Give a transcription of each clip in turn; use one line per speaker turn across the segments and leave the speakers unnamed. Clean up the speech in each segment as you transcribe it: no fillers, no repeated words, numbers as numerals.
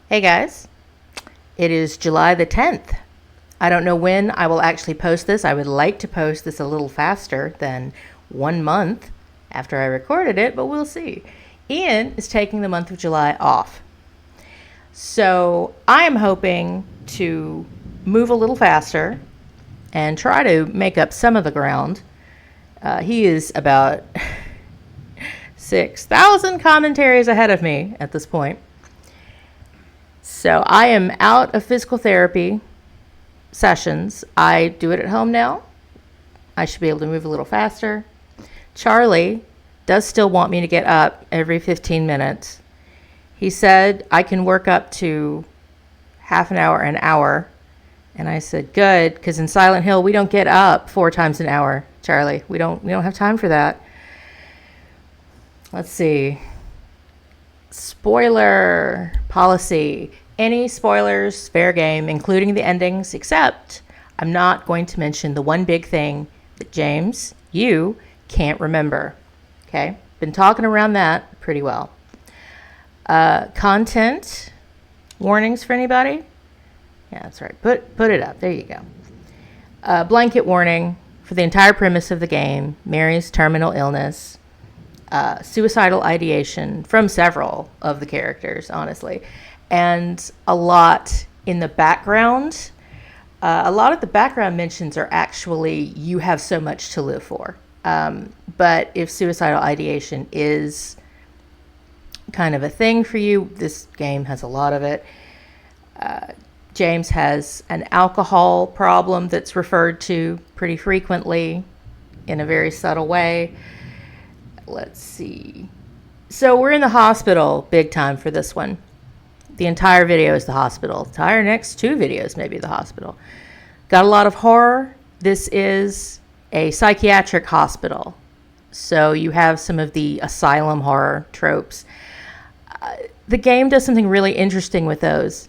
Hey guys, it is July the 10th. I don't know when I will actually post this. I would like to post this a little faster than 1 month after I recorded it, but we'll see. Ian is taking the month of July off. So I am hoping to move a little faster and try to make up some of the ground. He is about 6,000 commentaries ahead of me at this point. So I am out of physical therapy sessions. I do it at home now. I should be able to move a little faster. Charlie does still want me to get up every 15 minutes. He said I can work up to half an hour. And I said, good, because in Silent Hill, we don't get up 4 times an hour, Charlie. We don't have time for that. Let's see. Spoiler policy. Any spoilers, fair game, including the endings, except I'm not going to mention the one big thing that James, you can't remember. Okay? Been talking around that pretty well. Content warnings for anybody? Yeah, that's right. Put it up. There you go. Blanket warning for the entire premise of the game. Mary's terminal illness. Suicidal ideation from several of the characters, honestly. And a lot in the background. A lot of the background mentions are actually, you have so much to live for. But if suicidal ideation is kind of a thing for you, this game has a lot of it. James has an alcohol problem that's referred to pretty frequently in a very subtle way. Let's see. So we're in the hospital big time for this one. The entire video is the hospital. The entire next 2 videos maybe the hospital. Got a lot of horror. This is a psychiatric hospital. So you have some of the asylum horror tropes. The game does something really interesting with those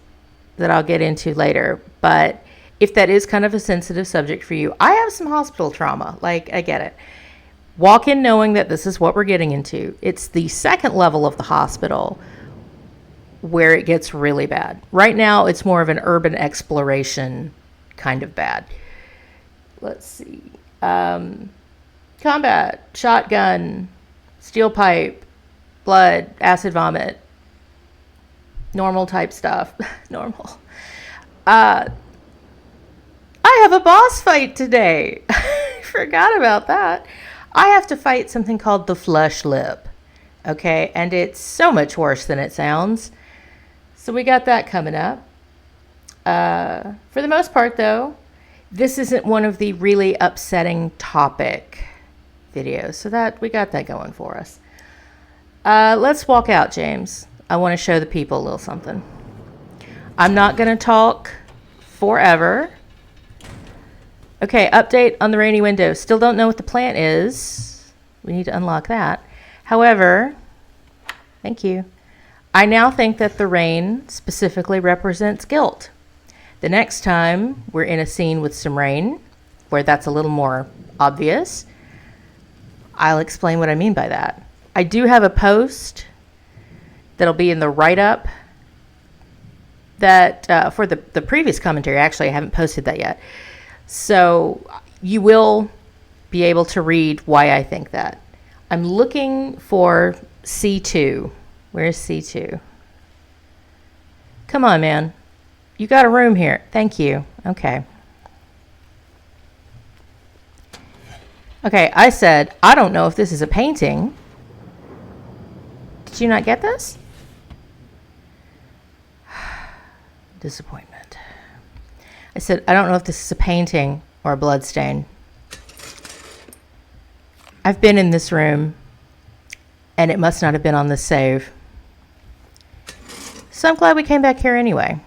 that I'll get into later. But if that is kind of a sensitive subject for you, I have some hospital trauma. Like, I get it. Walk in knowing that this is what we're getting into. It's the second level of the hospital where it gets really bad. Right now, it's more of an urban exploration kind of bad. Let's see. Combat, shotgun, steel pipe, blood, acid vomit, normal type stuff. Normal. I have a boss fight today. I forgot about that. I have to fight something called the flesh lip. Okay, and it's so much worse than it sounds. So we got that coming up. For the most part, though, this isn't one of the really upsetting topic videos. So that we got that going for us. Let's walk out, James. I want to show the people a little something. I'm not going to talk forever. Okay, update on the rainy window. Still don't know what the plant is. We need to unlock that. However, thank you. I now think that the rain specifically represents guilt. The next time we're in a scene with some rain, where that's a little more obvious, I'll explain what I mean by that. I do have a post that'll be in the write-up that for the previous commentary. Actually, I haven't posted that yet. So you will be able to read why I think that. I'm looking for C2. Where's C2? Come on, man. You got a room here. Thank you. Okay. Okay, I said, I don't know if this is a painting. Did you not get this? Disappointment. I said, I don't know if this is a painting or a blood stain. I've been in this room, and it must not have been on this save. So I'm glad we came back here anyway.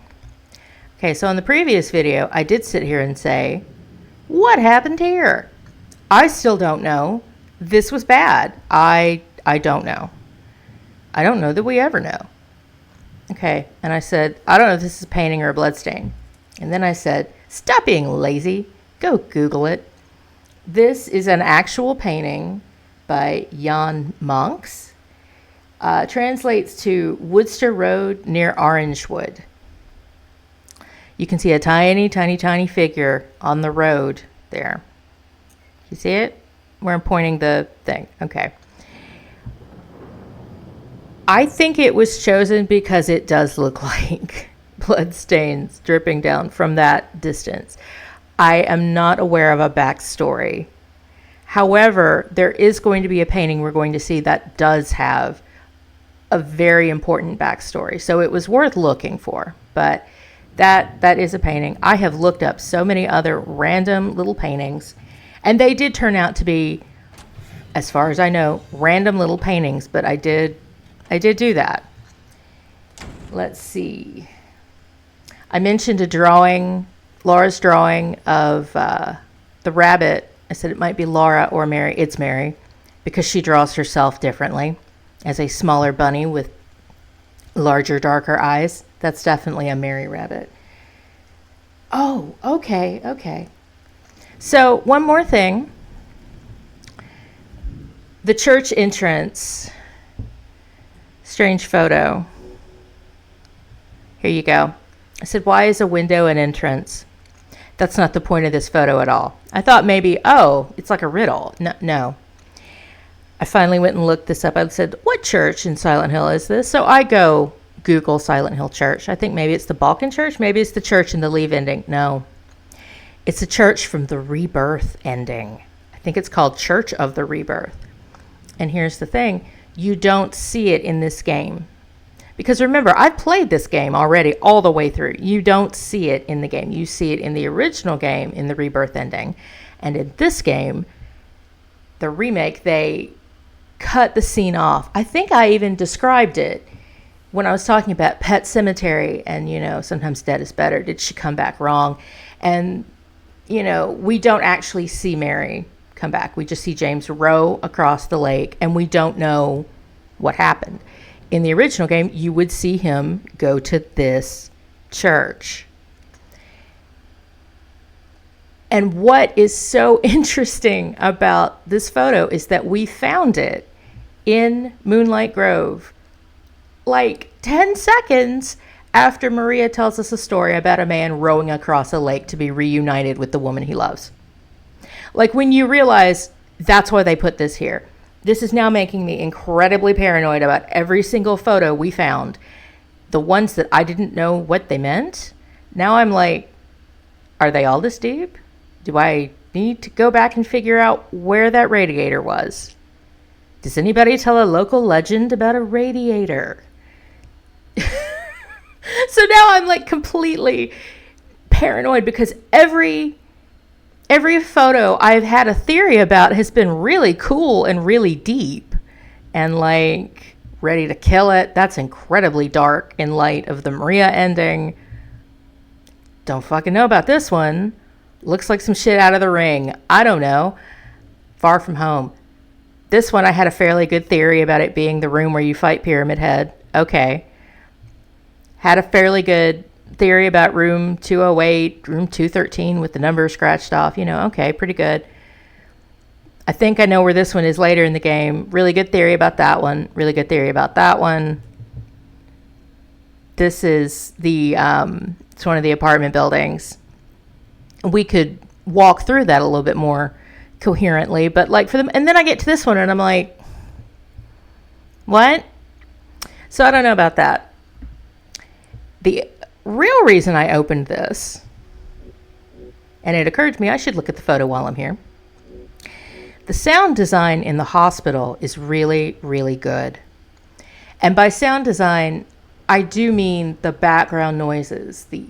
Okay, so in the previous video, I did sit here and say, what happened here? I still don't know. This was bad. I don't know. I don't know that we ever know. Okay, and I said, I don't know if this is a painting or a blood stain. And then I said, stop being lazy. Go Google it. This is an actual painting by Jan Monks. Translates to Woodster Road near Orangewood. You can see a tiny, tiny, tiny figure on the road there. You see it? Where I'm pointing the thing. Okay. I think it was chosen because it does look like blood stains dripping down from that distance. I am not aware of a backstory. However, there is going to be a painting we're going to see that does have a very important backstory. So it was worth looking for, but that is a painting. I have looked up so many other random little paintings, and they did turn out to be, as far as I know, random little paintings, but I did do that. Let's see. I mentioned a drawing, Laura's drawing of the rabbit. I said it might be Laura or Mary. It's Mary, because she draws herself differently as a smaller bunny with larger, darker eyes. That's definitely a Mary rabbit. Oh, okay. So one more thing. The church entrance. Strange photo. Here you go. I said, why is a window an entrance? That's not the point of this photo at all. I thought maybe, it's like a riddle. No. I finally went and looked this up. I said, what church in Silent Hill is this? So I go Google Silent Hill Church. I think maybe it's the Balkan Church. Maybe it's the church in the Leave ending. No. It's a church from the Rebirth ending. I think it's called Church of the Rebirth. And here's the thing. You don't see it in this game. Because remember, I've played this game already all the way through. You don't see it in the game. You see it in the original game in the Rebirth ending. And in this game, the remake, they cut the scene off. I think I even described it when I was talking about Pet Cemetery and, sometimes dead is better. Did she come back wrong? And, we don't actually see Mary come back. We just see James row across the lake, and we don't know what happened. In the original game, you would see him go to this church. And what is so interesting about this photo is that we found it in Moonlight Grove, like 10 seconds after Maria tells us a story about a man rowing across a lake to be reunited with the woman he loves. Like when you realize that's why they put this here. This is now making me incredibly paranoid about every single photo we found. The ones that I didn't know what they meant. Now I'm like, are they all this deep? Do I need to go back and figure out where that radiator was? Does anybody tell a local legend about a radiator? So now I'm like completely paranoid because every photo I've had a theory about has been really cool and really deep and like ready to kill it. That's incredibly dark in light of the Maria ending. Don't fucking know about this one. Looks like some shit out of The Ring. I don't know. Far From Home. This one I had a fairly good theory about it being the room where you fight Pyramid Head. Okay. Had a fairly good theory about room 208, room 213 with the number scratched off. Okay, pretty good. I think I know where this one is later in the game. Really good theory about that one. Really good theory about that one. This is it's one of the apartment buildings. We could walk through that a little bit more coherently, but and then I get to this one and I'm like, what? So I don't know about that. The real reason I opened this, and it occurred to me I should look at the photo while I'm here. The sound design in the hospital is really, really good. And by sound design, I do mean the background noises the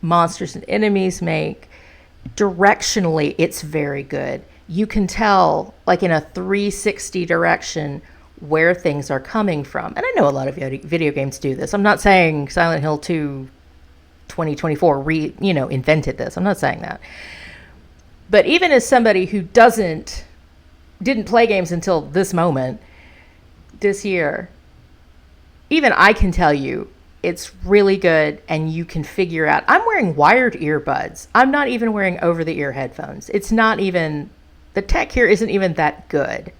monsters and enemies make. Directionally, it's very good. You can tell, like in a 360 direction, where things are coming from. And I know a lot of video games do this. I'm not saying Silent Hill 2 2024 invented this. I'm not saying that. But even as somebody who didn't play games until this year, even I can tell you it's really good and you can figure out. I'm wearing wired earbuds. I'm not even wearing over-the-ear headphones. It's not even, the tech here isn't even that good.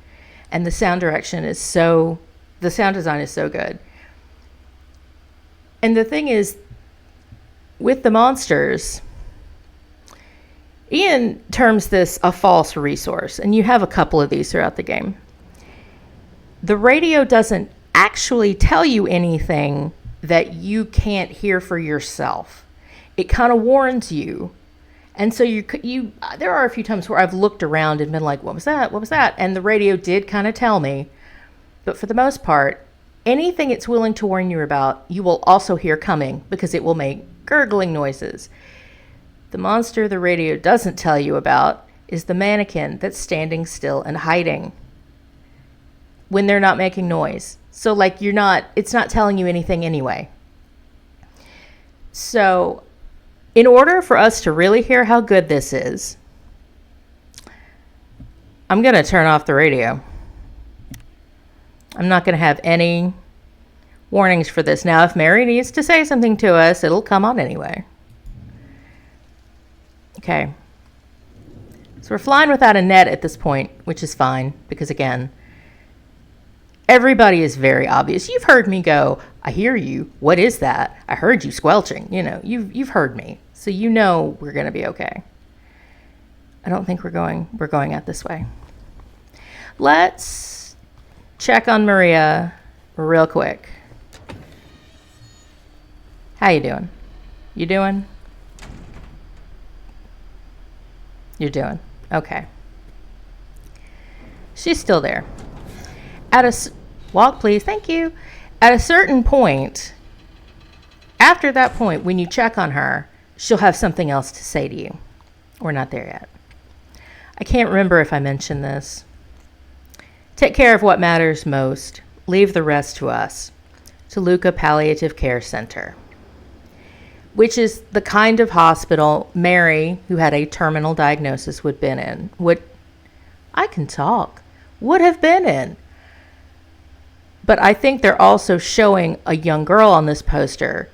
And the sound design is so good. And the thing is, with the monsters, Ian terms this a false resource, and you have a couple of these throughout the game. The radio doesn't actually tell you anything that you can't hear for yourself. It kind of warns you. And so there are a few times where I've looked around and been like, what was that? What was that? And the radio did kind of tell me. But for the most part, anything it's willing to warn you about, you will also hear coming because it will make gurgling noises. The monster the radio doesn't tell you about is the mannequin that's standing still and hiding when they're not making noise. So like it's not telling you anything anyway. So in order for us to really hear how good this is, I'm going to turn off the radio. I'm not going to have any warnings for this. Now, if Mary needs to say something to us, it'll come on anyway. Okay. So we're flying without a net at this point, which is fine because, again, everybody is very obvious. You've heard me go, I hear you. What is that? I heard you squelching. You've heard me. So you know we're going to be okay. I don't think we're going out this way. Let's check on Maria real quick. How you doing? You doing? You're doing. Okay. She's still there. Walk, please. Thank you. At a certain point, after that point, when you check on her, she'll have something else to say to you. We're not there yet. I can't remember if I mentioned this. Take care of what matters most. Leave the rest to us. Toluca Palliative Care Center, which is the kind of hospital Mary, who had a terminal diagnosis, would have been in. But I think they're also showing a young girl on this poster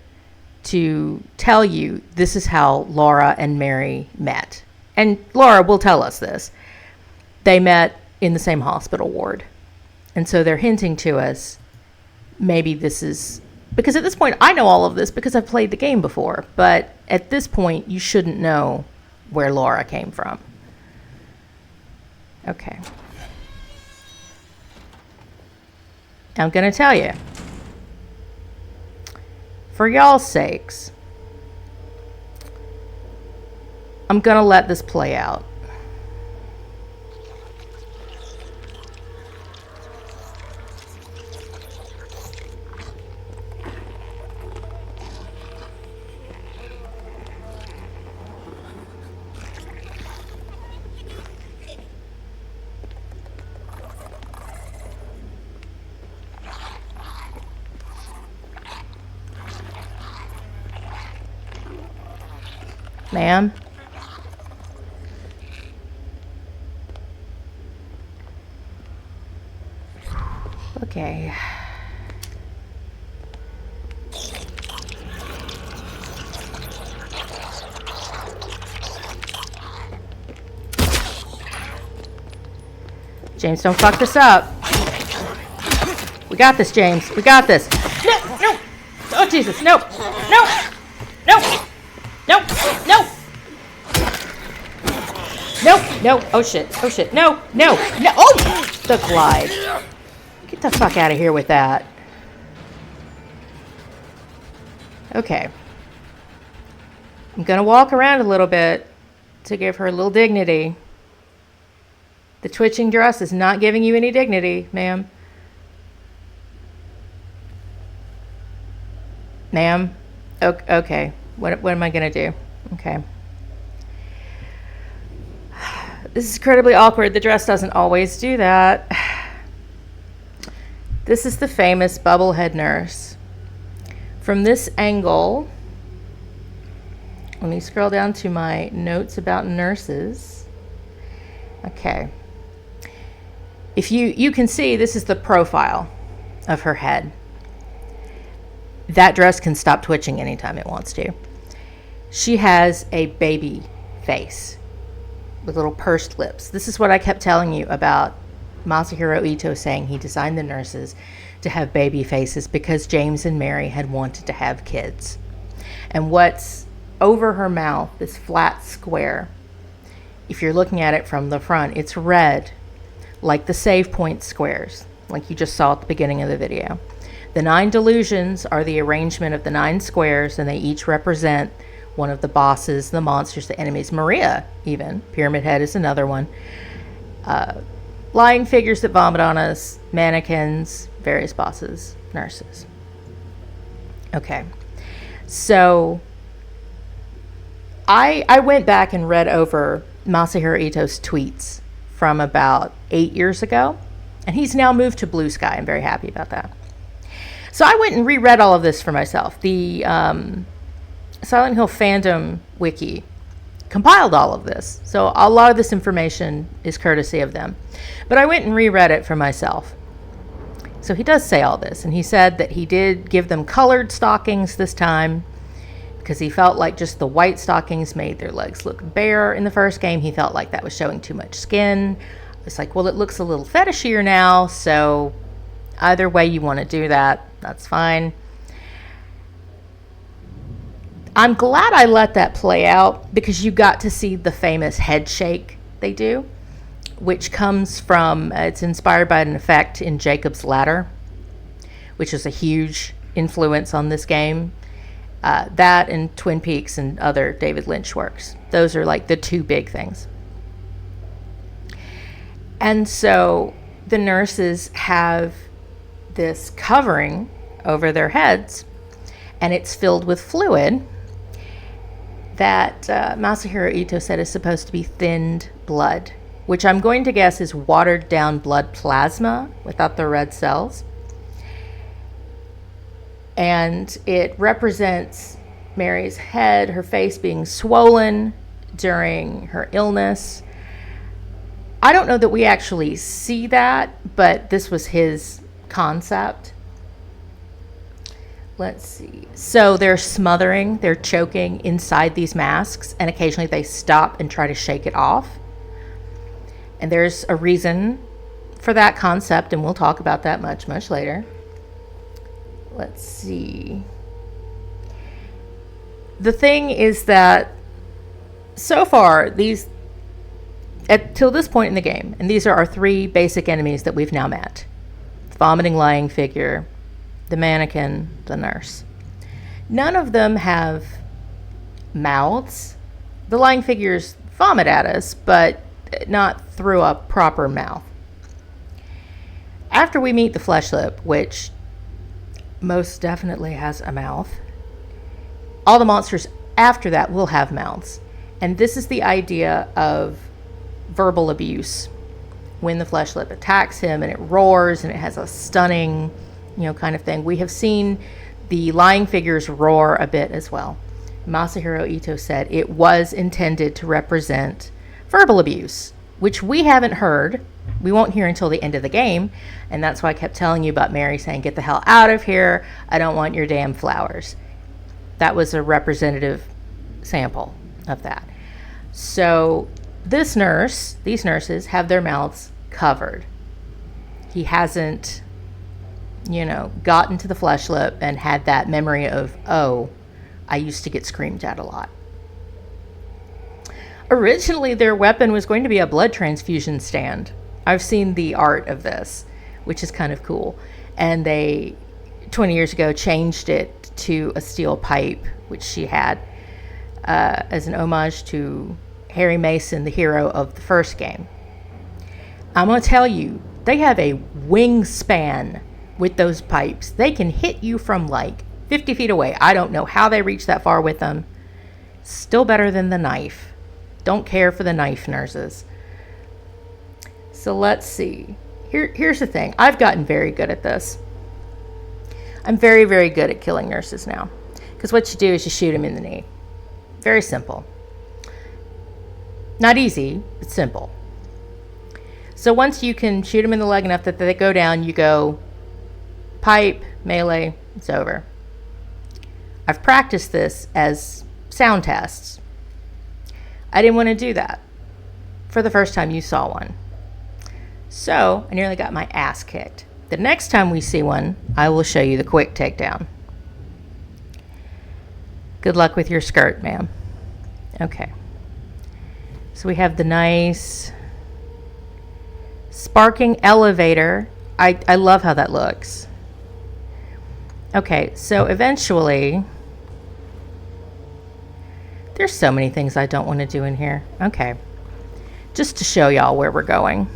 to tell you this is how Laura and Mary met. And Laura will tell us this. They met in the same hospital ward. And so they're hinting to us maybe this is... Because at this point, I know all of this because I've played the game before. But at this point, you shouldn't know where Laura came from. Okay. I'm going to tell you, for y'all's sakes, I'm going to let this play out. Ma'am? Okay. James, don't fuck this up. We got this, James. We got this. No, no. Oh, Jesus. No. No. No. No. No. No. No. Oh, shit. Oh, shit. No. No. No. Oh, the glide. Get the fuck out of here with that. Okay. I'm going to walk around a little bit to give her a little dignity. The twitching dress is not giving you any dignity, ma'am. Ma'am? Okay. What am I going to do? Okay. This is incredibly awkward. The dress doesn't always do that. This is the famous bubblehead nurse. From this angle, let me scroll down to my notes about nurses. Okay. If you can see, this is the profile of her head. That dress can stop twitching anytime it wants to. She has a baby face with little pursed lips. This is what I kept telling you about Masahiro Ito saying he designed the nurses to have baby faces because James and Mary had wanted to have kids. And what's over her mouth, this flat square, if you're looking at it from the front, it's red, like the save point squares, like you just saw at the beginning of the video. The 9 delusions are the arrangement of the 9 squares, and they each represent one of the bosses, the monsters, the enemies. Maria, even. Pyramid Head is another one. Lying figures that vomit on us, mannequins, various bosses, nurses. Okay. So I went back and read over Masahiro Ito's tweets from about 8 years ago, and he's now moved to Blue Sky. I'm very happy about that. So I went and reread all of this for myself. The Silent Hill fandom wiki compiled all of this. So a lot of this information is courtesy of them. But I went and reread it for myself. So he does say all this, and he said that he did give them colored stockings this time because he felt like just the white stockings made their legs look bare in the first game. He felt like that was showing too much skin. It's like, well, it looks a little fetishier now, so either way you want to do that, that's fine. I'm glad I let that play out because you got to see the famous head shake they do, which comes from, it's inspired by an effect in Jacob's Ladder, which is a huge influence on this game. That and Twin Peaks and other David Lynch works. Those are like the 2 big things. And so the nurses have this covering over their heads, and it's filled with fluid that Masahiro Ito said is supposed to be thinned blood, which I'm going to guess is watered down blood plasma without the red cells. And it represents Mary's head, her face being swollen during her illness. I don't know that we actually see that, but this was his concept. Let's see. So they're smothering, they're choking inside these masks, and occasionally they stop and try to shake it off. And there's a reason for that concept, and we'll talk about that much later. Let's see. The thing is that so far, till this point in the game, and these are our 3 basic enemies that we've now met: the vomiting lying figure, the mannequin, the nurse. None of them have mouths. The lying figures vomit at us, but not through a proper mouth. After we meet the flesh lip, which most definitely has a mouth, all the monsters after that will have mouths. And this is the idea of verbal abuse. When the flesh lip attacks him and it roars and it has a stunning, kind of thing. We have seen the lying figures roar a bit as well. Masahiro Ito said it was intended to represent verbal abuse, which we haven't heard. We won't hear until the end of the game, and that's why I kept telling you about Mary saying, "Get the hell out of here. I don't want your damn flowers." That was a representative sample of that. So these nurses have their mouths covered. He hasn't, gotten to the flesh lip and had that memory of, oh, I used to get screamed at a lot. Originally, their weapon was going to be a blood transfusion stand. I've seen the art of this, which is kind of cool. And they, 20 years ago, changed it to a steel pipe, which she had, as an homage to Harry Mason, the hero of the first game. I'm going to tell you, they have a wingspan with those pipes. They can hit you from like 50 feet away. I don't know how they reach that far with them. Still better than the knife. Don't care for the knife nurses. So let's see. Here's the thing. I've gotten very good at this. I'm very, very good at killing nurses now. Because what you do is you shoot them in the knee. Very simple. Not easy, but simple. So once you can shoot them in the leg enough that they go down, you go pipe, melee, it's over. I've practiced this as sound tests. I didn't want to do that for the first time you saw one. So I nearly got my ass kicked. The next time we see one, I will show you the quick takedown. Good luck with your skirt, ma'am. Okay. So we have the nice sparking elevator. I love how that looks. Okay, so eventually, there's so many things I don't want to do in here. Okay. Just to show y'all where we're going.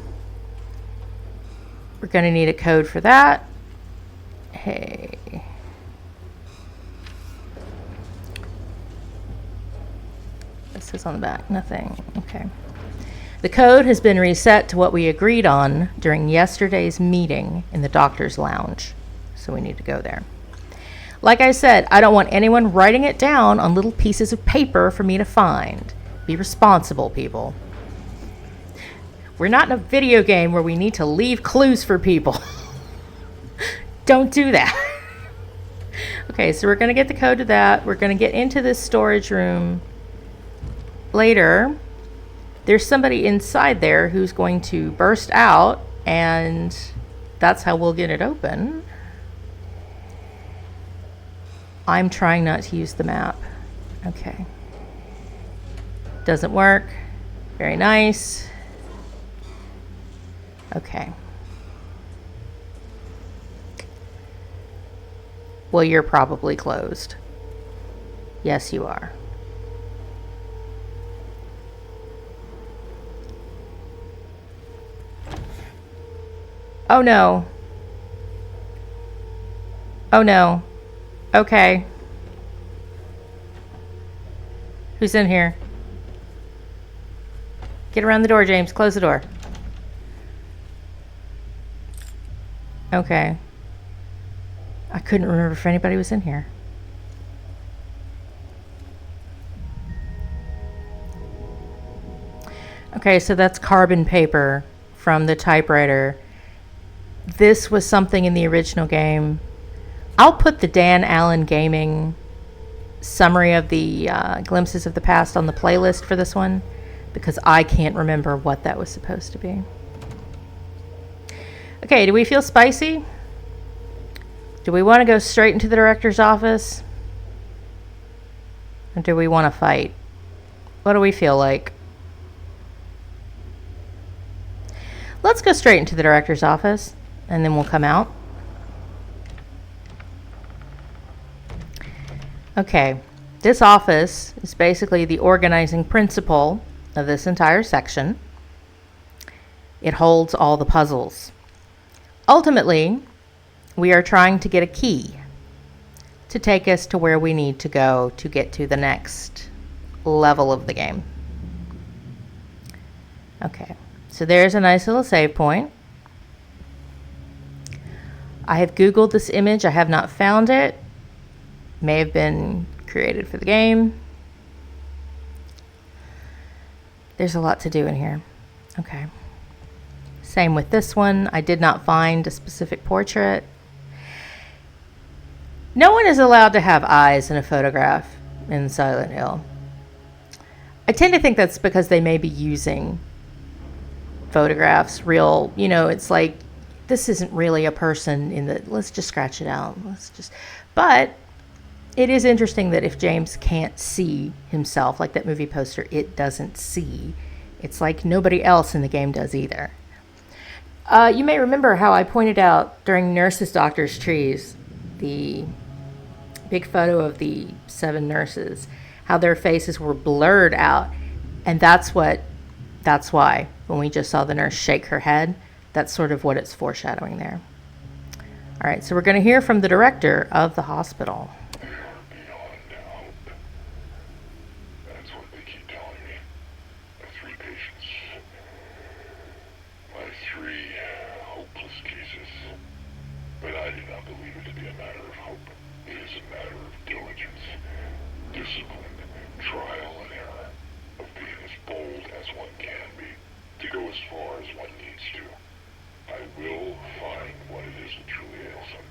We're going to need a code for that. Hey. This is on the back. Nothing. Okay. The code has been reset to what we agreed on during yesterday's meeting in the doctor's lounge. So we need to go there. Like I said, I don't want anyone writing it down on little pieces of paper for me to find. Be responsible, people. We're not in a video game where we need to leave clues for people. Don't do that. Okay, so we're going to get the code to that. We're going to get into this storage room later. There's somebody inside there who's going to burst out, and that's how we'll get it open. I'm trying not to use the map. Okay. Doesn't work. Very nice. Okay. Well, you're probably closed. Yes, you are. Oh no. Oh no. Okay. Who's in here? Get around the door, James. Close the door. Okay. I couldn't remember if anybody was in here. Okay, so that's carbon paper from the typewriter. This was something in the original game. I'll put the Dan Allen Gaming summary of the Glimpses of the Past on the playlist for this one, because I can't remember what that was supposed to be. Okay, do we feel spicy? Do we want to go straight into the director's office? Or do we want to fight? What do we feel like? Let's go straight into the director's office, and then we'll come out. Okay, this office is basically the organizing principle of this entire section. It holds all the puzzles. Ultimately, we are trying to get a key to take us to where we need to go to get to the next level of the game. Okay, so there's a nice little save point. I have Googled this image. I have not found it. May have been created for the game. There's a lot to do in here. Okay. Same with this one. I did not find a specific portrait. No one is allowed to have eyes in a photograph in Silent Hill. I tend to think that's because they may be using photographs, real, it's like, this isn't really a person in the, let's just scratch it out. But it is interesting that if James can't see himself, like that movie poster, it doesn't see. It's like nobody else in the game does either. You may remember how I pointed out during Nurses, Doctors, Trees, the big photo of the 7 nurses, how their faces were blurred out. And that's why, when we just saw the nurse shake her head, that's sort of what it's foreshadowing there. All right, so we're going to hear from the director of the hospital.
That's what they keep telling me. My 3 patients. My 3 hopeless cases. But I do not believe it to be a matter of hope. It is a matter of diligence, discipline, trial and error, of being as bold as one can be, to go as far as one needs to. I will find what it is that truly ails them,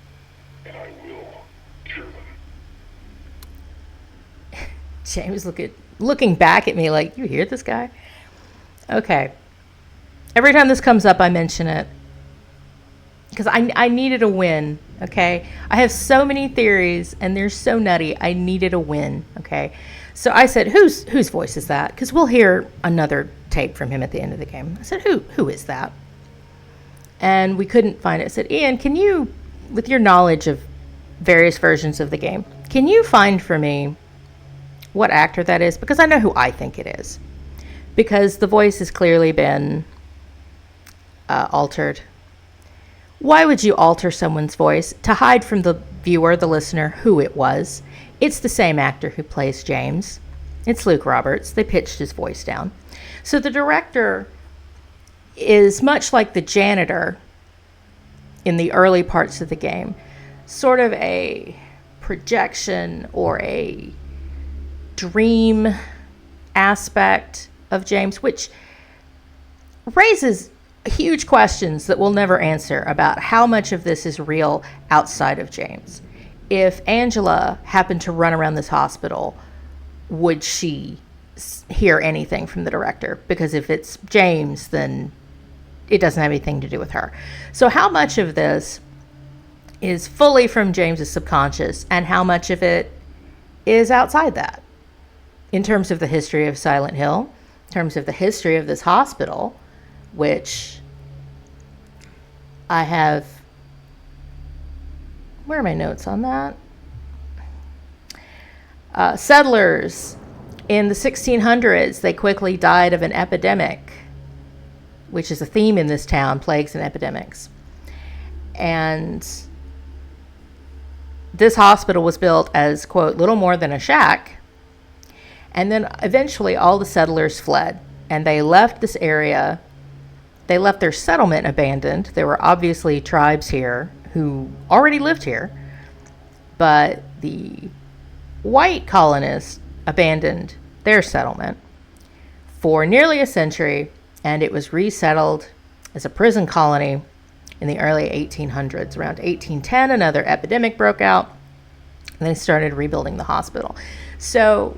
and I will cure them.
James looking back at me like, you hear this guy? Okay. Every time this comes up, I mention it. Because I needed a win, okay? I have so many theories, and they're so nutty. I needed a win, okay? So I said, whose voice is that? Because we'll hear another tape from him at the end of the game. I said, who is that? And we couldn't find it. I said, Ian, can you, with your knowledge of various versions of the game, can you find for me what actor that is? Because I know who I think it is. Because the voice has clearly been altered. Why would you alter someone's voice to hide from the viewer, the listener, who it was? It's the same actor who plays James. It's Luke Roberts. They pitched his voice down. So the director is much like the janitor in the early parts of the game, sort of a projection or a dream aspect of James, which raises huge questions that we'll never answer about how much of this is real outside of James. If Angela happened to run around this hospital, would she hear anything from the director? Because if it's James, then it doesn't have anything to do with her. So how much of this is fully from James's subconscious, and how much of it is outside that? In terms of the history of Silent Hill, in terms of the history of this hospital, which I have, where are my notes on that? Settlers in the 1600s, they quickly died of an epidemic, which is a theme in this town, plagues and epidemics. And this hospital was built as, quote, little more than a shack. And then eventually all the settlers fled, and they left this area. They left their settlement abandoned. There were obviously tribes here who already lived here, but the white colonists abandoned their settlement for nearly a century, and it was resettled as a prison colony in the early 1800s. Around 1810, another epidemic broke out, and they started rebuilding the hospital. So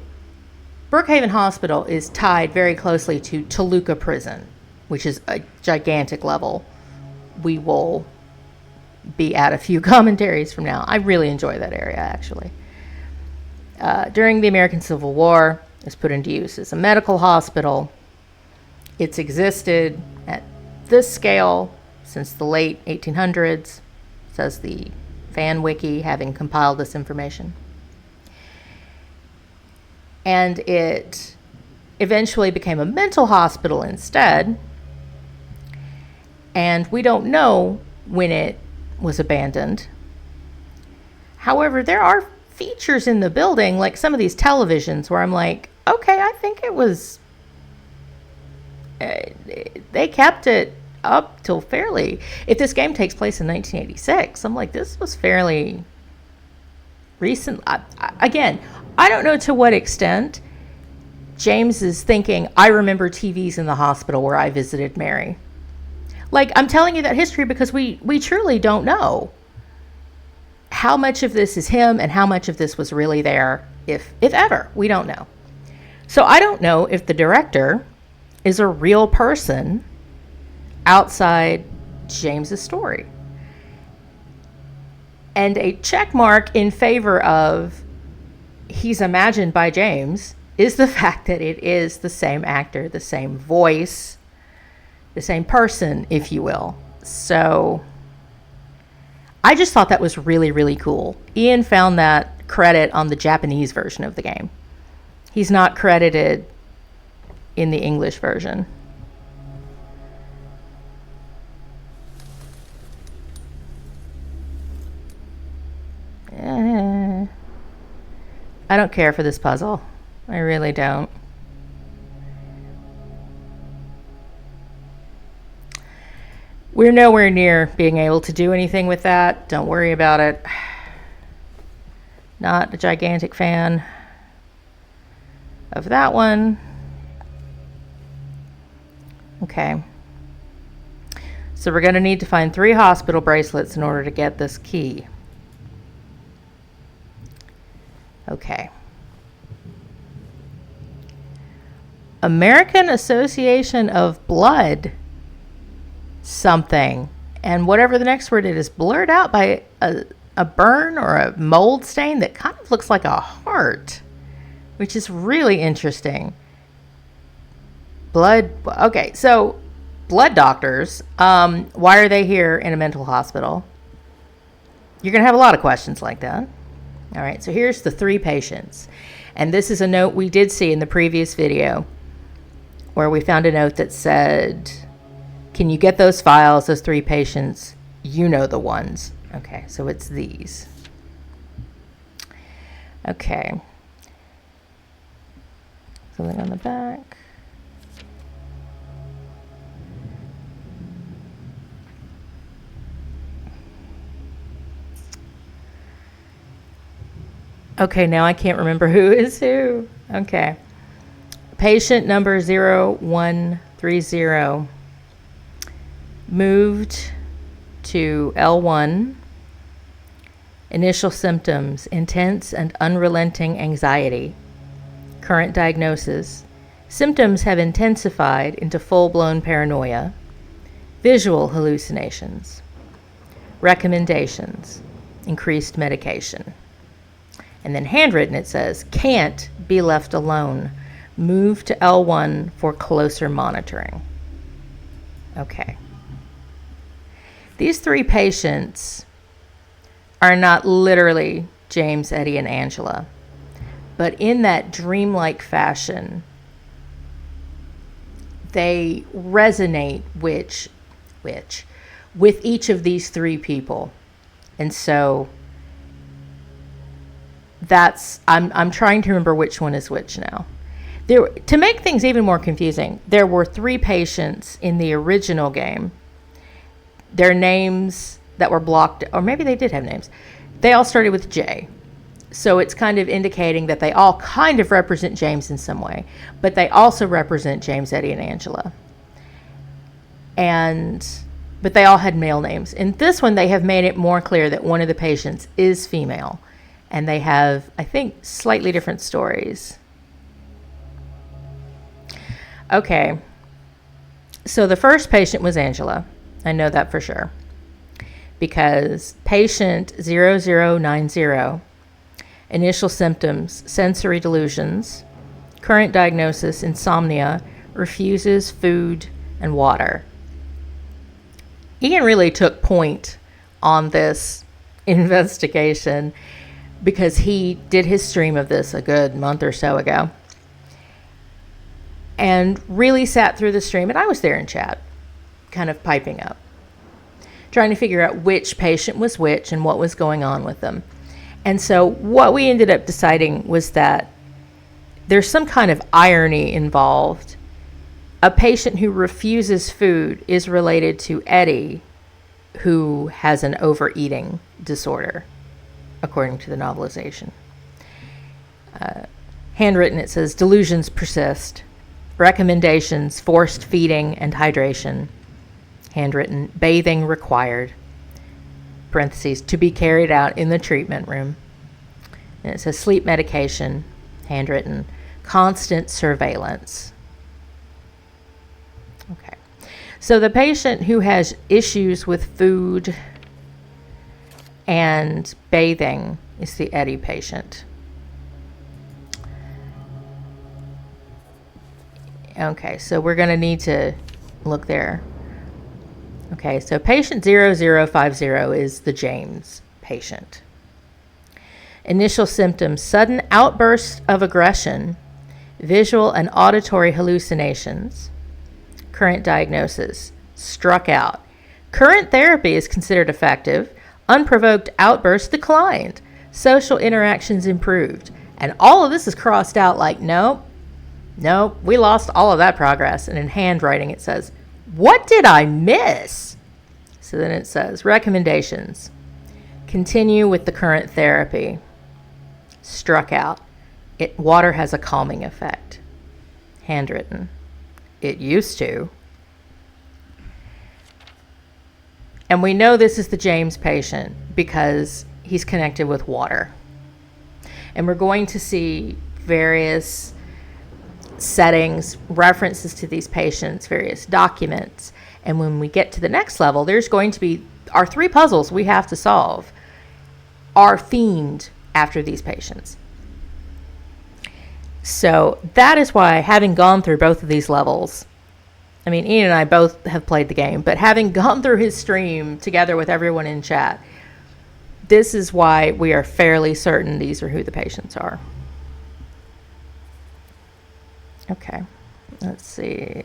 Brookhaven Hospital is tied very closely to Toluca Prison, which is a gigantic level. We will be at a few commentaries from now. I really enjoy that area, actually. During the American Civil War, it was put into use as a medical hospital. It's existed at this scale since the late 1800s, says the Fan Wiki, having compiled this information. And it eventually became a mental hospital instead. And we don't know when it was abandoned. However, there are features in the building, like some of these televisions, where I'm like, okay, I think it was, they kept it up till fairly, if this game takes place in 1986, I'm like, this was fairly recent. Again, I don't know to what extent James is thinking, I remember TVs in the hospital where I visited Mary. Like, I'm telling you that history because we truly don't know how much of this is him and how much of this was really there, if ever. We don't know. So I don't know if the director is a real person outside James's story. And a check mark in favor of he's imagined by James is the fact that it is the same actor, the same voice, the same person, if you will. So I just thought that was really, really cool. Ian found that credit on the Japanese version of the game. He's not credited in the English version. I don't care for this puzzle. I really don't. We're nowhere near being able to do anything with that. Don't worry about it. Not a gigantic fan of that one. Okay. So we're going to need to find 3 hospital bracelets in order to get this key. Okay. American Association of Blood something. And whatever the next word is blurred out by a burn or a mold stain that kind of looks like a heart, which is really interesting. Blood. Okay, so blood doctors, why are they here in a mental hospital? You're going to have a lot of questions like that. All right, so here's the 3 patients. And this is a note we did see in the previous video where we found a note that said, can you get those files, those 3 patients? You know the ones. Okay, so it's these. Okay. Something on the back. Okay, now I can't remember who is who. Okay. Patient number 0130 moved to L1. Initial symptoms, intense and unrelenting anxiety. Current diagnosis, symptoms have intensified into full-blown paranoia. Visual hallucinations. Recommendations, increased medication. And then handwritten, it says, can't be left alone. Move to L1 for closer monitoring. Okay. These 3 patients are not literally James, Eddie, and Angela, but in that dreamlike fashion, they resonate with each of these 3 people. And so I'm trying to remember which one is which now. To make things even more confusing, there were 3 patients in the original game. Their names that were blocked, or maybe they did have names. They all started with J. So it's kind of indicating that they all kind of represent James in some way, but they also represent James, Eddie, and Angela. But they all had male names. In this one, they have made it more clear that one of the patients is female. And they have, I think, slightly different stories. Okay. So the first patient was Angela. I know that for sure. Because patient 0090, initial symptoms, sensory delusions, current diagnosis, insomnia, refuses food and water. Ian really took point on this investigation because he did his stream of this a good month or so ago and really sat through the stream. And I was there in chat, kind of piping up, trying to figure out which patient was which and what was going on with them. And so what we ended up deciding was that there's some kind of irony involved. A patient who refuses food is related to Eddie, who has an overeating disorder, according to the novelization. Handwritten, it says, delusions persist. Recommendations, forced feeding and hydration. Handwritten, bathing required. Parentheses, to be carried out in the treatment room. And it says sleep medication. Handwritten, constant surveillance. Okay. So the patient who has issues with food and bathing is the Eddie patient. Okay, so we're going to need to look there. Okay, so patient 0050 is the James patient. Initial symptoms, sudden outbursts of aggression, visual and auditory hallucinations. Current diagnosis, struck out. Current therapy is considered effective. Unprovoked outbursts declined. Social interactions improved. And all of this is crossed out like, nope, we lost all of that progress. And in handwriting it says, what did I miss? So then it says, recommendations. Continue with the current therapy. Struck out. Water has a calming effect. Handwritten. It used to. And we know this is the James patient because he's connected with water. And we're going to see various settings, references to these patients, various documents. And when we get to the next level, there's going to be our 3 puzzles we have to solve are themed after these patients. So that is why, having gone through both of these levels, I mean, Ian and I both have played the game, but having gone through his stream together with everyone in chat, this is why we are fairly certain these are who the patients are. Okay, let's see.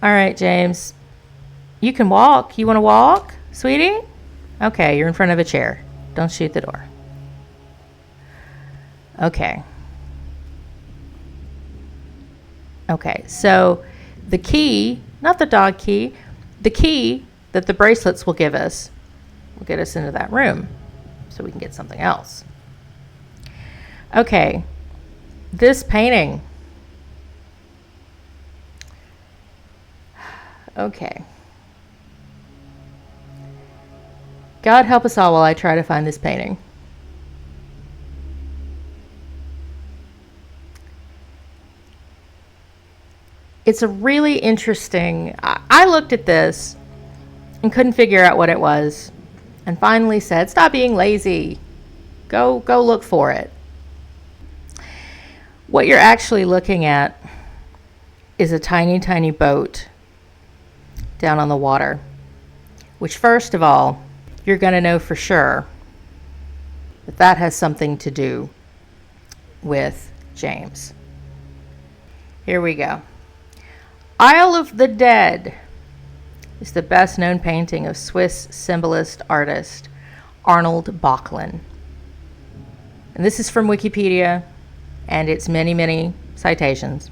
All right, James, you can walk. You want to walk, sweetie? Okay, you're in front of a chair. Don't shoot the door. Okay. Okay, so the key, not the dog key, the key that the bracelets will give us will get us into that room so we can get something else. Okay, this painting. Okay. God help us all while I try to find this painting. It's a really interesting, I looked at this and couldn't figure out what it was, and finally said, stop being lazy. Go look for it. What you're actually looking at is a tiny, tiny boat down on the water, which, first of all, you're going to know for sure that that has something to do with James. Here we go. Isle of the Dead is the best known painting of Swiss symbolist artist Arnold Böcklin. And this is from Wikipedia and its many, many citations.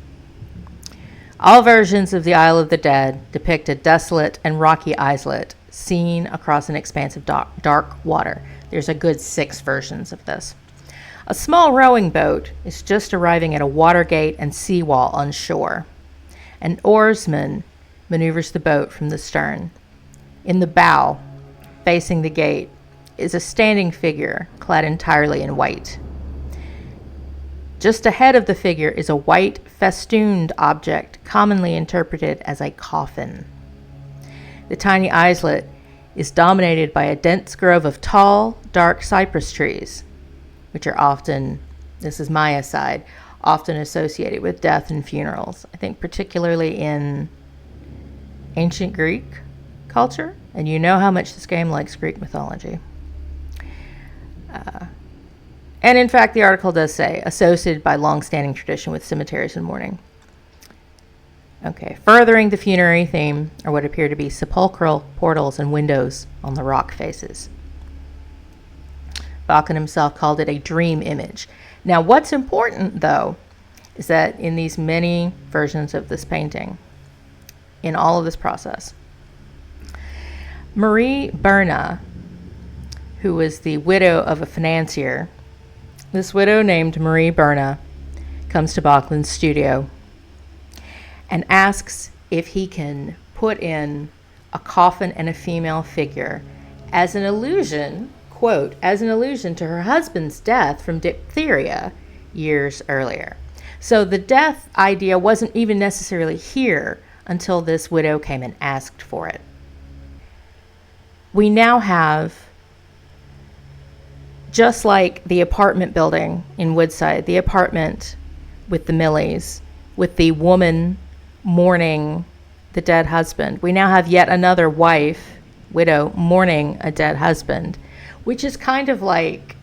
All versions of the Isle of the Dead depict a desolate and rocky islet seen across an expanse of dark water. There's a good 6 versions of this. A small rowing boat is just arriving at a water gate and seawall on shore. An oarsman maneuvers the boat from the stern. In the bow, facing the gate, is a standing figure clad entirely in white. Just ahead of the figure is a white, festooned object commonly interpreted as a coffin. The tiny islet is dominated by a dense grove of tall, dark cypress trees, which are often, this is my aside, often associated with death and funerals. I think particularly in ancient Greek culture, and you know how much this game likes Greek mythology. And in fact, the article does say, associated by long-standing tradition with cemeteries and mourning. Okay, furthering the funerary theme are what appear to be sepulchral portals and windows on the rock faces. Böcklin himself called it a dream image. Now, what's important, though, is that in these many versions of this painting, in all of this process, Marie Berna, who was the widow of a financier, this widow named Marie Berna comes to Böcklin's studio and asks if he can put in a coffin and a female figure as an allusion, quote, as an allusion to her husband's death from diphtheria years earlier. So the death idea wasn't even necessarily here until this widow came and asked for it. We now have, just like the apartment building in Woodside, the apartment with the Millies, with the woman mourning the dead husband, we now have yet another widow, mourning a dead husband, which is kind of like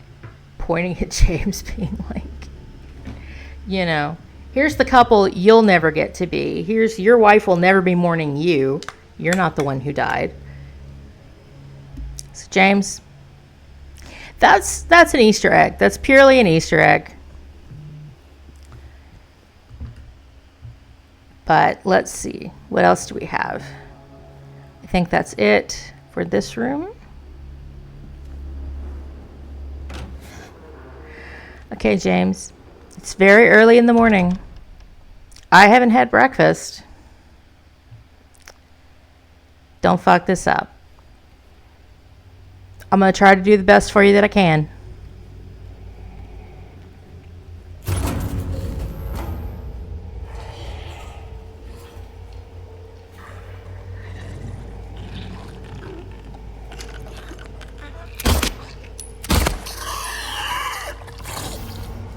pointing at James being like, you know, here's the couple you'll never get to be. Here's your wife will never be mourning you. You're not the one who died. So James, that's an Easter egg. That's purely an Easter egg. But let's see. What else do we have? I think that's it for this room. Okay, James. It's very early in the morning. I haven't had breakfast. Don't fuck this up. I'm going to try to do the best for you that I can.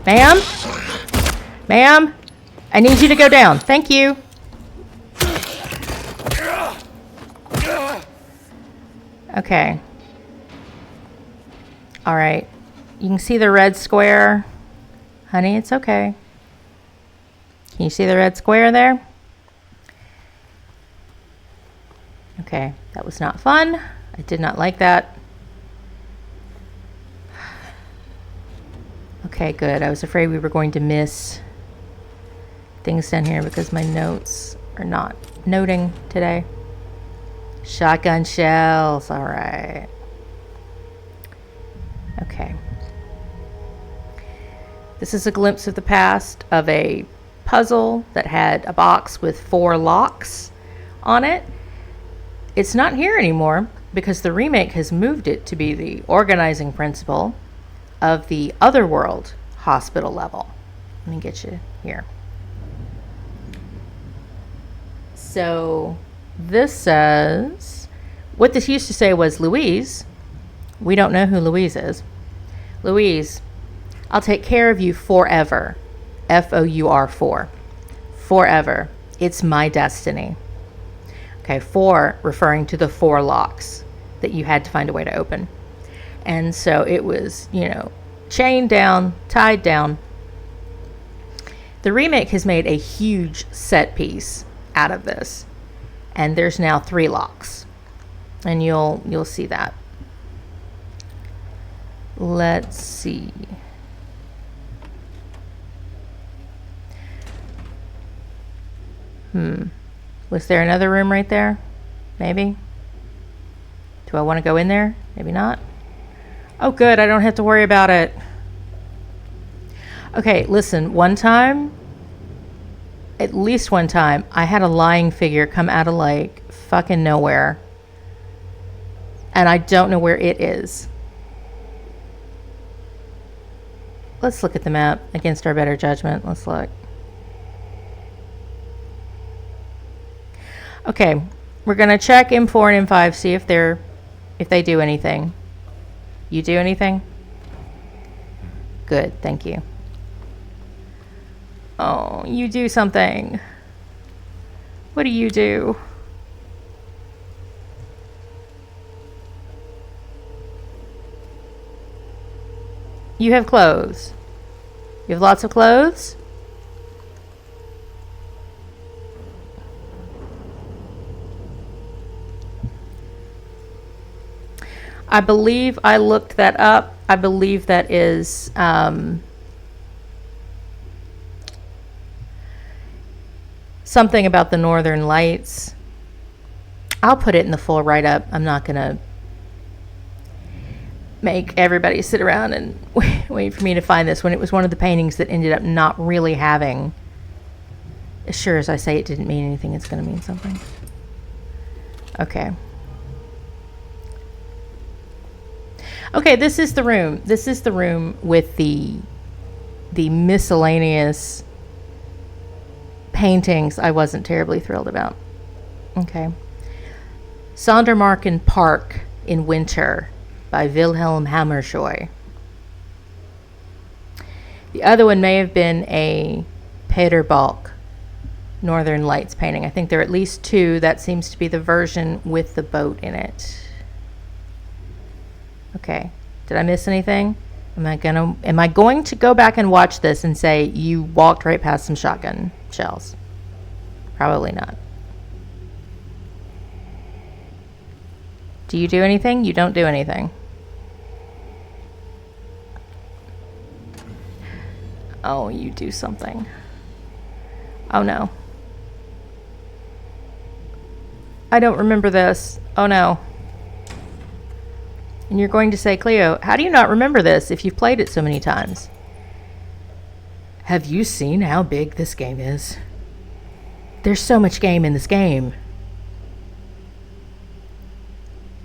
Ma'am? Ma'am? I need you to go down. Thank you. Okay. All right. You can see the red square. Honey, it's okay. Can you see the red square there? Okay, that was not fun. I did not like that. Okay, good. I was afraid we were going to miss things down here because my notes are not noting today. Shotgun shells. All right. Okay. This is a glimpse of the past of a puzzle that had a box with 4 locks on it. It's not here anymore because the remake has moved it to be the organizing principle of the Otherworld hospital level. Let me get you here. So this says, what this used to say was Louise. We don't know who Louise is. Louise, I'll take care of you forever. F-O-U-R, 4. Forever. It's my destiny. Okay, 4 referring to the 4 locks that you had to find a way to open. And so it was, chained down, tied down. The remake has made a huge set piece out of this. And there's now 3 locks. And you'll see that. Let's see. Was there another room right there? Maybe? Do I want to go in there? Maybe not. Oh, good. I don't have to worry about it. Okay, listen. One time, at least one time, I had a lying figure come out of like fucking nowhere. And I don't know where it is. Let's look at the map against our better judgment. Let's look. Okay, we're gonna check M4 and M5, see if they do anything. You do anything? Good, thank you. Oh, you do something. What do you do? You have clothes. You have lots of clothes? I believe I looked that up. I believe that is something about the Northern Lights. I'll put it in the full write-up. I'm not going to make everybody sit around and wait for me to find this when it was one of the paintings that ended up not really having, as sure as I say it didn't mean anything, it's going to mean something. Okay. Okay, this is the room. This is the room with the miscellaneous paintings I wasn't terribly thrilled about. Okay. Sondermarken Park in Winter by Wilhelm Hammershøi. The other one may have been a Peter Balk Northern Lights painting. I think there are at least 2. That seems to be the version with the boat in it. Okay. Did I miss anything? Am I going to go back and watch this and say you walked right past some shotgun shells? Probably not. Do you do anything? You don't do anything. Oh, you do something. Oh no. I don't remember this. Oh no. And you're going to say, Cleo, how do you not remember this if you've played it so many times? Have you seen how big this game is? There's so much game in this game.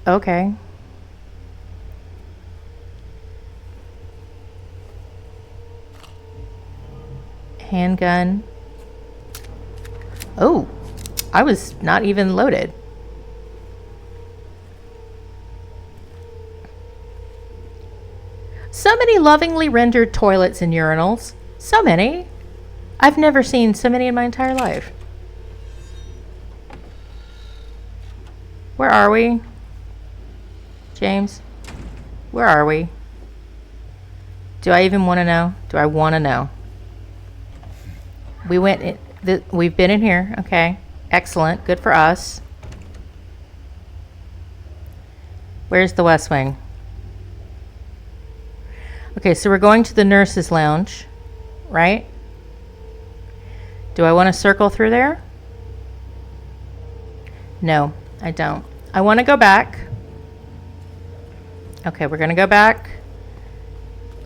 Okay. Handgun. Oh, I was not even loaded. So many lovingly rendered toilets and urinals. So many. I've never seen so many in my entire life. Where are we? James? Where are we? Do I even want to know? Do I want to know? We've been in here. Okay. Excellent. Good for us. Where's the West Wing? Okay, so we're going to the nurses' lounge, right? Do I want to circle through there? No, I don't. I want to go back. Okay, we're going to go back.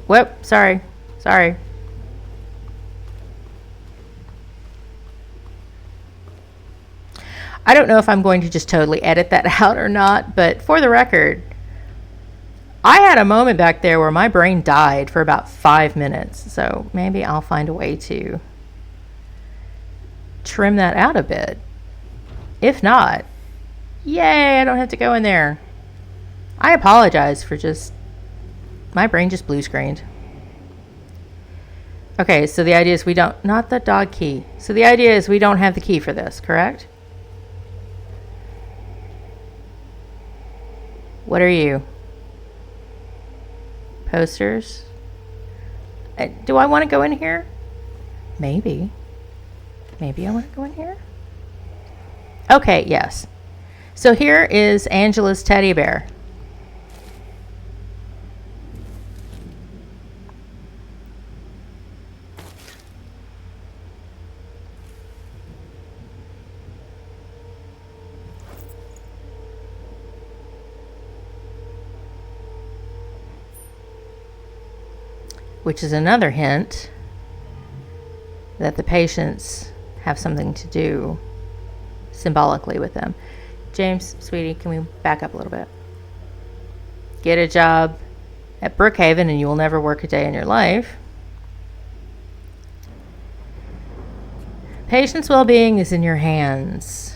Whoop, sorry. Sorry. I don't know if I'm going to just totally edit that out or not, but for the record, I had a moment back there where my brain died for about 5 minutes, so maybe I'll find a way to trim that out a bit. If not, yay, I don't have to go in there. I apologize for my brain just blue screened. Okay, so the idea is not the dog key. So the idea is we don't have the key for this, correct? What are you? Posters? Do I want to go in here? Maybe. Maybe I want to go in here? Okay, yes. So here is Angela's teddy bear. Which is another hint that the patients have something to do symbolically with them. James, sweetie, can we back up a little bit? Get a job at Brookhaven and you will never work a day in your life. Patient's well-being is in your hands.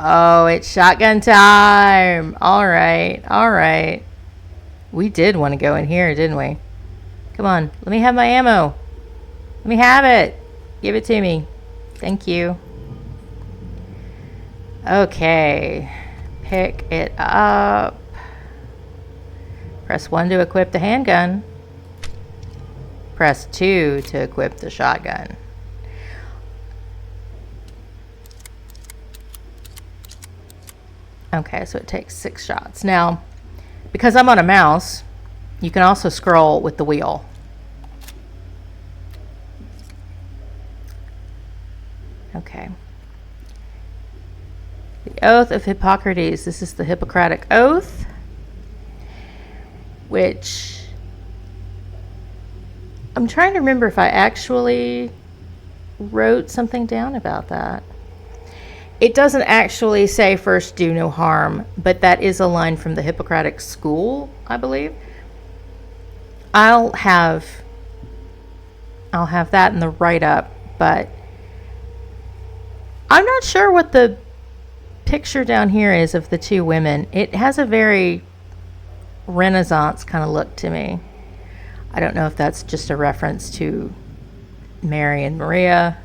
Oh, it's shotgun time. All right, all right. We did want to go in here, didn't we? Come on, let me have my ammo. Let me have it. Give it to me. Thank you. Okay. Pick it up. Press 1 to equip the handgun. Press 2 to equip the shotgun. Okay, so it takes 6 shots. Now, because I'm on a mouse, you can also scroll with the wheel. Okay. The Oath of Hippocrates. This is the Hippocratic Oath, which I'm trying to remember if I actually wrote something down about that. It doesn't actually say first do no harm, but that is a line from the Hippocratic School, I believe. I'll have that in the write-up, but I'm not sure what the picture down here is of the two women. It has a very Renaissance kind of look to me. I don't know if that's just a reference to Mary and Maria.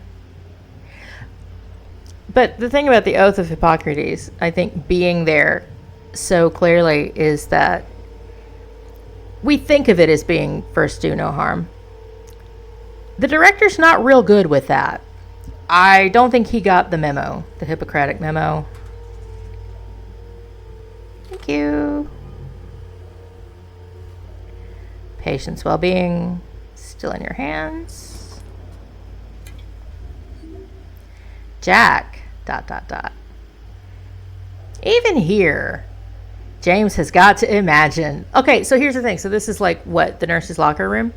But the thing about the Oath of Hippocrates, I think being there so clearly, is that we think of it as being first do no harm. The director's not real good with that. I don't think he got the memo, the Hippocratic memo. Thank you. Patient's well-being still in your hands. Jack, ... Even here, James has got to imagine. Okay, so here's the thing. So this is like what, the nurse's locker room?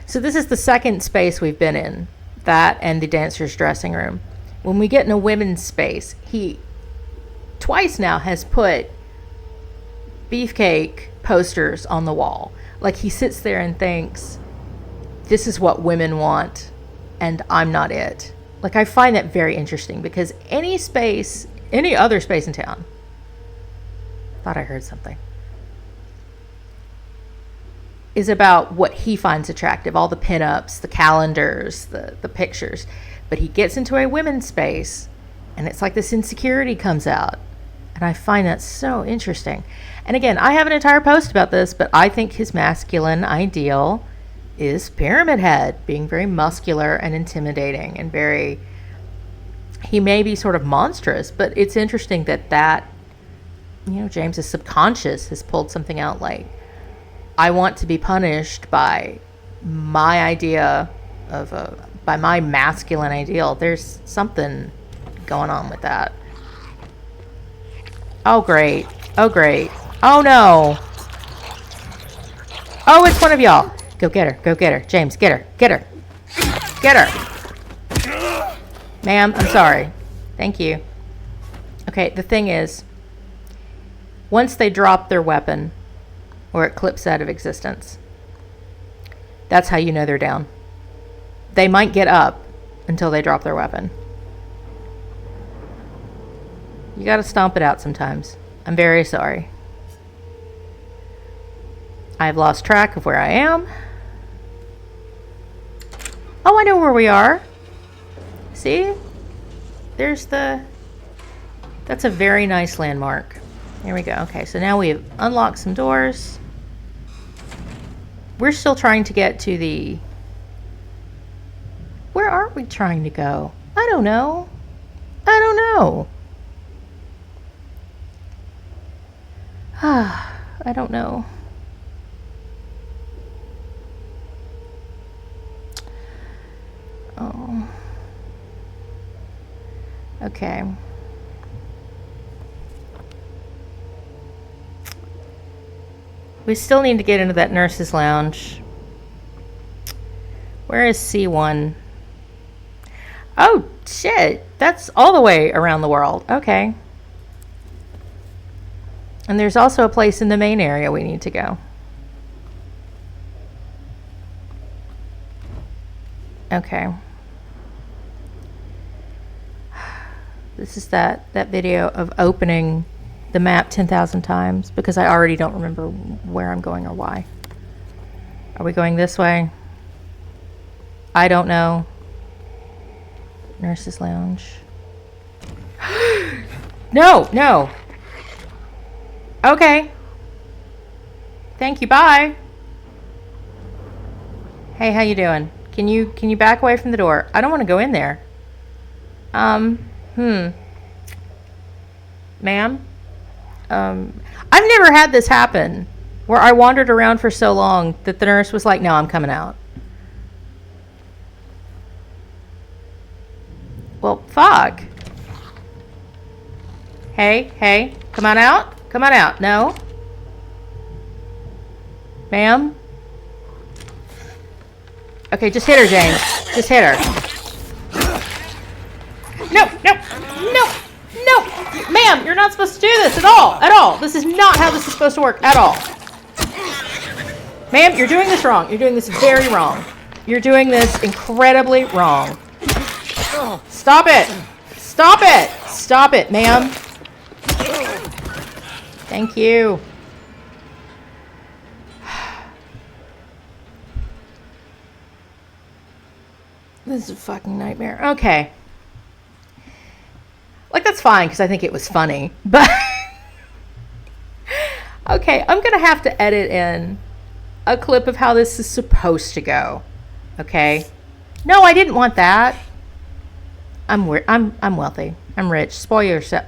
So this is the second space we've been in, that and the dancer's dressing room. When we get in a women's space, he twice now has put beefcake posters on the wall. Like he sits there and thinks, this is what women want, and I'm not it. Like, I find that very interesting, because any other space in town, thought I heard something. Is about what he finds attractive, all the pinups, the calendars, the pictures. But he gets into a women's space, and it's like this insecurity comes out. And I find that so interesting. And again, I have an entire post about this, but I think his masculine ideal is Pyramid Head, being very muscular and intimidating and very... He may be sort of monstrous, but it's interesting that, James's subconscious has pulled something out like, I want to be punished by my idea by my masculine ideal. There's something going on with that. Oh, great. Oh, great. Oh, no. Oh, it's one of y'all. Go get her. Go get her. James, get her. Get her. Get her. Ma'am, I'm sorry. Thank you. Okay, the thing is, once they drop their weapon, or it clips out of existence, that's how you know they're down. They might get up until they drop their weapon. You gotta stomp it out sometimes. I'm very sorry. I've lost track of where I am. Oh, I know where we are. See? There's that's a very nice landmark. There we go. Okay, so now we've unlocked some doors. We're still trying to get to the... Where are we trying to go? I don't know. I don't know. I don't know. Oh. Okay. We still need to get into that nurse's lounge. Where is C1? Oh, shit. That's all the way around the world. Okay. And there's also a place in the main area we need to go. Okay. This is that video of opening the map 10,000 times because I already don't remember where I'm going or why. Are we going this way? I don't know. Nurse's lounge. No, no. Okay. Thank you. Bye. Hey, how you doing? Can you back away from the door? I don't want to go in there. Ma'am? I've never had this happen where I wandered around for so long that the nurse was like, no, I'm coming out. Well, fuck. Hey, come on out. Come on out. No. Ma'am? Okay, just hit her, James. Just hit her. No. Ma'am, you're not supposed to do this at all. At all. This is not how this is supposed to work at all. Ma'am, you're doing this wrong. You're doing this very wrong. You're doing this incredibly wrong. Stop it. Stop it. Stop it, ma'am. Thank you. This is a fucking nightmare. Okay. Like, that's fine, because I think it was funny. But, okay, I'm going to have to edit in a clip of how this is supposed to go. Okay? No, I didn't want that. I'm wealthy. I'm rich. Spoil yourself.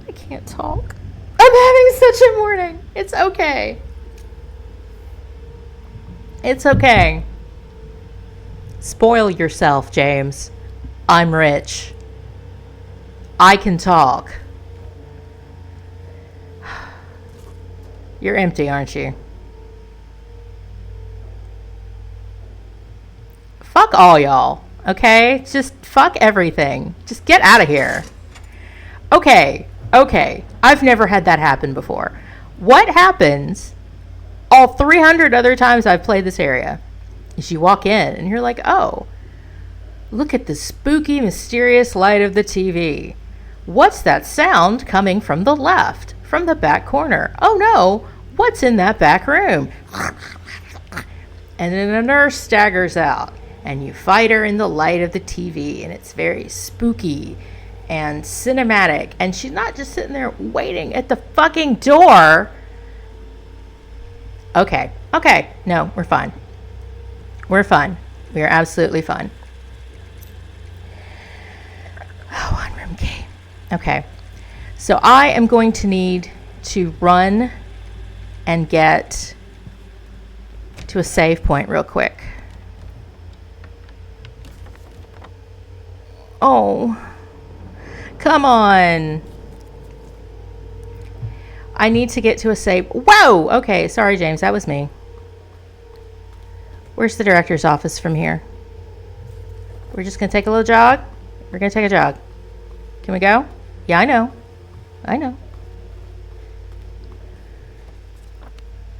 I can't talk. I'm having such a morning. It's okay. It's okay. Spoil yourself, James. I'm rich. I can talk. You're empty, aren't you? Fuck all y'all, okay? Just fuck everything. Just get out of here. Okay. I've never had that happen before. What happens all 300 other times I've played this area is you walk in and you're like, oh, look at the spooky, mysterious light of the TV. What's that sound coming from the left? from the back corner. Oh no, what's in that back room? And then a nurse staggers out, and you fight her in the light of the TV, and it's very spooky and cinematic. And she's not just sitting there waiting at the fucking door. Okay, no, we're fine. We're fine. We are absolutely fine. Oh, one room key. Okay, so I am going to need to run and get to a save point real quick. Oh, come on. I need to get to a save. Whoa! Okay, sorry, James. That was me. Where's the director's office from here? We're just going to take a little jog? We're going to take a jog. Can we go? Yeah, I know. I know.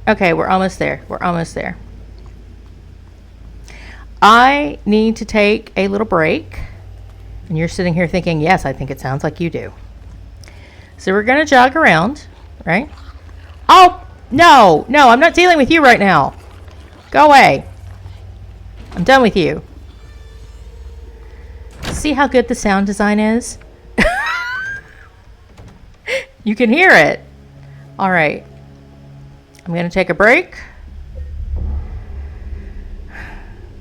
Okay, we're almost there. We're almost there. I need to take a little break. And you're sitting here thinking, yes, I think it sounds like you do. So we're going to jog around, right? Oh, no, I'm not dealing with you right now. Go away. I'm done with you. See how good the sound design is? You can hear it. All right. I'm going to take a break.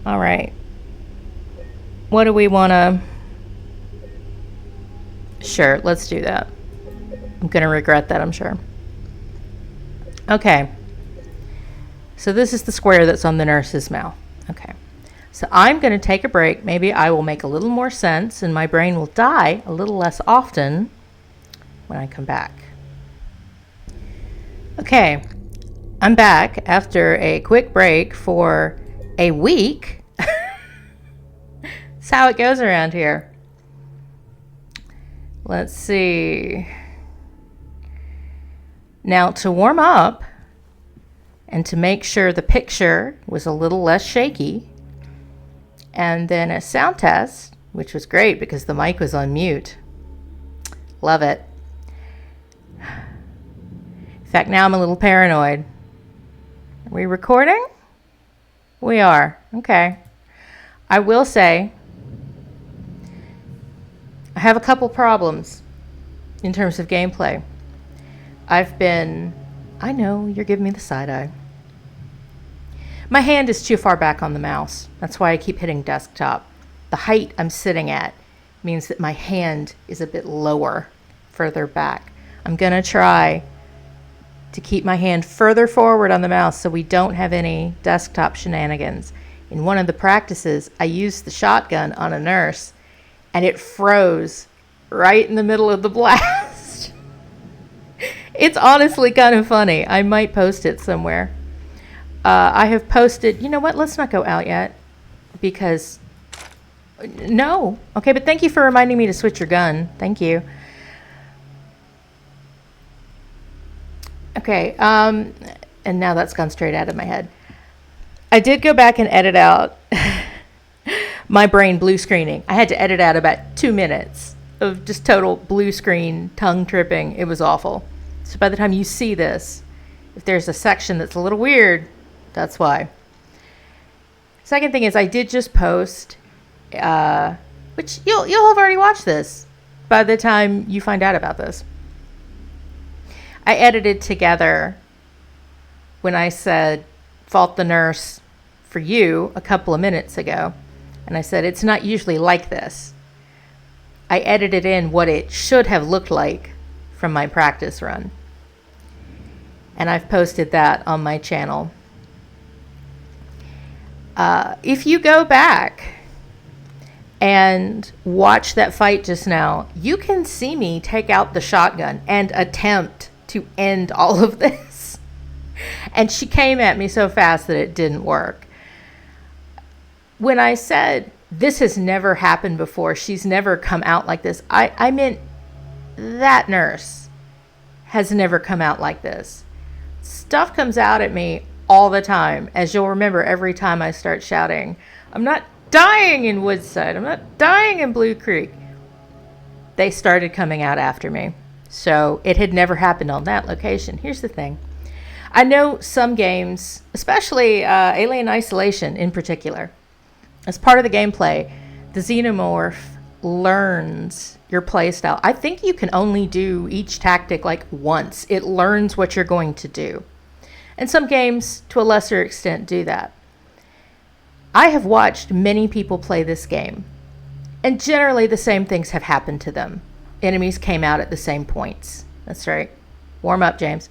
All right. What do we want to... Sure, let's do that. I'm going to regret that, I'm sure. Okay. So this is the square that's on the nurse's mouth. Okay. So I'm going to take a break. Maybe I will make a little more sense and my brain will die a little less often when I come back. Okay. I'm back after a quick break for a week. That's how it goes around here. Let's see. Now, to warm up and to make sure the picture was a little less shaky, and then a sound test, which was great because the mic was on mute. Love it. In fact, now I'm a little paranoid. Are we recording? We are. Okay. I will say, I have a couple problems in terms of gameplay. I know, you're giving me the side eye. My hand is too far back on the mouse. That's why I keep hitting desktop. The height I'm sitting at means that my hand is a bit lower, further back. I'm going to try to keep my hand further forward on the mouse so we don't have any desktop shenanigans. In one of the practices, I used the shotgun on a nurse, and it froze right in the middle of the blast. It's honestly kind of funny. I might post it somewhere. I have posted, you know what, let's not go out yet, because, no. Okay, but thank you for reminding me to switch your gun. Thank you. Okay, and now that's gone straight out of my head. I did go back and edit out my brain blue screening. I had to edit out about 2 minutes of just total blue screen, tongue tripping. It was awful. So by the time you see this, if there's a section that's a little weird, that's why. Second thing is I did just post, which you'll have already watched this by the time you find out about this. I edited together when I said fault the nurse for you a couple of minutes ago. And I said, it's not usually like this. I edited in what it should have looked like from my practice run. And I've posted that on my channel. If you go back and watch that fight just now, you can see me take out the shotgun and attempt to end all of this. And she came at me so fast that it didn't work. When I said this has never happened before, she's never come out like this, I meant that nurse has never come out like this. Stuff comes out at me all the time, as you'll remember every time I start shouting, I'm not dying in Woodside, I'm not dying in Blue Creek. They started coming out after me. So it had never happened on that location. Here's the thing. I know some games, especially Alien Isolation in particular, as part of the gameplay, the xenomorph learns your playstyle. I think you can only do each tactic like once. It learns what you're going to do. And some games, to a lesser extent, do that. I have watched many people play this game, and generally the same things have happened to them. Enemies came out at the same points. That's right. Warm up, James.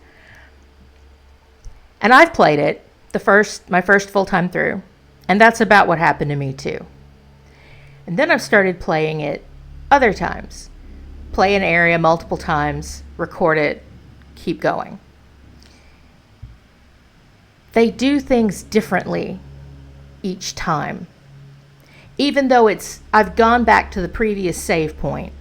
And I've played it my first full time through, and that's about what happened to me too. And then I've started playing it other times. Play an area multiple times, record it, keep going. They do things differently each time. Even though I've gone back to the previous save point.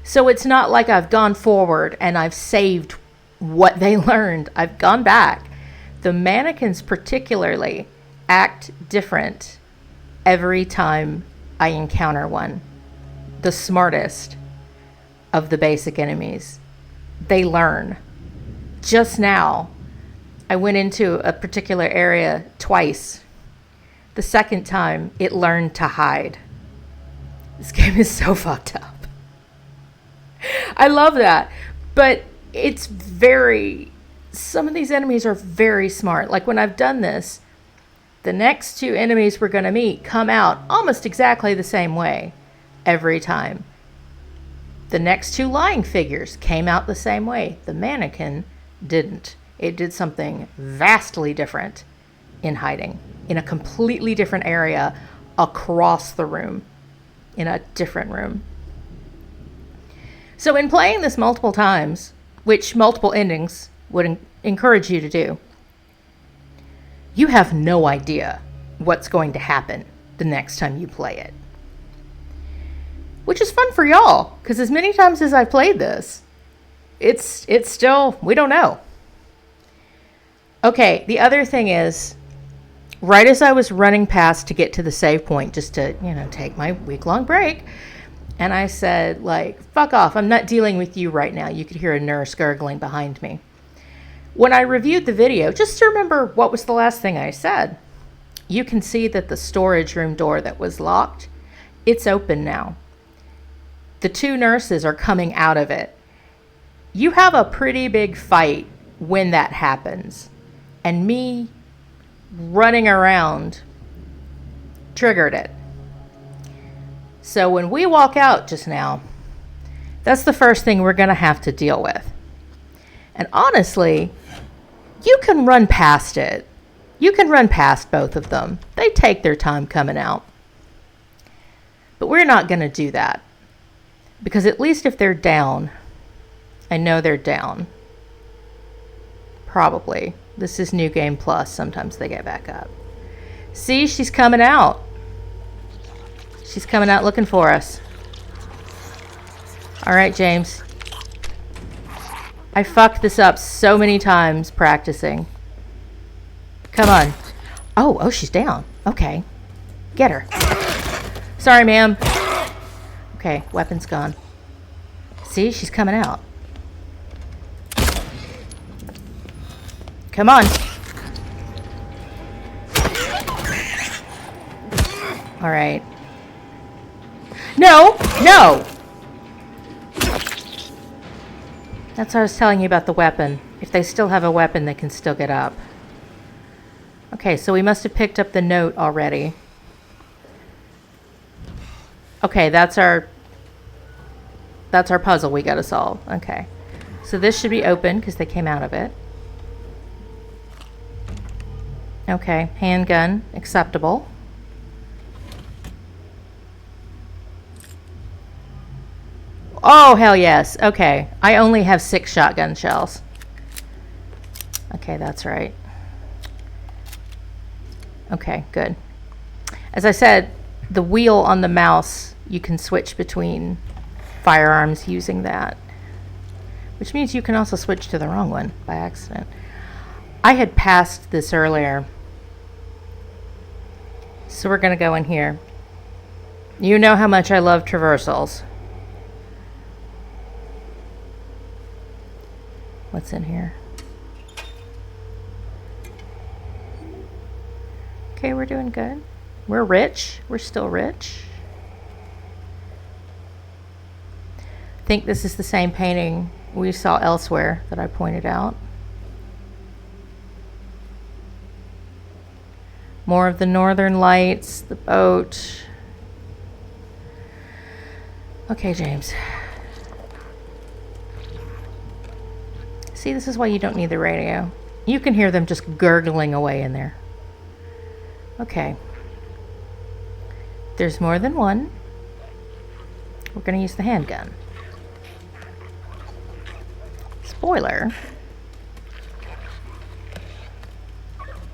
So it's not like I've gone forward and I've saved what they learned. I've gone back. The mannequins particularly act different every time I encounter one. The smartest of the basic enemies. They learn. Just now, I went into a particular area twice. The second time, it learned to hide. This game is so fucked up. I love that. But some of these enemies are very smart. Like when I've done this, the next two enemies we're going to meet come out almost exactly the same way every time. The next two lying figures came out the same way. The mannequin didn't. It did something vastly different in hiding, in a completely different area across the room, in a different room. So in playing this multiple times, which multiple endings would encourage you to do, you have no idea what's going to happen the next time you play it. Which is fun for y'all, because as many times as I've played this, it's still, we don't know. Okay, the other thing is, right as I was running past to get to the save point, just to, take my week-long break, and I said, fuck off, I'm not dealing with you right now. You could hear a nurse gurgling behind me. When I reviewed the video, just to remember what was the last thing I said, you can see that the storage room door that was locked, it's open now. The two nurses are coming out of it. You have a pretty big fight when that happens. And me running around triggered it. So when we walk out just now, that's the first thing we're going to have to deal with. And honestly, you can run past it. You can run past both of them. They take their time coming out. But we're not going to do that. Because at least if they're down, I know they're down. Probably. This is New Game Plus. Sometimes they get back up. See, she's coming out. She's coming out looking for us. All right, James. I fucked this up so many times practicing. Come on. Oh, she's down. Okay. Get her. Sorry, ma'am. Okay, weapon's gone. See, she's coming out. Come on. All right. No. That's what I was telling you about the weapon. If they still have a weapon, they can still get up. Okay, so we must have picked up the note already. Okay, that's our puzzle we got to solve. Okay. So this should be open because they came out of it. Okay, handgun, acceptable. Oh, hell yes. Okay, I only have 6 shotgun shells. Okay, that's right. Okay, good. As I said, the wheel on the mouse, you can switch between firearms using that. Which means you can also switch to the wrong one by accident. I had passed this earlier. So we're going to go in here. You know how much I love traversals. what's in here. Okay, we're doing good. We're rich. We're still rich. I think this is the same painting we saw elsewhere that I pointed out. More of the northern lights, the boat. Okay, James. See, this is why you don't need the radio. You can hear them just gurgling away in there. Okay. There's more than one. We're going to use the handgun. Spoiler.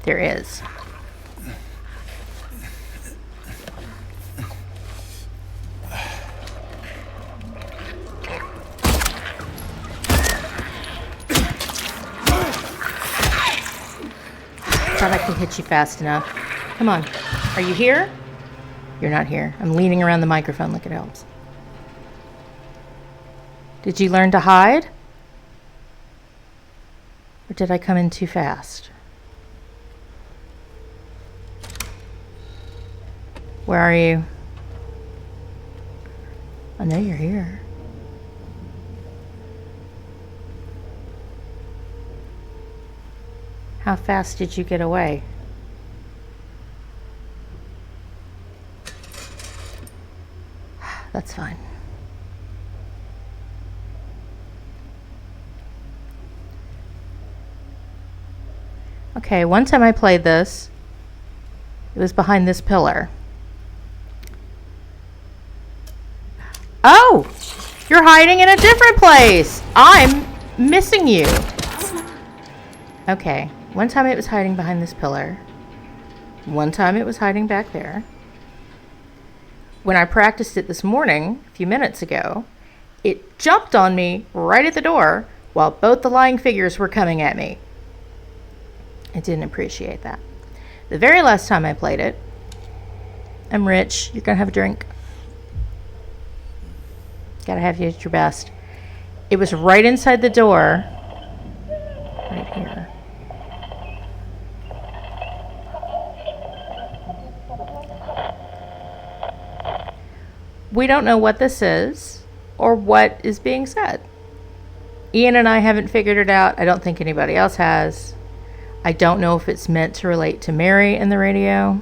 There is. Thought I could hit you fast enough. Come on. Are you here? You're not here. I'm leaning around the microphone. Look, it helps. Did you learn to hide? Or did I come in too fast? Where are you? I know you're here. How fast did you get away? That's fine. Okay, one time I played this. It was behind this pillar. Oh! You're hiding in a different place! I'm missing you. Okay, one time it was hiding behind this pillar. One time it was hiding back there. When I practiced it this morning, a few minutes ago, it jumped on me right at the door while both the lying figures were coming at me. I didn't appreciate that. The very last time I played it, I'm rich, you're gonna have a drink. Gotta have you at your best. It was right inside the door, right here. We don't know what this is or what is being said. Ian and I haven't figured it out. I don't think anybody else has. I don't know if it's meant to relate to Mary in the radio.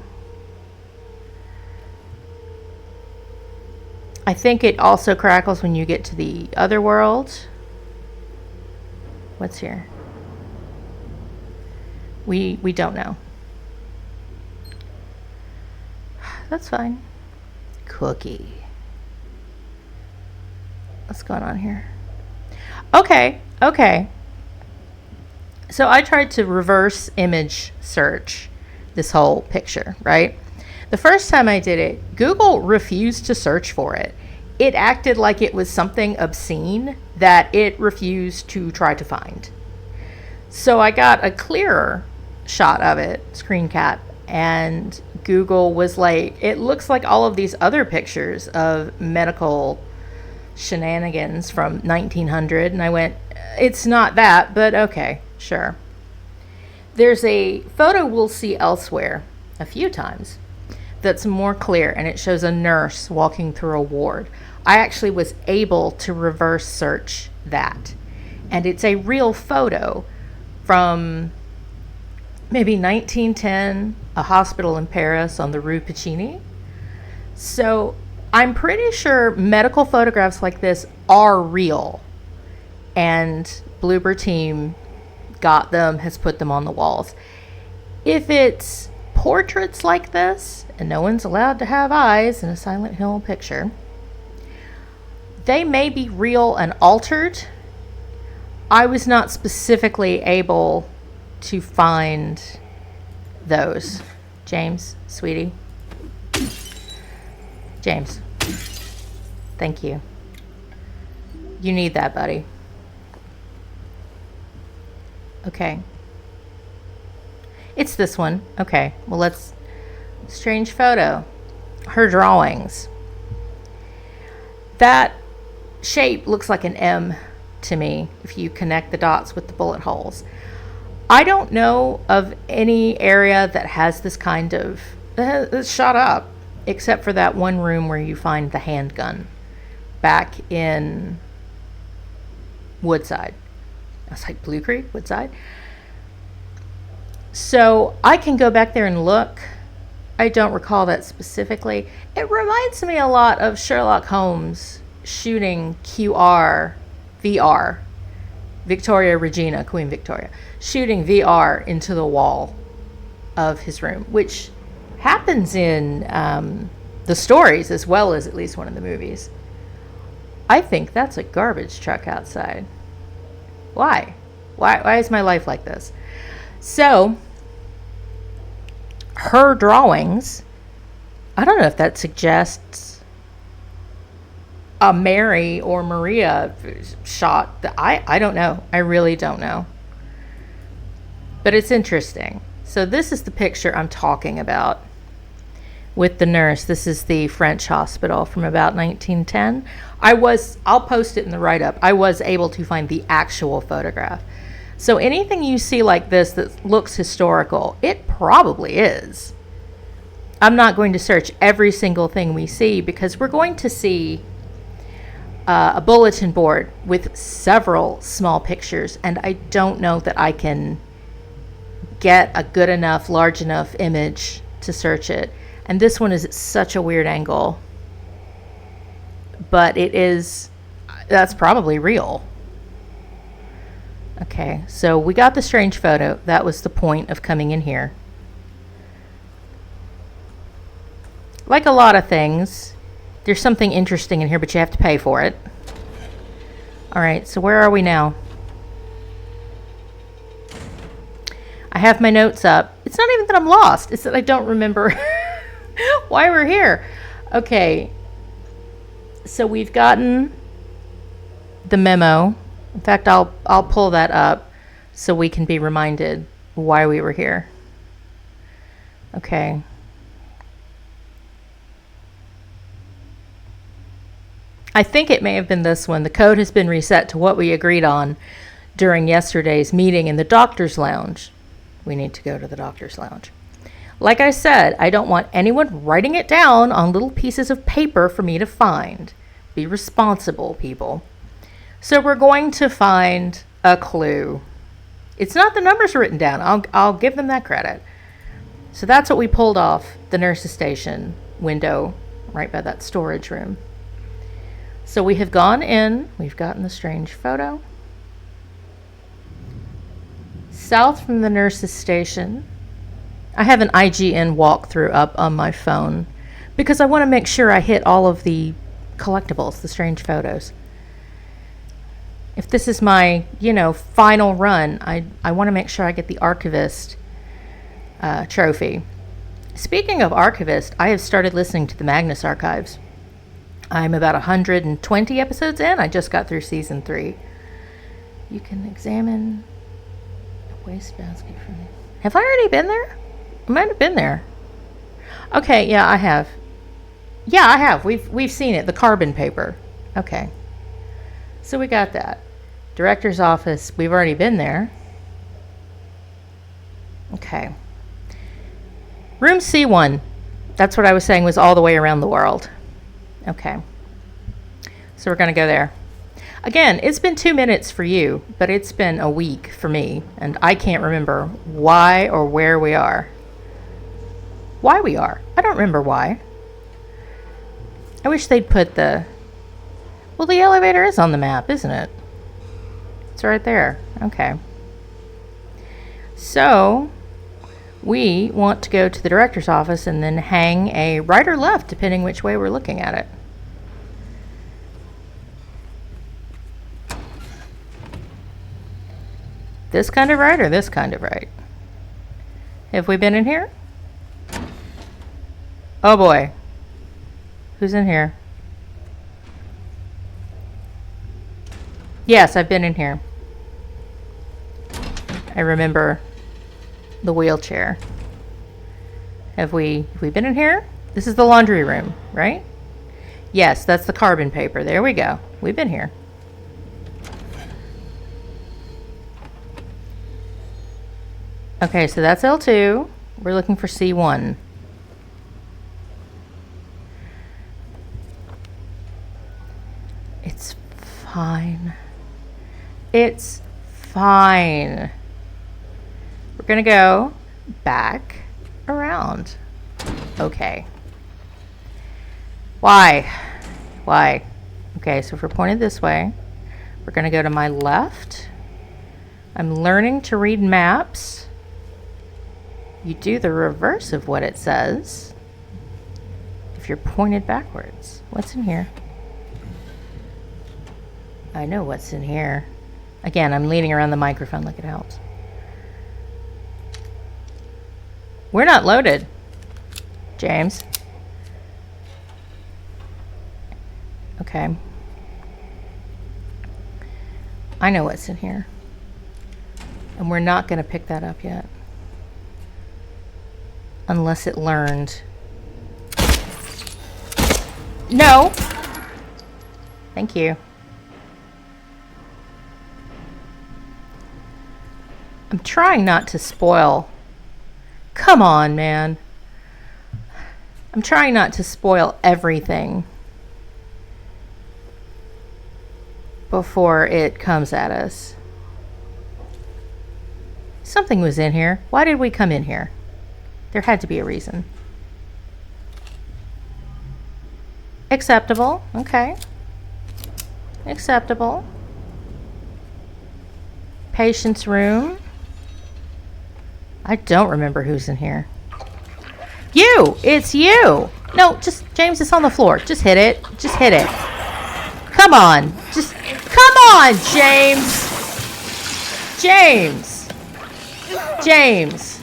I think it also crackles when you get to the Otherworld. What's here? We don't know. That's fine. Cookie. What's going on here? Okay. So I tried to reverse image search this whole picture, right? The first time I did it, Google refused to search for it. It acted like it was something obscene that it refused to try to find. So I got a clearer shot of it, screen cap, and Google was like, it looks like all of these other pictures of medical shenanigans from 1900. And I went, it's not that, but okay, sure. There's a photo we'll see elsewhere a few times that's more clear, and it shows a nurse walking through a ward. I actually was able to reverse search that, and it's a real photo from maybe 1910, a hospital in Paris on the Rue Piccini. So I'm pretty sure medical photographs like this are real, and Bloober team got them, has put them on the walls. If it's portraits like this, and no one's allowed to have eyes in a Silent Hill picture, they may be real and altered. I was not specifically able to find those. James, sweetie. James, thank you. You need that, buddy. Okay. It's this one. Okay, well, let's... Strange photo. Her drawings. That shape looks like an M to me if you connect the dots with the bullet holes. I don't know of any area that has this kind of shot up, except for that one room where you find the handgun back in Woodside. I was like, Blue Creek, Woodside. So I can go back there and look. I don't recall that specifically. It reminds me a lot of Sherlock Holmes shooting QR, VR, Victoria Regina, Queen Victoria, shooting VR into the wall of his room, which happens in the stories as well as at least one of the movies. I think that's a garbage truck outside. Why? Why is my life like this? So, her drawings, I don't know if that suggests a Mary or Maria shot. I don't know. I really don't know. But it's interesting. So this is the picture I'm talking about with the nurse. This is the French hospital from about 1910. I'll post it in the write-up. I was able to find the actual photograph. So anything you see like this that looks historical, it probably is. I'm not going to search every single thing we see because we're going to see a bulletin board with several small pictures, and I don't know that I can get a good enough, large enough image to search it. And this one is at such a weird angle. But that's probably real. Okay, so we got the strange photo. That was the point of coming in here. Like a lot of things, there's something interesting in here, but you have to pay for it. All right, so where are we now? I have my notes up. It's not even that I'm lost. It's that I don't remember why we're here. Okay, so we've gotten the memo. In fact, I'll pull that up so we can be reminded why we were here. Okay. I think it may have been this one. The code has been reset to what we agreed on during yesterday's meeting in the doctor's lounge. We need to go to the doctor's lounge. Like I said, I don't want anyone writing it down on little pieces of paper for me to find. Be responsible, people. So we're going to find a clue. It's not the numbers written down. I'll give them that credit. So that's what we pulled off the nurse's station window right by that storage room. So we have gone in. We've gotten the strange photo. South from the nurse's station. I have an IGN walkthrough up on my phone because I want to make sure I hit all of the collectibles, the strange photos. If this is my, final run, I want to make sure I get the archivist trophy. Speaking of archivist, I have started listening to the Magnus Archives. I'm about 120 episodes in. I just got through season 3. You can examine a wastebasket from there. Have I already been there? I might have been there. Okay, yeah, I have. Yeah, I have. We've seen it. The carbon paper. Okay. So we got that. Director's office. We've already been there. Okay. Room C1. That's what I was saying was all the way around the world. Okay. So we're going to go there. Again, it's been 2 minutes for you, but it's been a week for me, and I can't remember why or where we are. Why we are. I don't remember why. I wish they'd put the elevator is on the map, isn't it? It's right there. Okay. So, we want to go to the director's office and then hang a right or left, depending which way we're looking at it. This kind of right or this kind of right? Have we been in here? Oh boy. Who's in here? Yes, I've been in here. I remember the wheelchair. Have we been in here? This is the laundry room, right? Yes, that's the carbon paper. There we go. We've been here. Okay, so that's L2. We're looking for C1. It's fine. It's fine. We're gonna go back around. Okay. Why? Why? Okay, so if we're pointed this way, we're gonna go to my left. I'm learning to read maps. You do the reverse of what it says if you're pointed backwards. What's in here? I know what's in here. Again, I'm leaning around the microphone like it helps. We're not loaded, James. Okay. I know what's in here. And we're not going to pick that up yet. Unless it learned. No! Thank you. I'm trying not to spoil. Come on, man. I'm trying not to spoil everything before it comes at us. Something was in here. Why did we come in here? There had to be a reason. Acceptable. Okay. Acceptable. Patient's room. I don't remember who's in here. You! It's you! No, just, James, it's on the floor. Just hit it. Just hit it. Come on. Just, come on, James! James! James!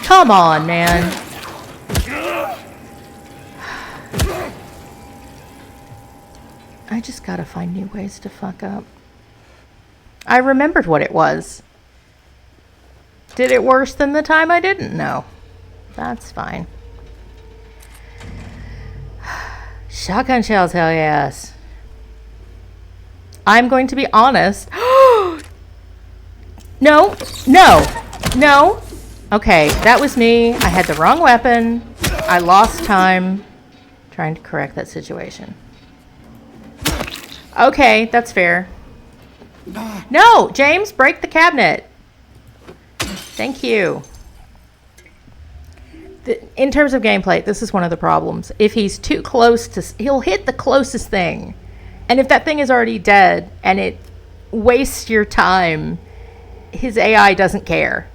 Come on, man. I just gotta find new ways to fuck up. I remembered what it was. Did it worse than the time I didn't? No. That's fine. Shotgun shells, hell yes. I'm going to be honest. No, no, no. Okay, that was me. I had the wrong weapon. I lost time trying to correct that situation. Okay, that's fair. No, James, break the cabinet. Thank you. In terms of gameplay, this is one of the problems. If he's too close to, he'll hit the closest thing. And if that thing is already dead and it wastes your time, his AI doesn't care.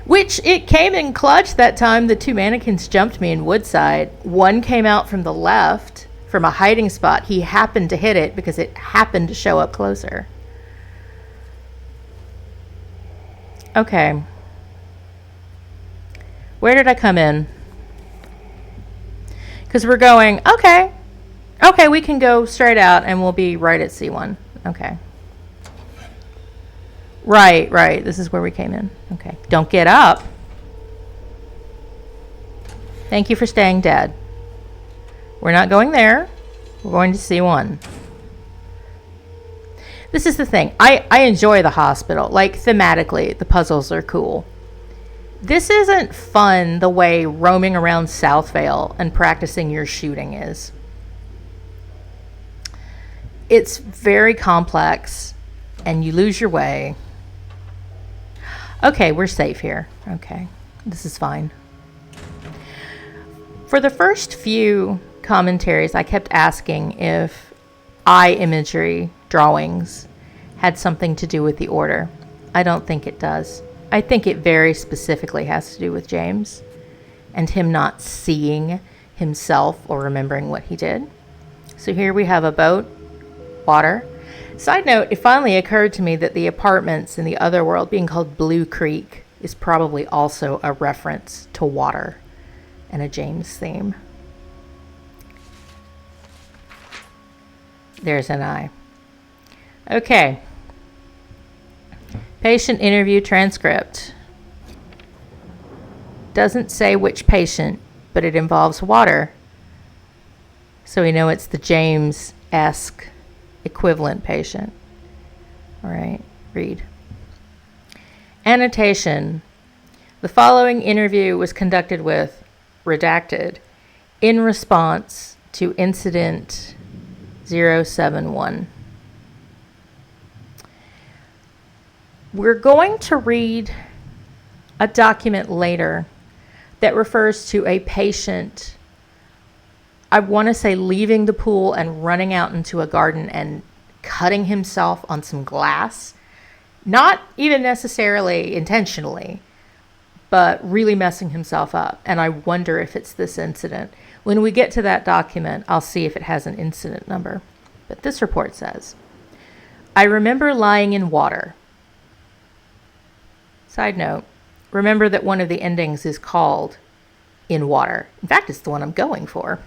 Which it came in clutch that time the two mannequins jumped me in Woodside. One came out from the left from a hiding spot. He happened to hit it because it happened to show up closer. Okay. Where did I come in? Because we're going, okay. Okay, we can go straight out and we'll be right at C1. Okay. Right, right. This is where we came in. Okay. Don't get up. Thank you for staying dead. We're not going there. We're going to C1. This is the thing. I enjoy the hospital. Like, thematically, the puzzles are cool. This isn't fun the way roaming around Southvale and practicing your shooting is. It's very complex, and you lose your way. Okay, we're safe here. Okay, this is fine. For the first few commentaries, I kept asking if eye imagery drawings had something to do with the order. I don't think it does. I think it very specifically has to do with James and him not seeing himself or remembering what he did. So here we have a boat, water. Side note, it finally occurred to me that the apartments in the Otherworld being called Blue Creek is probably also a reference to water and a James theme. There's an eye. Okay. Patient interview transcript. Doesn't say which patient, but it involves water. So we know it's the James-esque equivalent patient. All right, read. Annotation. The following interview was conducted with redacted in response to incident 071. We're going to read a document later that refers to a patient, I want to say, leaving the pool and running out into a garden and cutting himself on some glass. Not even necessarily intentionally, but really messing himself up. And I wonder if it's this incident. When we get to that document, I'll see if it has an incident number. But this report says, I remember lying in water. Side note, remember that one of the endings is called In Water. In fact, it's the one I'm going for.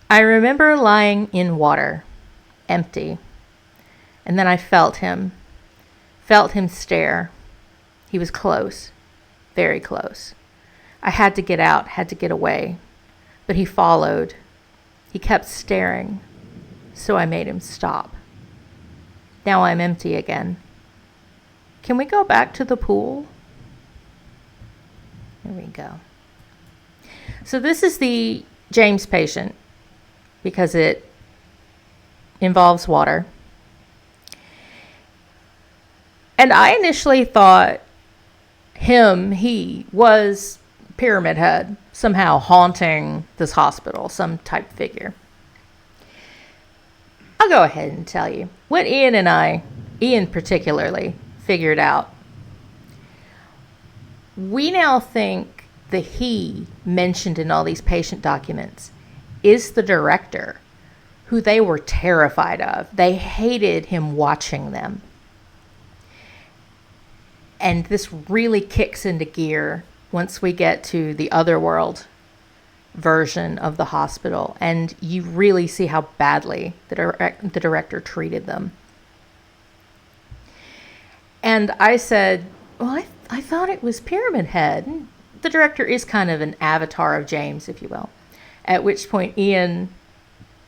I remember lying in water, empty. And then I felt him stare. He was close, very close. I had to get out, had to get away. But he followed. He kept staring. So I made him stop. Now I'm empty again. Can we go back to the pool? There we go. So this is the James patient because it involves water. And I initially thought he was Pyramid Head, somehow haunting this hospital, some type figure. I'll go ahead and tell you what Ian particularly, figured out. We now think the he mentioned in all these patient documents is the director, who they were terrified of. They hated him watching them. And this really kicks into gear once we get to the Otherworld version of the hospital. And you really see how badly the director treated them. And I said, well, I thought it was Pyramid Head. The director is kind of an avatar of James, if you will. At which point Ian,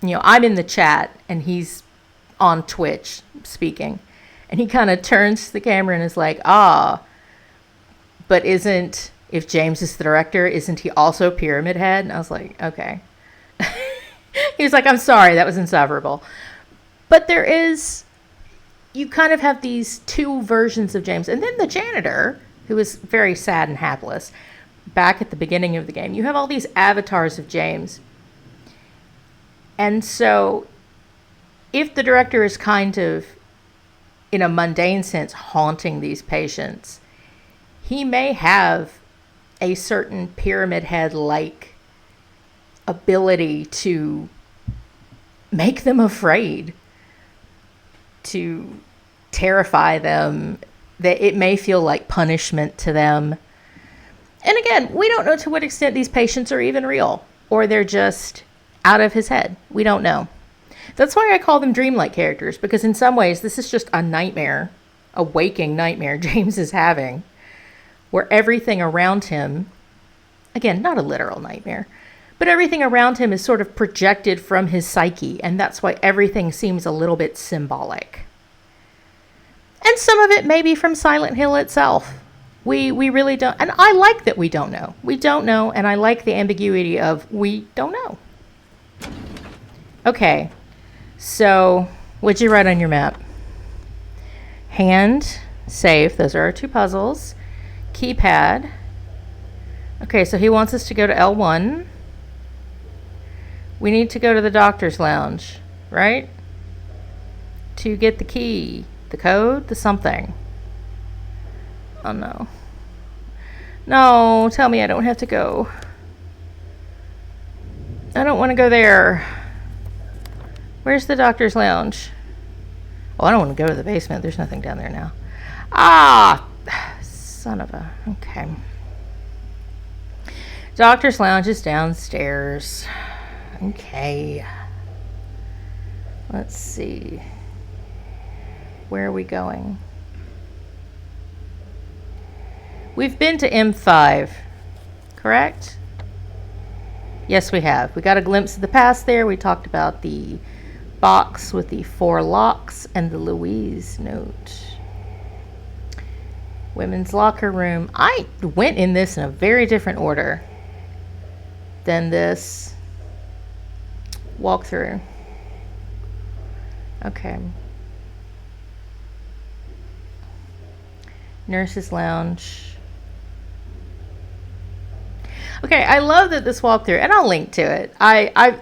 I'm in the chat and he's on Twitch speaking. And he kind of turns to the camera and is like, but if James is the director, isn't he also Pyramid Head? And I was like, okay. He was like, I'm sorry, that was insufferable. But you kind of have these two versions of James. And then the janitor, who is very sad and hapless, back at the beginning of the game, you have all these avatars of James. And so if the director is kind of, in a mundane sense, haunting these patients, he may have a certain Pyramid Head-like ability to make them afraid, to terrify them, that it may feel like punishment to them. And again, we don't know to what extent these patients are even real, or they're just out of his head. We don't know. That's why I call them dreamlike characters, because in some ways this is just a nightmare, a waking nightmare James is having, where everything around him, again, not a literal nightmare, but everything around him is sort of projected from his psyche, and that's why everything seems a little bit symbolic. And some of it may be from Silent Hill itself. We really don't, and I like that we don't know. We don't know, and I like the ambiguity of we don't know. Okay. So, what'd you write on your map? Hand, safe. Those are our two puzzles. Keypad. Okay, so he wants us to go to L1. We need to go to the doctor's lounge, right? To get the key, the code, the something. Oh, no. No, tell me I don't have to go. I don't want to go there. Where's the doctor's lounge? Oh, I don't want to go to the basement. There's nothing down there now. Son of a... Okay. Doctor's lounge is downstairs. Okay. Let's see. Where are we going? We've been to M5, correct? Yes, we have. We got a glimpse of the past there. We talked about the box with the 4 locks and the Louise note. Women's locker room. I went in this in a very different order than this walkthrough. Okay. Nurses lounge. Okay, I love that this walkthrough, and I'll link to it.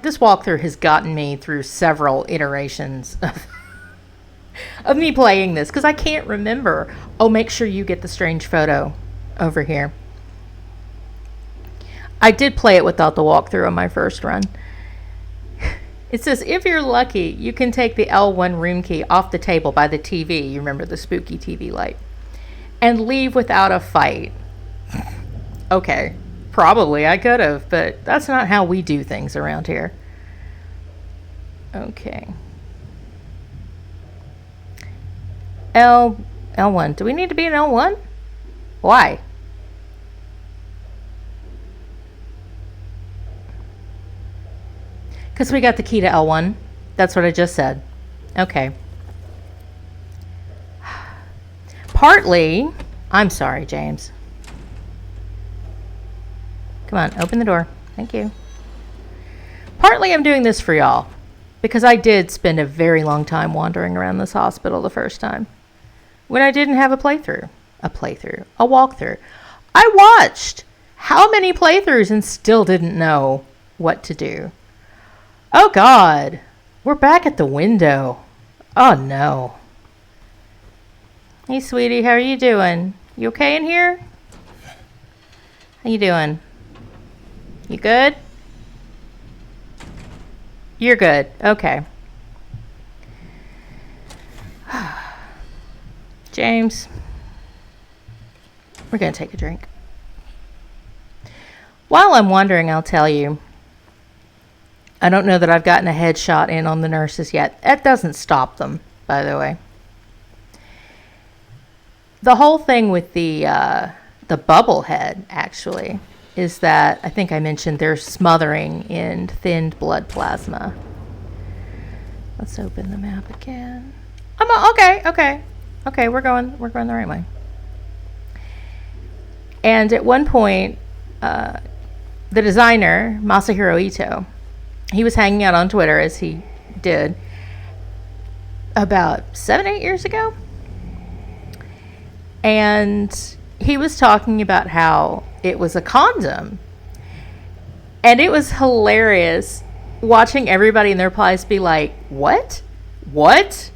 This walkthrough has gotten me through several iterations of me playing this, because I can't remember. Oh, make sure you get the strange photo over here. I did play it without the walkthrough on my first run. It says, if you're lucky, you can take the L1 room key off the table by the TV. You remember the spooky TV light. And leave without a fight. Okay. Probably I could have, but that's not how we do things around here. Okay. L1. Do we need to be an L1? Why? Because we got the key to L1. That's what I just said. Okay. Partly, I'm sorry, James. Come on, open the door. Thank you. Partly I'm doing this for y'all because I did spend a very long time wandering around this hospital the first time when I didn't have a walkthrough. I watched how many playthroughs and still didn't know what to do. Oh God, we're back at the window. Oh no. Hey sweetie, how are you doing? You okay in here? How you doing? You good? You're good. Okay. James, we're going to take a drink. While I'm wandering, I'll tell you, I don't know that I've gotten a headshot in on the nurses yet. That doesn't stop them, by the way. The whole thing with the bubblehead, actually, is that I think I mentioned they're smothering in thinned blood plasma. Let's open the map again. Okay, we're going the right way. And at one point, the designer, Masahiro Ito, he was hanging out on Twitter, as he did about 7-8 years ago. And he was talking about how it was a condom. And it was hilarious watching everybody in their replies be like, what? What?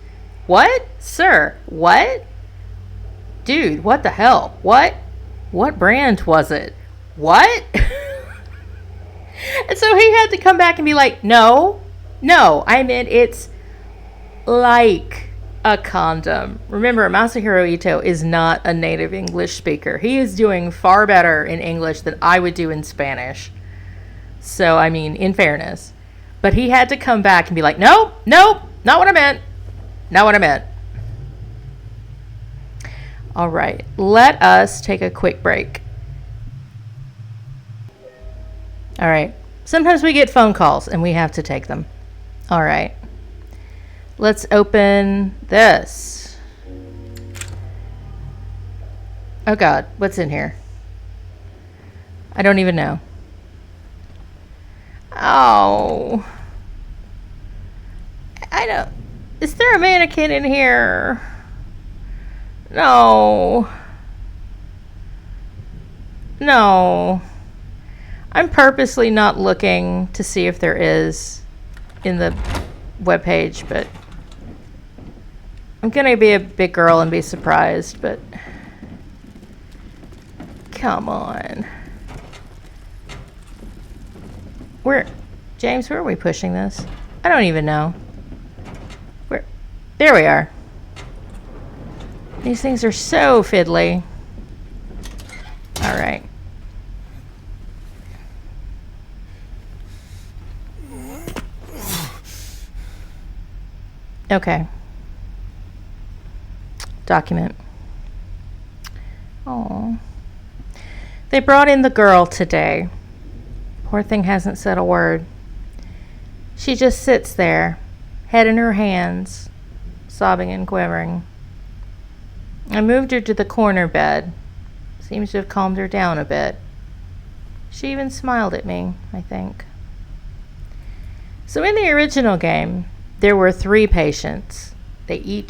What? Sir, what? Dude, what the hell? What? What brand was it? What? And so he had to come back and be like, no, I mean, it's like a condom. Remember, Masahiro Ito is not a native English speaker. He is doing far better in English than I would do in Spanish. So, I mean, in fairness. But he had to come back and be like, nope, not what I meant. Not what I meant. All right, let us take a quick break. All right, sometimes we get phone calls and we have to take them. All right. Let's open this. Oh God, what's in here? I don't even know. Oh. I don't. Is there a mannequin in here? No. I'm purposely not looking to see if there is in the webpage, but I'm gonna be a big girl and be surprised, but come on. James, where are we pushing this? I don't even know. There we are. These things are so fiddly. All right. Okay. Document. Oh. They brought in the girl today. Poor thing hasn't said a word. She just sits there, head in her hands, sobbing and quivering. I moved her to the corner bed. Seems to have calmed her down a bit. She even smiled at me, I think. So in the original game, there were 3 patients. They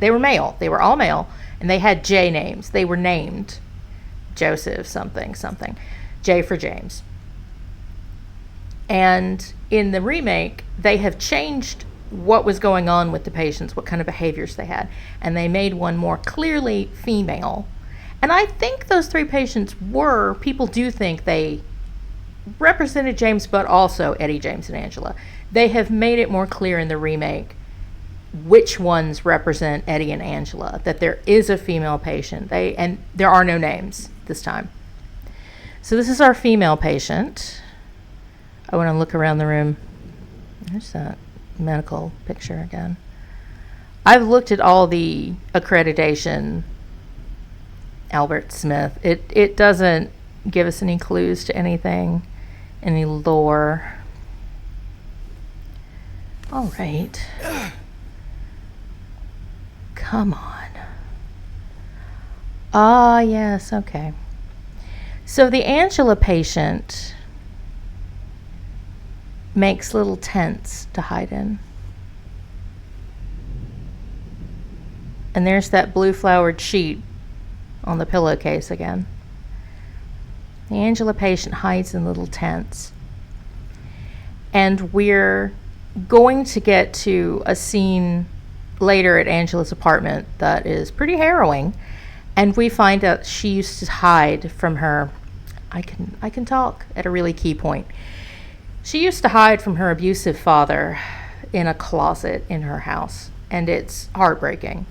were male. They were all male, and they had J names. They were named Joseph something something. J for James. And in the remake, they have changed what was going on with the patients, what kind of behaviors they had, and they made one more clearly female. And I think those 3 patients people do think they represented James, but also Eddie, James, and Angela. They have made it more clear in the remake which ones represent Eddie and Angela, that there is a female patient. And there are no names this time. So this is our female patient. I want to look around the room. There's that medical picture again. I've looked at all the accreditation. Albert Smith. It doesn't give us any clues to anything, any lore. All right. Come on. Ah, yes, okay. So the Angela patient makes little tents to hide in. And there's that blue flowered sheet on the pillowcase again. The Angela patient hides in little tents. And we're going to get to a scene later at Angela's apartment that is pretty harrowing. And we find out she used to hide from her, I can talk at a really key point. She used to hide from her abusive father in a closet in her house, and it's heartbreaking.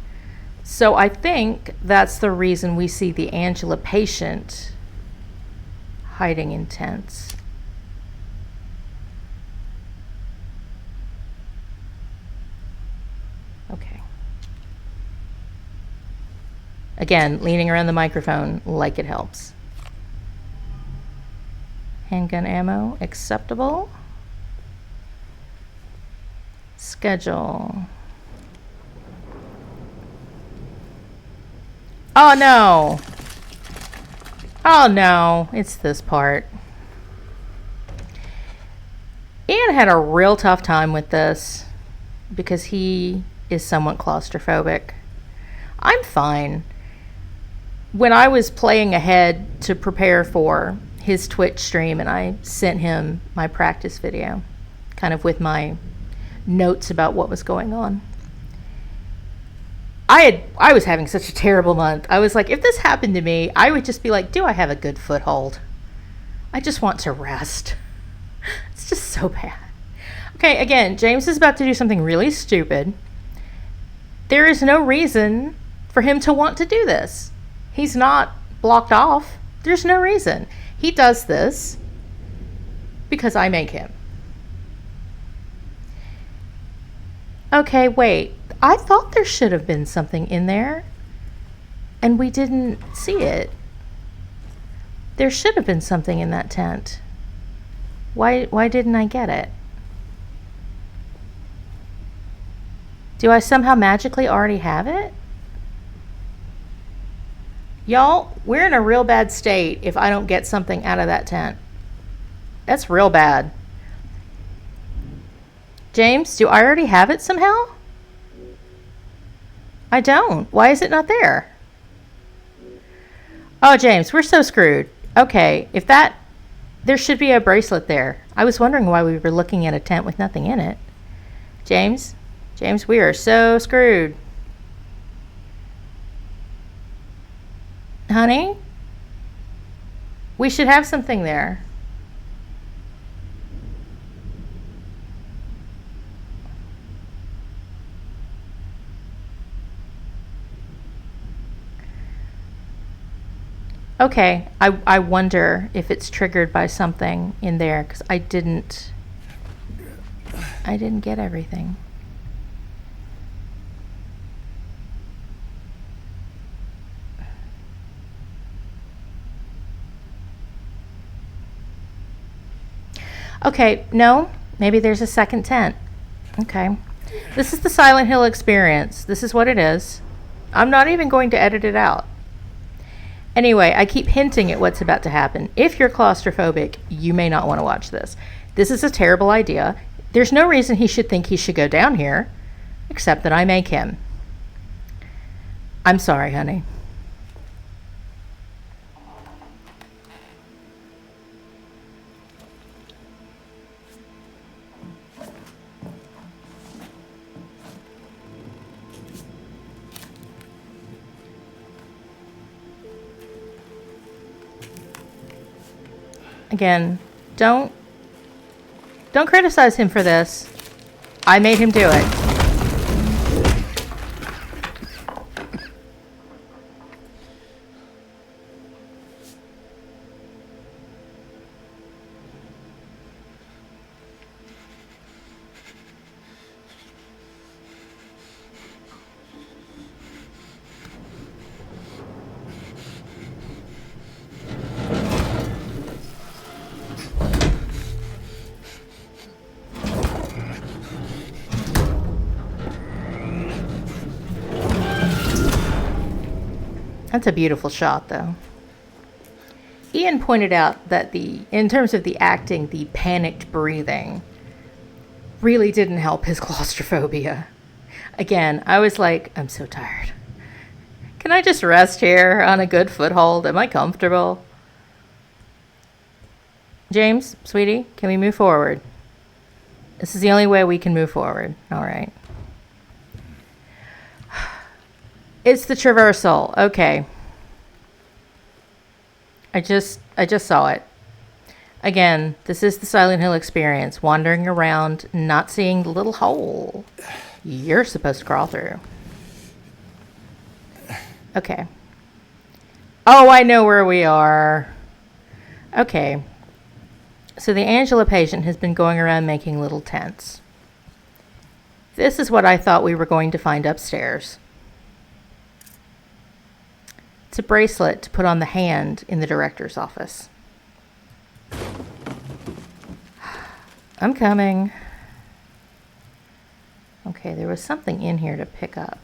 So I think that's the reason we see the Angela patient hiding in tents. Okay. Again, leaning around the microphone like it helps. Handgun ammo, acceptable. Schedule. Oh no! Oh no, it's this part. Ian had a real tough time with this because he is somewhat claustrophobic. I'm fine. When I was playing ahead to prepare for his Twitch stream, and I sent him my practice video, kind of with my notes about what was going on. I was having such a terrible month. I was like, if this happened to me, I would just be like, do I have a good foothold? I just want to rest. It's just so bad. Okay, again, James is about to do something really stupid. There is no reason for him to want to do this. He's not blocked off. There's no reason. He does this because I make him. Okay, wait. I thought there should have been something in there, and we didn't see it. There should have been something in that tent. Why didn't I get it? Do I somehow magically already have it? Y'all, we're in a real bad state if I don't get something out of that tent. That's real bad. James, do I already have it somehow? I don't. Why is it not there? Oh, James, we're so screwed. Okay, there should be a bracelet there. I was wondering why we were looking at a tent with nothing in it. James, we are so screwed. Honey, we should have something there. Okay, I wonder if it's triggered by something in there, because I didn't get everything. Okay, no, maybe there's a second tent. Okay, this is the Silent Hill experience. This is what it is. I'm not even going to edit it out. Anyway, I keep hinting at what's about to happen. If you're claustrophobic, you may not want to watch this. This is a terrible idea. There's no reason he should think he should go down here, except that I make him. I'm sorry, honey. Again, don't criticize him for this. I made him do it. That's a beautiful shot, though. Ian pointed out that in terms of the acting, the panicked breathing really didn't help his claustrophobia. Again, I was like, I'm so tired. Can I just rest here on a good foothold? Am I comfortable? James, sweetie, can we move forward? This is the only way we can move forward. All right. It's the traversal. Okay. I just saw it. Again, this is the Silent Hill experience. Wandering around, not seeing the little hole you're supposed to crawl through. Okay. Oh, I know where we are. Okay. So the Angela patient has been going around making little tents. This is what I thought we were going to find upstairs. It's a bracelet to put on the hand in the director's office. I'm coming. Okay, there was something in here to pick up.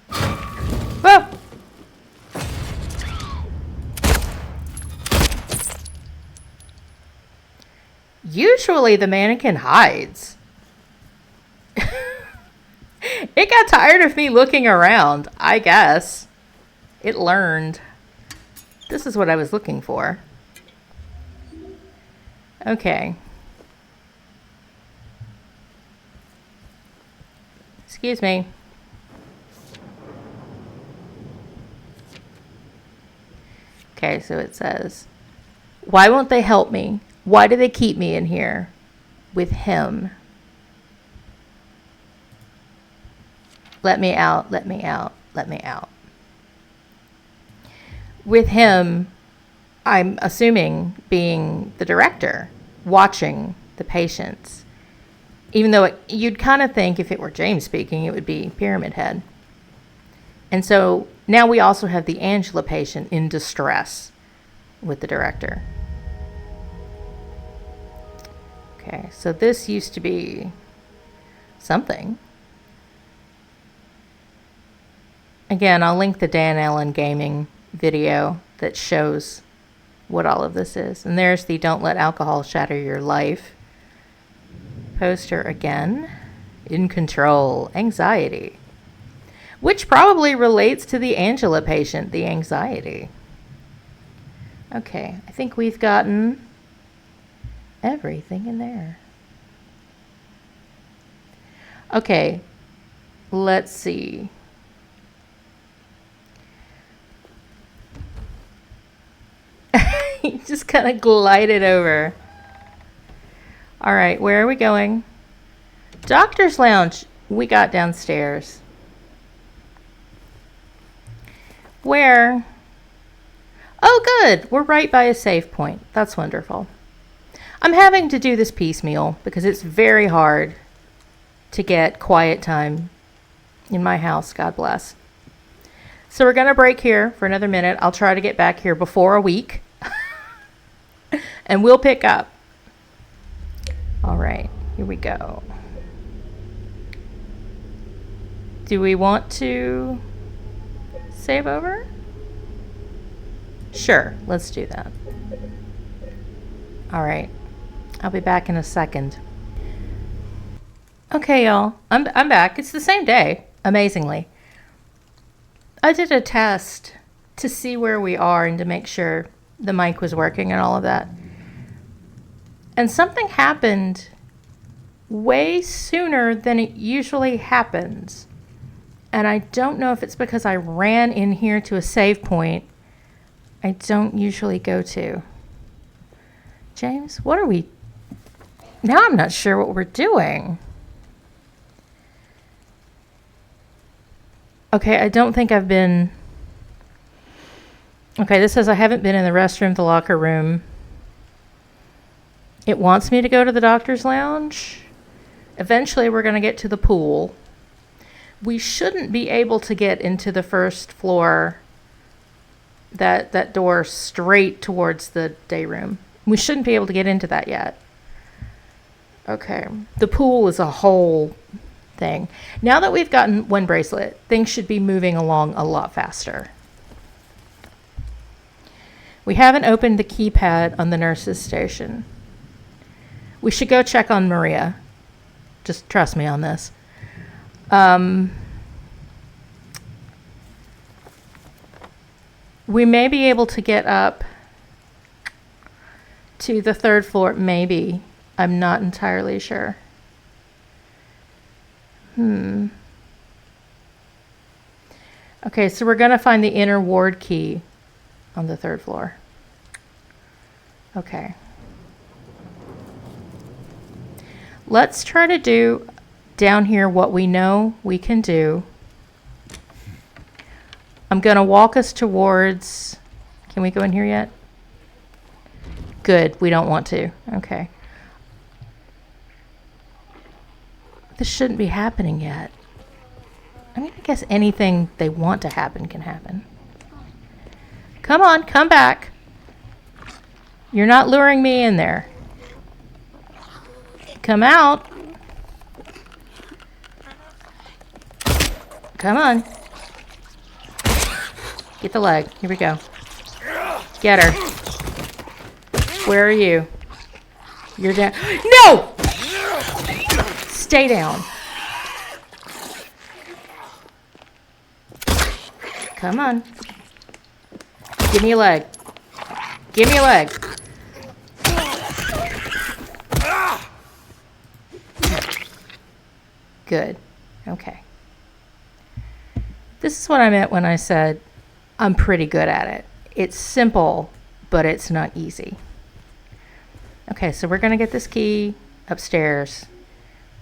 Whoa! Usually the mannequin hides. It got tired of me looking around, I guess. It learned. This is what I was looking for. Okay. Excuse me. Okay, so it says, why won't they help me? Why do they keep me in here with him? Let me out, let me out, let me out. With him, I'm assuming being the director, watching the patients. Even though you'd kind of think if it were James speaking, it would be Pyramid Head. And so now we also have the Angela patient in distress with the director. Okay, so this used to be something. Again, I'll link the Dan Allen Gaming video that shows what all of this is. And there's the Don't Let Alcohol Shatter Your Life poster again. In control, anxiety. Which probably relates to the Angela patient, the anxiety. Okay, I think we've gotten everything in there. Okay, let's see. He just kind of glided over. All right, where are we going? Doctor's Lounge. We got downstairs. Where? Oh, good. We're right by a save point. That's wonderful. I'm having to do this piecemeal because it's very hard to get quiet time in my house. God bless. So we're going to break here for another minute. I'll try to get back here before a week. And we'll pick up. All right, here we go. Do we want to save over? Sure, let's do that. All right, I'll be back in a second. Okay, y'all, I'm back. It's the same day, amazingly. I did a test to see where we are and to make sure the mic was working and all of that. And something happened way sooner than it usually happens. And I don't know if it's because I ran in here to a save point I don't usually go to. James, what are we... Now I'm not sure what we're doing. Okay, I don't think I've been... Okay, this says I haven't been in the restroom, the locker room. It wants me to go to the doctor's lounge. Eventually we're going to get to the pool. We shouldn't be able to get into the first floor, that door straight towards the day room. We shouldn't be able to get into that yet. Okay, the pool is a whole thing. Now that we've gotten one bracelet, things should be moving along a lot faster. We haven't opened the keypad on the nurse's station. We should go check on Maria. Just trust me on this. We may be able to get up to the third floor, maybe. I'm not entirely sure. Okay, so we're going to find the inner ward key on the third floor. Okay. Let's try to do down here what we know we can do. I'm going to walk us towards... Can we go in here yet? Good, we don't want to. Okay. This shouldn't be happening yet. I mean, I guess anything they want to happen can happen. Come on, come back. You're not luring me in there. Come out. Come on. Get the leg. Here we go. Get her. Where are you? You're down. No! Stay down. Come on. Give me a leg. Give me a leg. Good. Okay. This is what I meant when I said I'm pretty good at it. It's simple, but it's not easy. Okay, so we're going to get this key upstairs,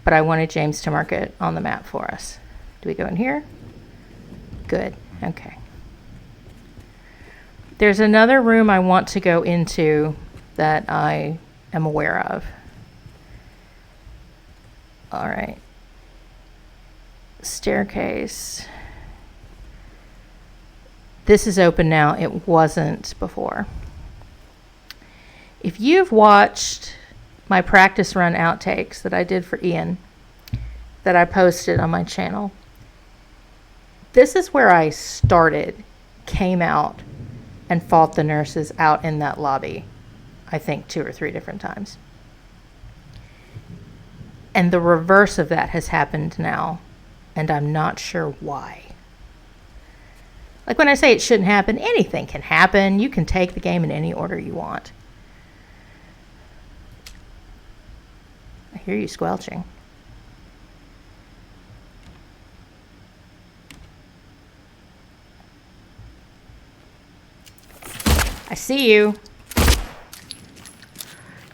but I wanted James to mark it on the map for us. Do we go in here? Good. Okay. There's another room I want to go into that I am aware of. All right. Staircase. This is open now. It wasn't before. If you've watched my practice run outtakes that I did for Ian, that I posted on my channel, this is where I started, came out, and fought the nurses out in that lobby, I think 2 or 3 different times. And the reverse of that has happened now, and I'm not sure why. Like when I say it shouldn't happen, anything can happen. You can take the game in any order you want. I hear you squelching. I see you.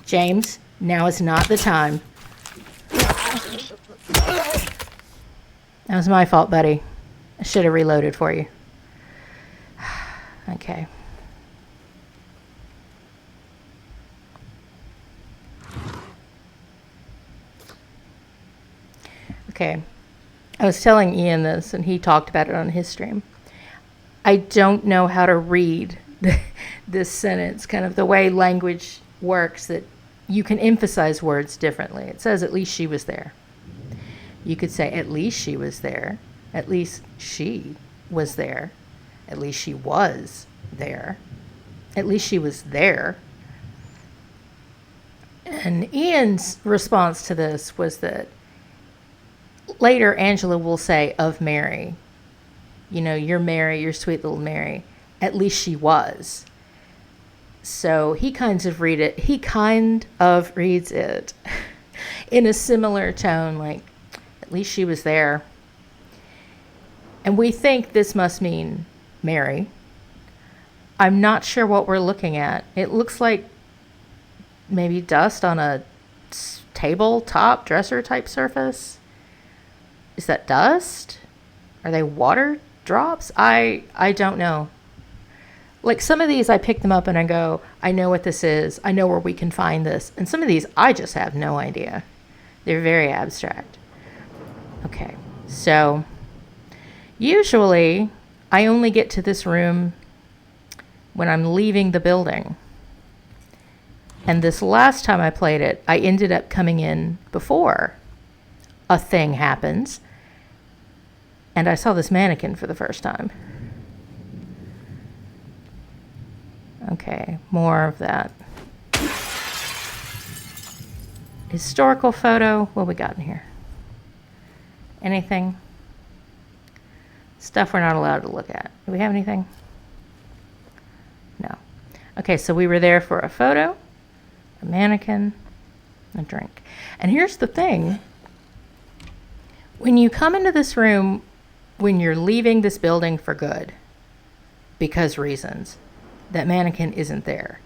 James, now is not the time. That was my fault, buddy. I should have reloaded for you. Okay. Okay. I was telling Ian this, and he talked about it on his stream. I don't know how to read this sentence, kind of the way language works, that you can emphasize words differently. It says, at least she was there. You could say, at least she was there. At least she was there. At least she was there. At least she was there. And Ian's response to this was that later Angela will say of Mary, you know, you're Mary, you're sweet little Mary. At least she was. So he kind of reads it in a similar tone, like, at least she was there. And we think this must mean Mary. I'm not sure what we're looking at. It looks like maybe dust on a tabletop dresser type surface. Is that dust? Are they water drops? I don't know. Like, some of these I pick them up and I go, I know what this is. I know where we can find this. And some of these I just have no idea. They're very abstract. Okay, so usually I only get to this room when I'm leaving the building. And this last time I played it, I ended up coming in before a thing happens. And I saw this mannequin for the first time. Okay, more of that. Historical photo. What we got in here? Anything? Stuff we're not allowed to look at. Do we have anything? No. Okay, so we were there for a photo, a mannequin, a drink. And here's the thing. When you come into this room, when you're leaving this building for good, because reasons, that mannequin isn't there.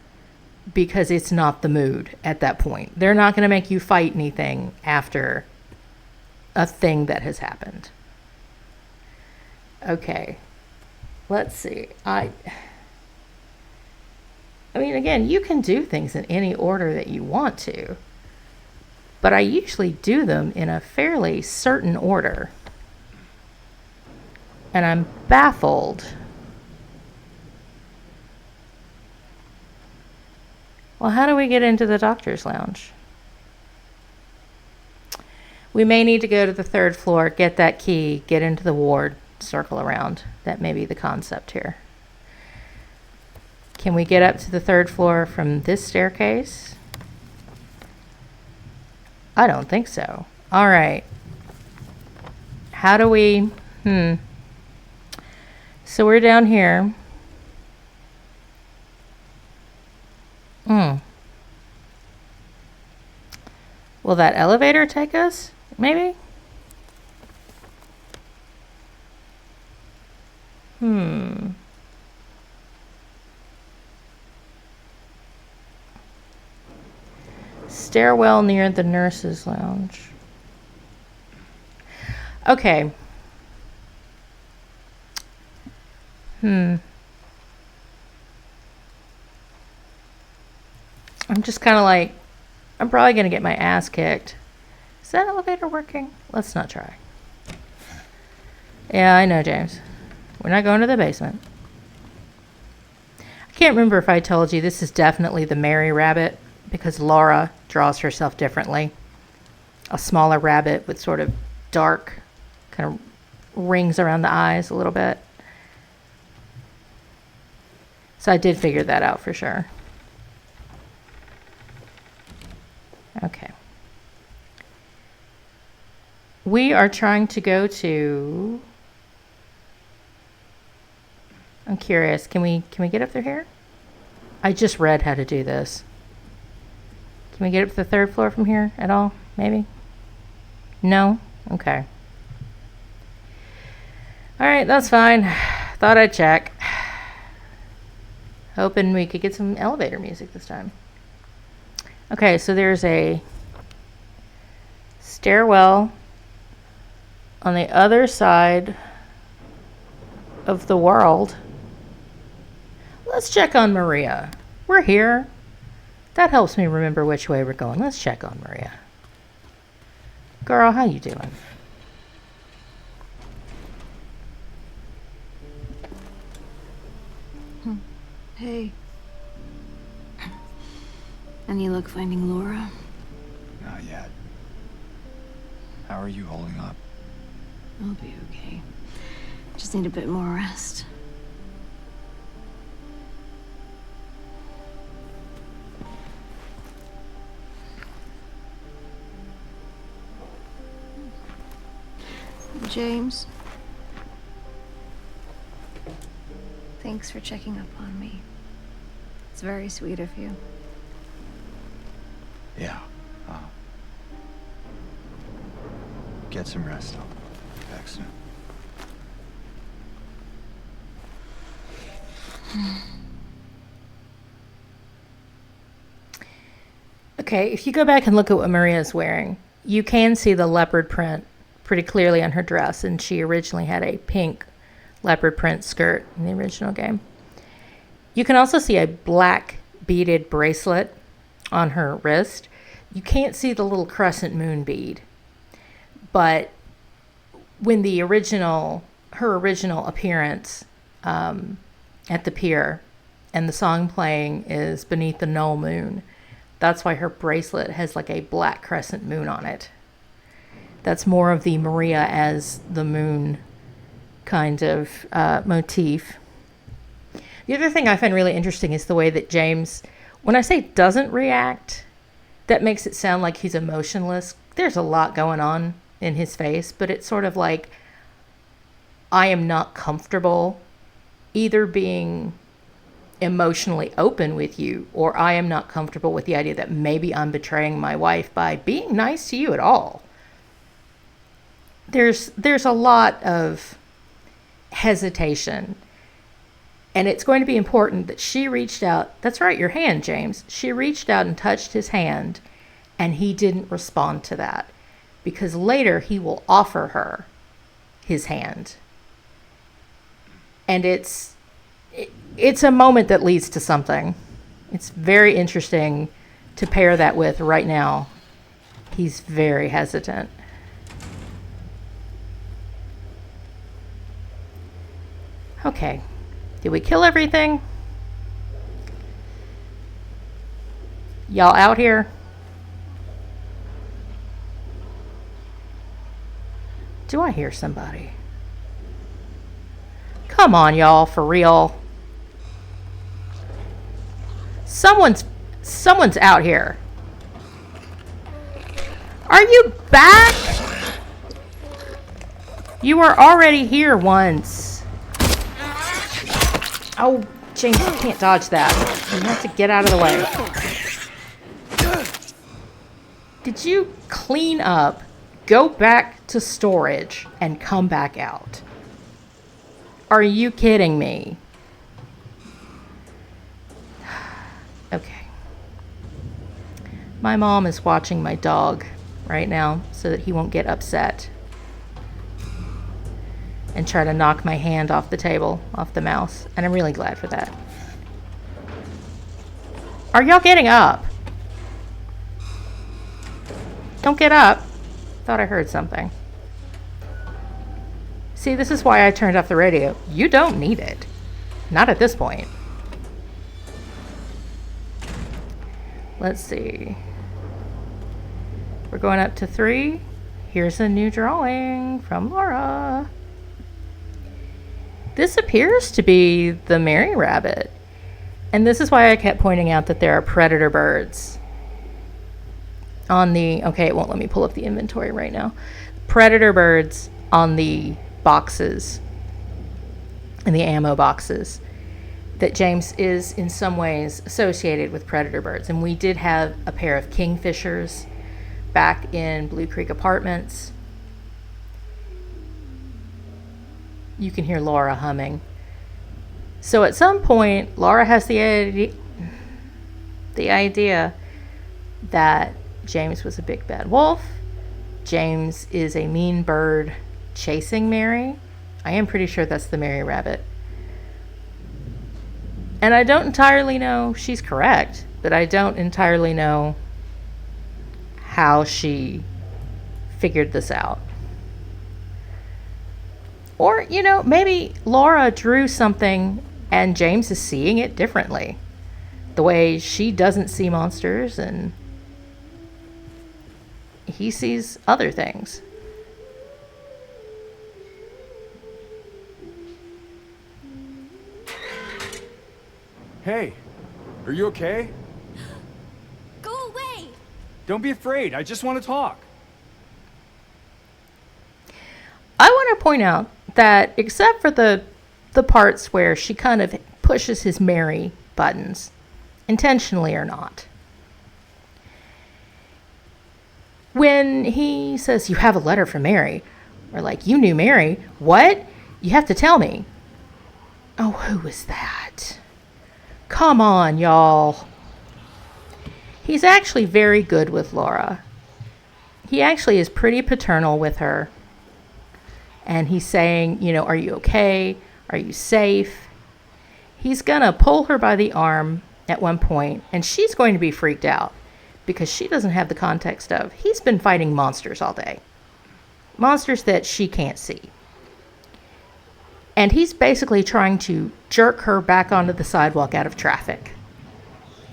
Because it's not the mood at that point. They're not going to make you fight anything after a thing that has happened. Okay. Let's see. I mean, again, you can do things in any order that you want to. But I usually do them in a fairly certain order. And I'm baffled. Well, how do we get into the doctor's lounge? We may need to go to the third floor, get that key, get into the ward, circle around. That may be the concept here. Can we get up to the third floor from this staircase? I don't think so. All right. How do we... So we're down here. Will that elevator take us? Maybe? Stairwell near the nurse's lounge. Okay. I'm just kind of like, I'm probably going to get my ass kicked. Is that elevator working? Let's not try. Yeah, I know, James. We're not going to the basement. I can't remember if I told you this is definitely the Mary rabbit because Laura draws herself differently. A smaller rabbit with sort of dark kind of rings around the eyes a little bit. So I did figure that out for sure. Okay. We are trying to go to... I'm curious. Can we get up through here? I just read how to do this. Can we get up to the third floor from here at all? Maybe? No? Okay. All right, that's fine. Thought I'd check. Hoping we could get some elevator music this time. Okay, so there's a stairwell on the other side of the world. Let's check on Maria. We're here. That helps me remember which way we're going. Let's check on Maria. Girl, how you doing?
Hey. Any luck finding Laura?
Not yet. How are you holding up?
I'll be okay. Just need a bit more rest. James. Thanks for checking up on me. It's very sweet of you.
Yeah. Get some rest. I'll be back soon.
Okay, if you go back and look at what Maria's wearing, you can see the leopard print pretty clearly on her dress, and she originally had a pink leopard print skirt in the original game. You can also see a black beaded bracelet on her wrist. You can't see the little crescent moon bead, but when her original appearance at the pier and the song playing is Beneath the Null Moon, that's why her bracelet has like a black crescent moon on it. That's more of the Maria as the moon kind of motif. The other thing I find really interesting is the way that James, when I say doesn't react, that makes it sound like he's emotionless. There's a lot going on in his face, but it's sort of like, I am not comfortable either being emotionally open with you, or I am not comfortable with the idea that maybe I'm betraying my wife by being nice to you at all. There's a lot of hesitation, and it's going to be important that she reached out. That's right, your hand, James. She reached out and touched his hand, and he didn't respond to that, because later he will offer her his hand. And it's a moment that leads to something. It's very interesting to pair that with right now. He's very hesitant. Okay. Did we kill everything? Y'all out here? Do I hear somebody? Come on, y'all, for real. Someone's out here. Are you back? You were already here once. Oh, James, you can't dodge that. You have to get out of the way. Did you clean up, go back to storage, and come back out? Are you kidding me? Okay. My mom is watching my dog right now so that he won't get upset and try to knock my hand off the table, off the mouse. And I'm really glad for that. Are y'all getting up? Don't get up. Thought I heard something. See, this is why I turned off the radio. You don't need it. Not at this point. Let's see. We're going up to 3. Here's a new drawing from Laura. This appears to be the Mary Rabbit. And this is why I kept pointing out that there are predator birds on the... Okay, it won't let me pull up the inventory right now. Predator birds on the boxes, in the ammo boxes, that James is in some ways associated with predator birds. And we did have a pair of kingfishers back in Blue Creek Apartments. You can hear Laura humming. So at some point, Laura has the idea that James was a big bad wolf. James is a mean bird chasing Mary. I am pretty sure that's the Mary Rabbit. And I don't entirely know, she's correct, but I don't entirely know how she figured this out. Or, you know, maybe Laura drew something and James is seeing it differently. The way she doesn't see monsters and he sees other things.
Hey, are you okay?
Go away!
Don't be afraid. I just want to talk.
I want to point out that except for the parts where she kind of pushes his Mary buttons, intentionally or not, when he says, "You have a letter from Mary," or like, "You knew Mary? What? You have to tell me." Oh, who was that? Come on, y'all. He's actually very good with Laura. He actually is pretty paternal with her. And he's saying, you know, "Are you okay? Are you safe?" He's going to pull her by the arm at one point, and she's going to be freaked out because she doesn't have the context of, he's been fighting monsters all day. Monsters that she can't see. And he's basically trying to jerk her back onto the sidewalk out of traffic.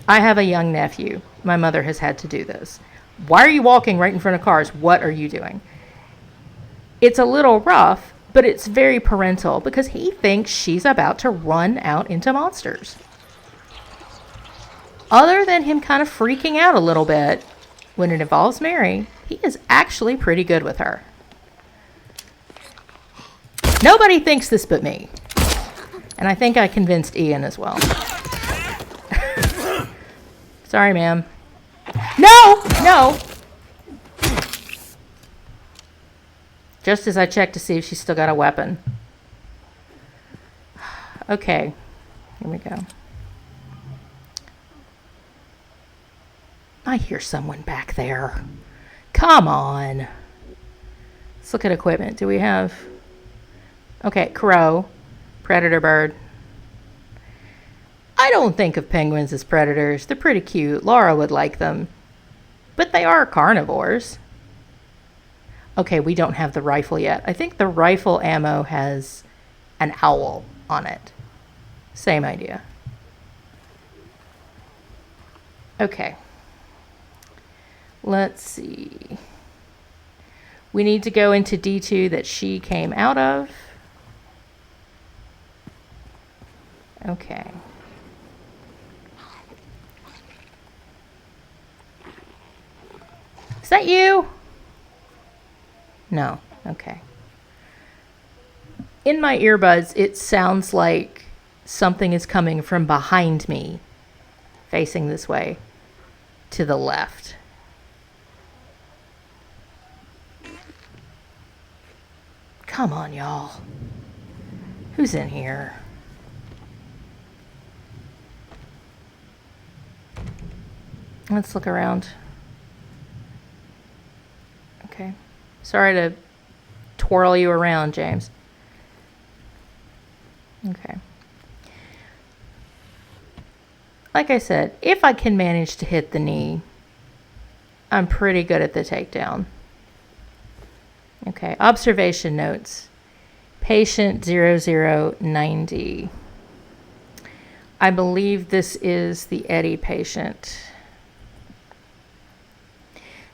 I have a young nephew. My mother has had to do this. Why are you walking right in front of cars? What are you doing? It's a little rough, but it's very parental because he thinks she's about to run out into monsters. Other than him kind of freaking out a little bit when it involves Mary, he is actually pretty good with her. Nobody thinks this but me. And I think I convinced Ian as well. Sorry, ma'am. No! Just as I checked to see if she's still got a weapon. Okay, here we go. I hear someone back there. Come on. Let's look at equipment. Do we have... Okay, crow, predator bird. I don't think of penguins as predators. They're pretty cute. Laura would like them. But they are carnivores. Okay, we don't have the rifle yet. I think the rifle ammo has an owl on it. Same idea. Okay. Let's see. We need to go into D2 that she came out of. Okay. Is that you? No. Okay. In my earbuds, it sounds like something is coming from behind me, facing this way, to the left. Come on, y'all. Who's in here? Let's look around. Okay. Sorry to twirl you around, James. Okay. Like I said, if I can manage to hit the knee, I'm pretty good at the takedown. Okay, observation notes. Patient 0090. I believe this is the Eddie patient.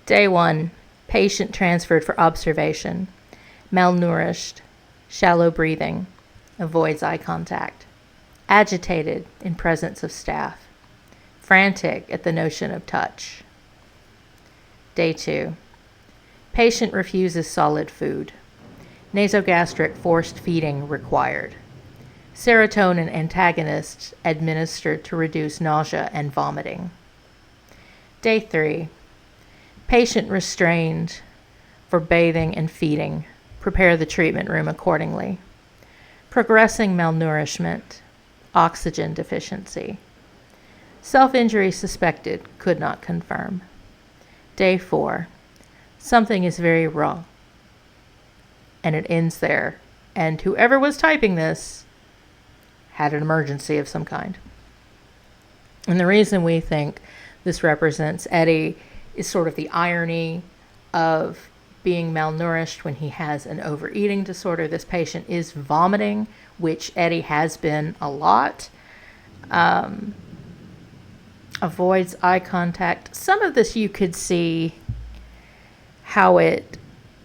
Day 1, patient transferred for observation. Malnourished, shallow breathing, avoids eye contact. Agitated in presence of staff. Frantic at the notion of touch. Day 2, patient refuses solid food. Nasogastric forced feeding required. Serotonin antagonists administered to reduce nausea and vomiting. Day 3, patient restrained for bathing and feeding. Prepare the treatment room accordingly. Progressing malnourishment, oxygen deficiency. Self-injury suspected, could not confirm. Day 4, something is very wrong. And it ends there. And whoever was typing this had an emergency of some kind. And the reason we think this represents Eddie is sort of the irony of being malnourished when he has an overeating disorder. This patient is vomiting, which Eddie has been a lot. Avoids eye contact. Some of this you could see how it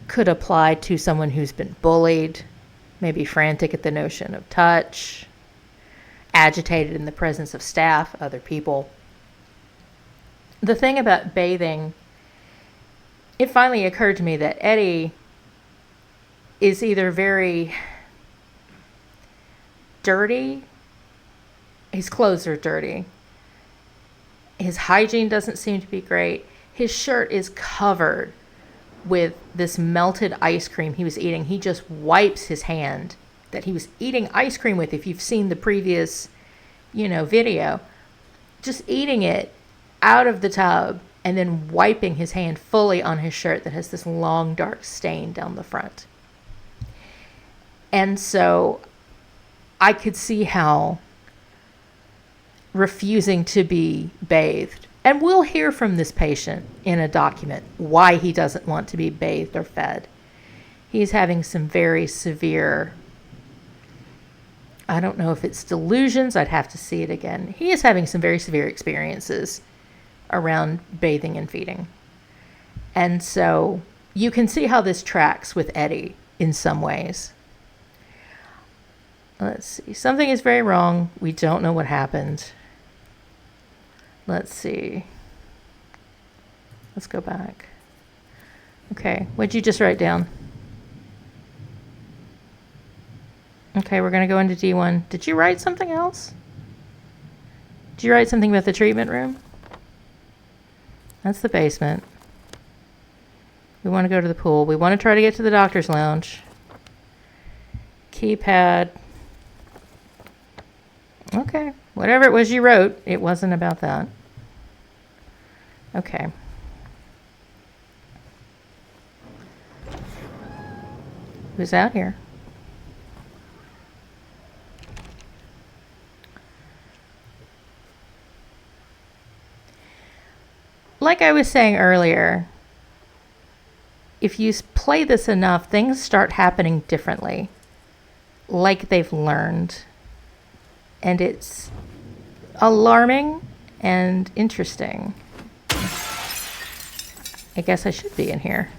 could apply to someone who's been bullied, maybe frantic at the notion of touch. agitated in the presence of staff, other people. The thing about bathing, it finally occurred to me that Eddie is either very dirty, his clothes are dirty, his hygiene doesn't seem to be great, his shirt is covered with this melted ice cream he was eating. He just wipes his hand that he was eating ice cream with, if you've seen the previous, video, just eating it out of the tub and then wiping his hand fully on his shirt that has this long dark stain down the front. And so I could see how refusing to be bathed, and we'll hear from this patient in a document why he doesn't want to be bathed or fed. He's having some very severe, I don't know if it's delusions, I'd have to see it again. He is having some very severe experiences around bathing and feeding. And so you can see how this tracks with Eddie in some ways. Let's see. Something is very wrong. We don't know what happened. Let's see. Let's go back. Okay, what'd you just write down? Okay, we're going to go into D1. Did you write something else? Did you write something about the treatment room? That's the basement. We want to go to the pool. We want to try to get to the doctor's lounge. Keypad. Okay, whatever it was you wrote, it wasn't about that. Okay. Who's out here? Like I was saying earlier, if you play this enough, things start happening differently, like they've learned. And it's alarming and interesting. I guess I should be in here.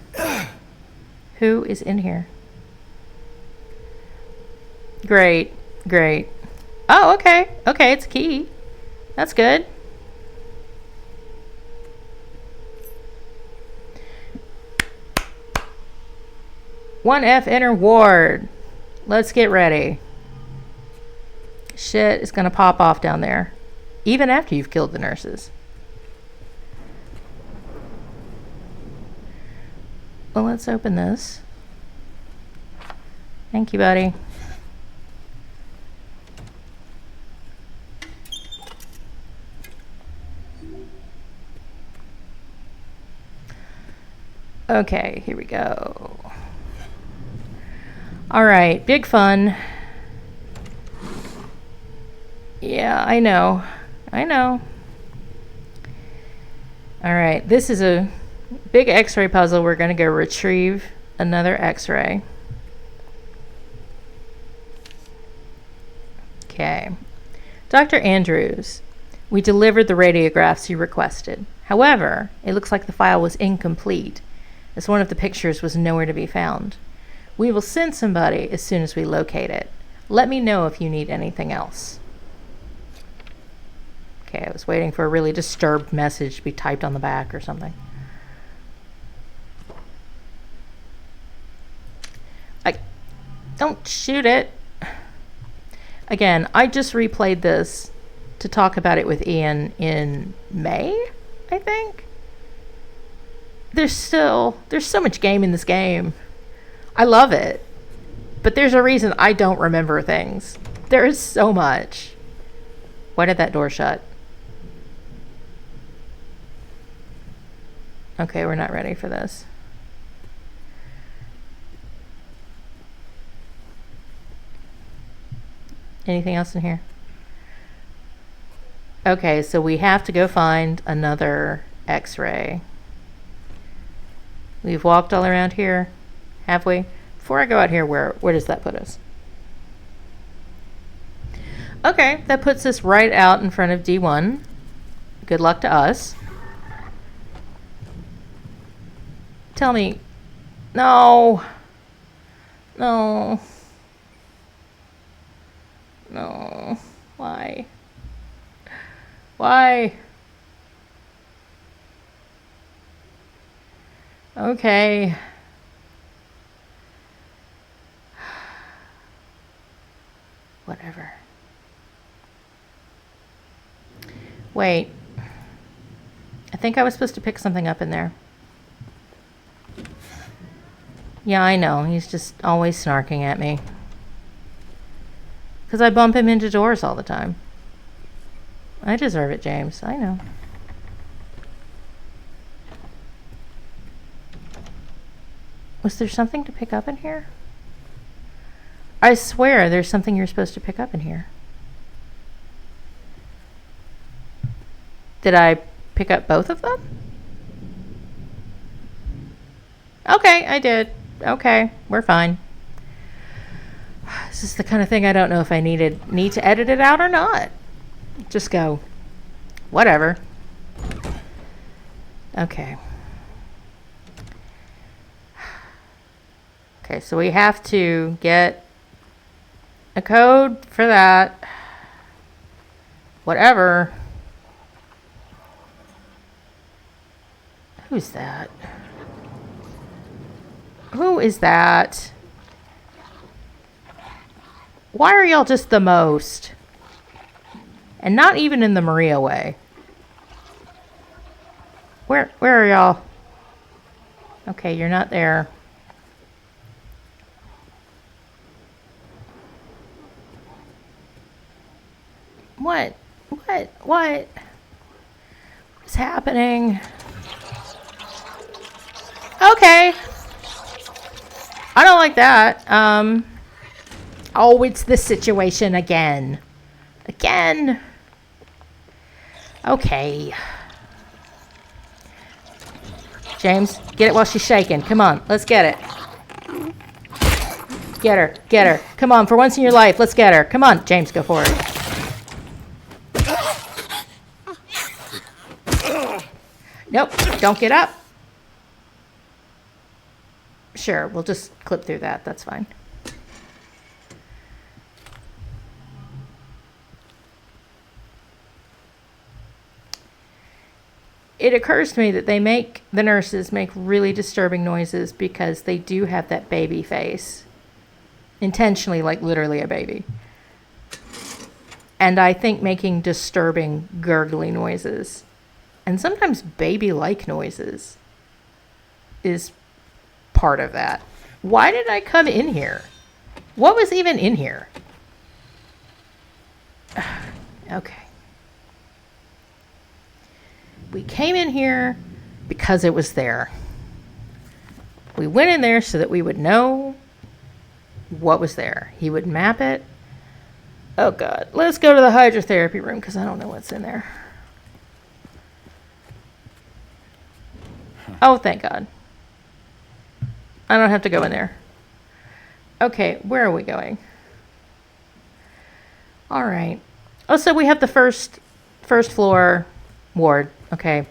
Who is in here? Great, great. Oh, okay. Okay, it's a key. That's good. One F enter ward. Let's get ready. Shit is gonna pop off down there, even after you've killed the nurses. Well, let's open this. Thank you, buddy. Okay, here we go. All right, big fun. Yeah, I know. I know. All right, this is a big x-ray puzzle. We're going to go retrieve another x-ray. Okay. Dr. Andrews, we delivered the radiographs you requested. However, it looks like the file was incomplete, as one of the pictures was nowhere to be found. We will send somebody as soon as we locate it. Let me know if you need anything else. Okay, I was waiting for a really disturbed message to be typed on the back or something. Don't shoot it. Again, I just replayed this to talk about it with Ian in May, I think. There's so much game in this game. I love it. But there's a reason I don't remember things. There is so much. Why did that door shut? Okay, we're not ready for this. Anything else in here? Okay, so we have to go find another x-ray. We've walked all around here, have we? Before I go out here, where does that put us? Okay, that puts us right out in front of D1. Good luck to us. Tell me. No. No. No. Why? Why? Okay. Whatever. Wait. I think I was supposed to pick something up in there. Yeah, I know. He's just always snarking at me. Because I bump him into doors all the time. I deserve it, James. I know. Was there something to pick up in here? I swear there's something you're supposed to pick up in here. Did I pick up both of them? Okay, I did. Okay, we're fine. This is the kind of thing I don't know if I need to edit it out or not. Just go. Whatever. Okay. Okay, so we have to get a code for that. Whatever. Who's that? Who is that? Why are y'all just the most? And not even in the Maria way. Where are y'all? Okay, you're not there. What? What is happening? Okay. I don't like that. Oh, it's the situation again. Again. Okay. James, get it while she's shaking. Come on, let's get it. Get her, get her. Come on, for once in your life, let's get her. Come on, James, go for it. Nope, don't get up. Sure, we'll just clip through that. That's fine. It occurs to me that the nurses make really disturbing noises because they do have that baby face. Intentionally, like literally a baby. And I think making disturbing, gurgly noises, and sometimes baby-like noises, is part of that. Why did I come in here? What was even in here? Okay. We came in here because it was there. We went in there so that we would know what was there. He would map it. Oh God, let's go to the hydrotherapy room because I don't know what's in there. Oh, thank God. I don't have to go in there. Okay, where are we going? All right. Oh, so we have the first floor ward. Okay,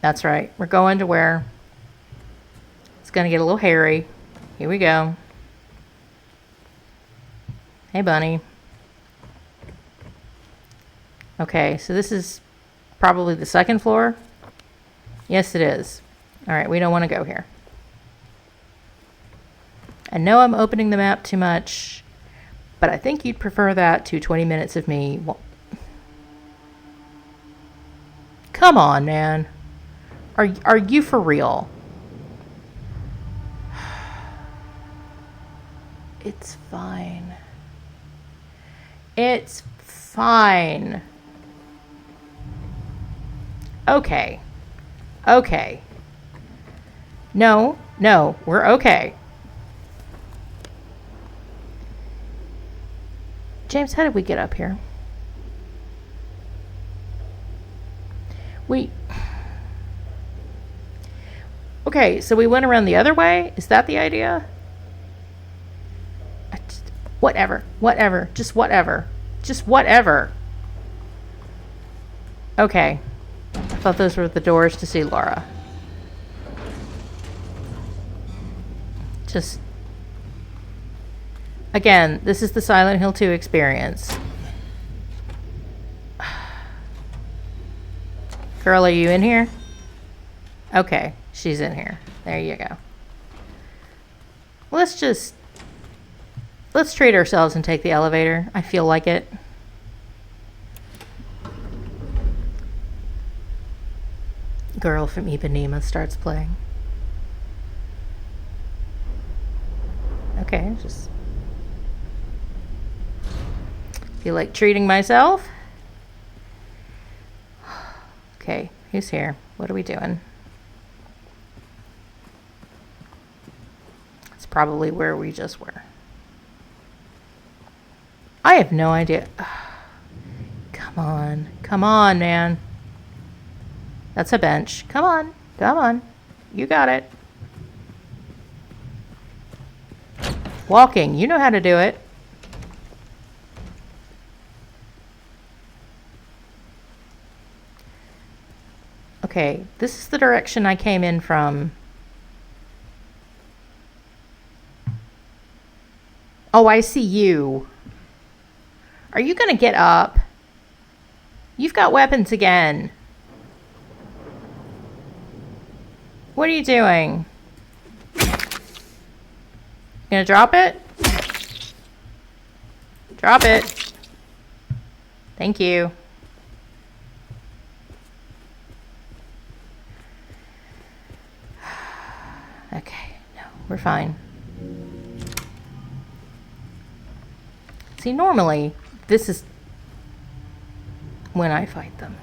that's right. We're going to where it's going to get a little hairy. Here we go. Hey, bunny. Okay, so this is probably the second floor. Yes, it is. All right, we don't want to go here. I know I'm opening the map too much, but I think you'd prefer that to 20 minutes of me. Come on, man. Are you for real? It's fine. It's fine. Okay. Okay. No, we're okay. James, how did we get up here? Okay, so we went around the other way? Is that the idea? Whatever. Just whatever. Okay. I thought those were the doors to see Laura. Just... Again, this is the Silent Hill 2 experience. Girl, are you in here? Okay, she's in here. There you go. Let's treat ourselves and take the elevator. I feel like it. Girl from Ipanema starts playing. Okay, just feel like treating myself. Okay, who's here? What are we doing? It's probably where we just were. I have no idea. Come on, man. That's a bench. Come on. You got it. Walking, you know how to do it. Okay, this is the direction I came in from. Oh, I see you. Are you gonna get up? You've got weapons again. What are you doing? Gonna drop it? Drop it. Thank you. Okay, no, we're fine. See, normally, this is when I fight them.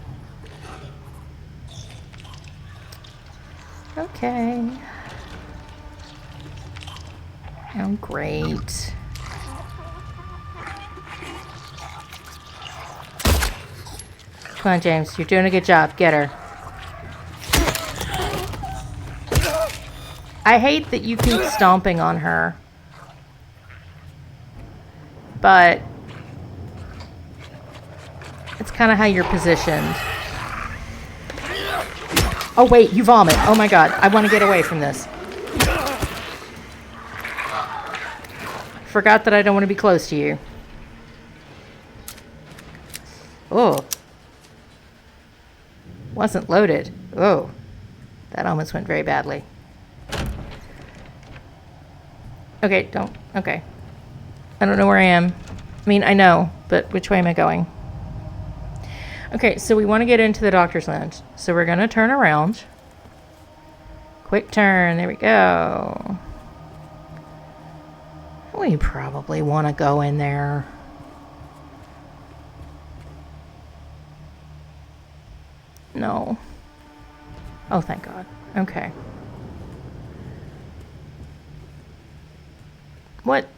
Okay. Oh, great. Come on, James. You're doing a good job. Get her. I hate that you keep stomping on her. But it's kind of how you're positioned. Oh, wait. You vomit. Oh, my God. I want to get away from this. Forgot that I don't want to be close to you. Oh. Wasn't loaded. Oh. That almost went very badly. Okay, don't. Okay. I don't know where I am. I mean, I know, but which way am I going? Okay, so we want to get into the doctor's lounge. So we're going to turn around. Quick turn. There we go. We probably want to go in there. No. Oh, thank God. Okay.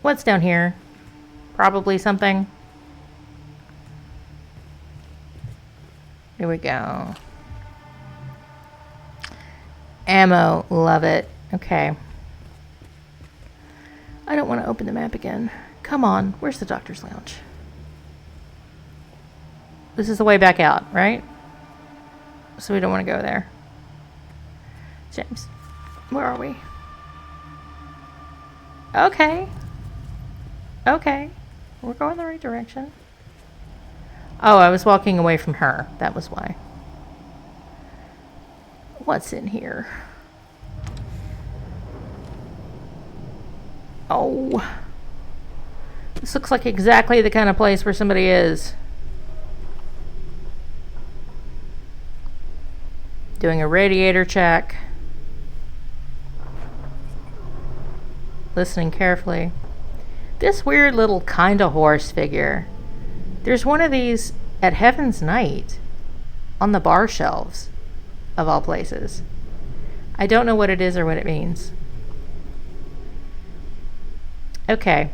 What's down here? Probably something. Here we go. Ammo. Love it. Okay. I don't want to open the map again. Come on. Where's the doctor's lounge? This is the way back out, right? So we don't want to go there. James, where are we? Okay. Okay. We're going the right direction. Oh, I was walking away from her. That was why. What's in here? Oh. This looks like exactly the kind of place where somebody is. Doing a radiator check. Listening carefully. This weird little kinda horse figure. There's one of these at Heaven's Night on the bar shelves, of all places. I don't know what it is or what it means. Okay.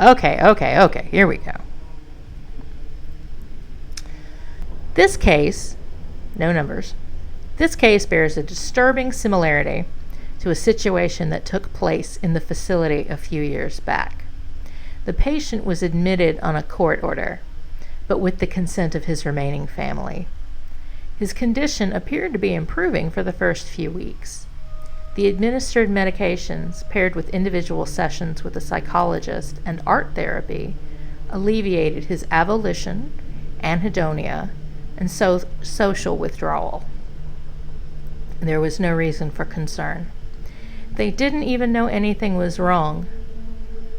Okay. Here we go. This case, no numbers. This case bears a disturbing similarity to a situation that took place in the facility a few years back. The patient was admitted on a court order, but with the consent of his remaining family. His condition appeared to be improving for the first few weeks. The administered medications, paired with individual sessions with a psychologist and art therapy, alleviated his avolition, anhedonia, and social withdrawal. There was no reason for concern. They didn't even know anything was wrong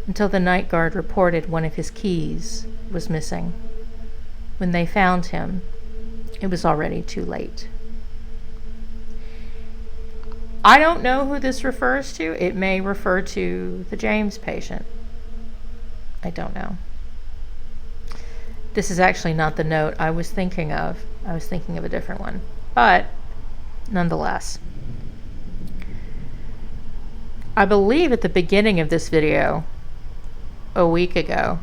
until the night guard reported one of his keys was missing. When they found him, it was already too late. I don't know who this refers to. It may refer to the James patient. I don't know. This is actually not the note I was thinking of. I was thinking of a different one. But, nonetheless, I believe at the beginning of this video, a week ago,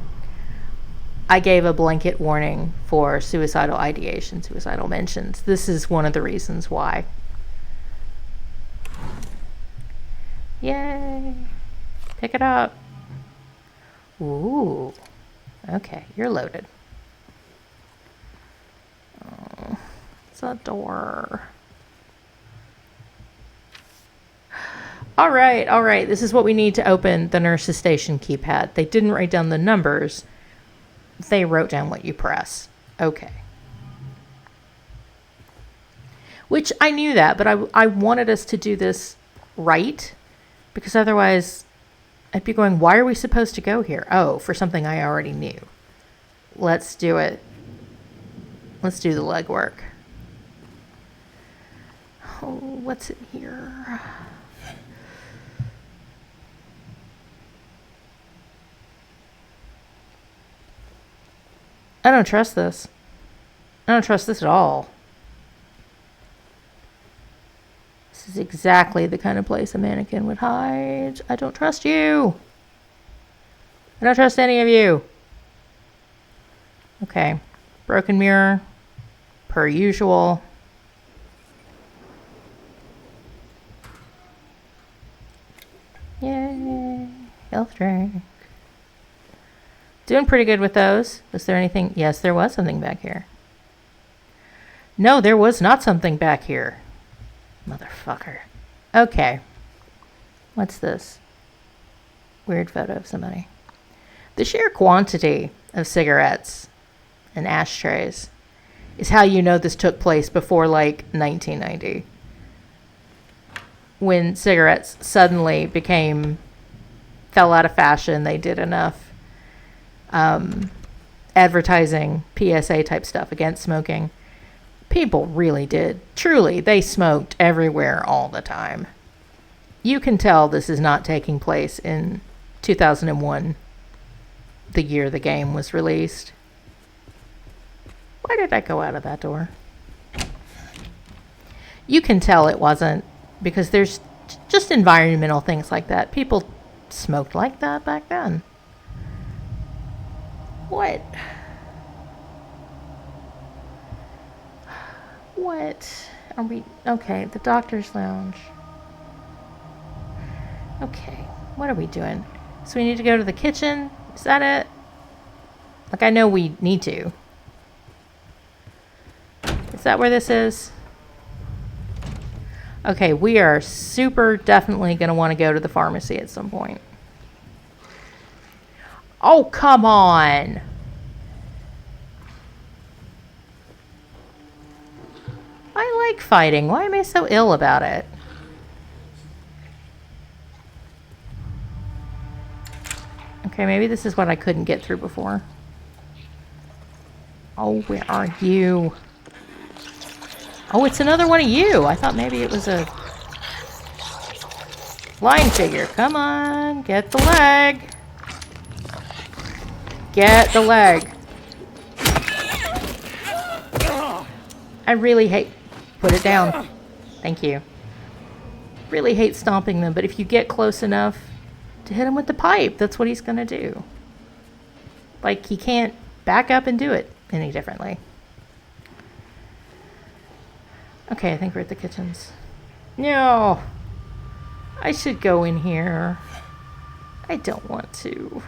I gave a blanket warning for suicidal ideation, suicidal mentions. This is one of the reasons why. Yay! Pick it up. Ooh. Okay, you're loaded. Oh, it's a door. All right. This is what we need to open the nurse's station keypad. They didn't write down the numbers. They wrote down what you press. Okay. Which I knew that, but I wanted us to do this right, because otherwise I'd be going, why are we supposed to go here? Oh, for something I already knew. Let's do it. Let's do the legwork. Oh, what's in here? I don't trust this. I don't trust this at all. This is exactly the kind of place a mannequin would hide. I don't trust you. I don't trust any of you. Okay. Broken mirror. Per usual. Yay. Health drink. Doing pretty good with those. Was there anything? Yes, there was something back here. No, there was not something back here. Motherfucker. Okay. What's this? Weird photo of somebody. The sheer quantity of cigarettes and ashtrays is how you know this took place before, like, 1990. When cigarettes suddenly fell out of fashion. They did enough advertising, PSA type stuff against smoking. People really did. Truly, they smoked everywhere all the time. You can tell this is not taking place in 2001, the year the game was released. Why did I go out of that door? You can tell it wasn't, because there's just environmental things like that. People smoked like that back then. What? What are we? Okay, the doctor's lounge. Okay, what are we doing? So we need to go to the kitchen? Is that it? Like, I know we need to. Is that where this is? Okay, we are super definitely going to want to go to the pharmacy at some point. Oh, come on! I like fighting. Why am I so ill about it? Okay, maybe this is what I couldn't get through before. Oh, where are you? Oh, it's another one of you. I thought maybe it was a line figure. Come on, get the leg. Get the leg. I really hate... Put it down. Thank you. Really hate stomping them, but if you get close enough to hit him with the pipe, that's what he's gonna do. Like, he can't back up and do it any differently. Okay, I think we're at the kitchens. No! I should go in here. I don't want to.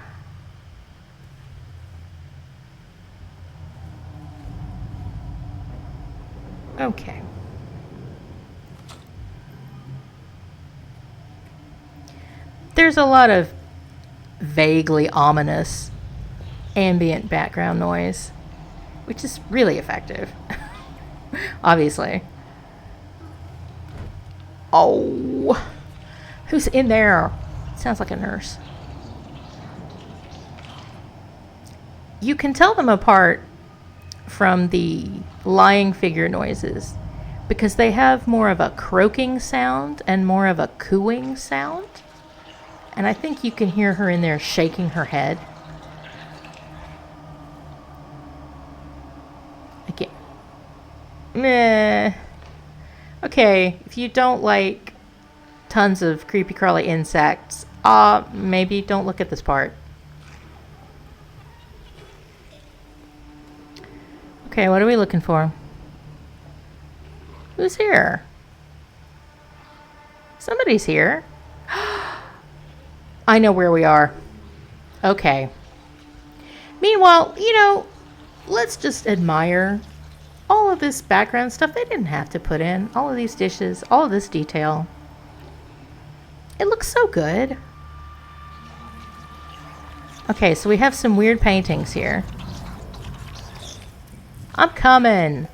Okay. There's a lot of vaguely ominous ambient background noise, which is really effective. Obviously. Oh. Who's in there? Sounds like a nurse. You can tell them apart from the lying figure noises because they have more of a croaking sound and more of a cooing sound. And I think you can hear her in there shaking her head. Again. Meh. Okay, if you don't like tons of creepy crawly insects, maybe don't look at this part. Okay, what are we looking for? Who's here? Somebody's here. I know where we are. Okay. Meanwhile, let's just admire all of this background stuff they didn't have to put in. All of these dishes, all of this detail. It looks so good. Okay, so we have some weird paintings here. I'm coming.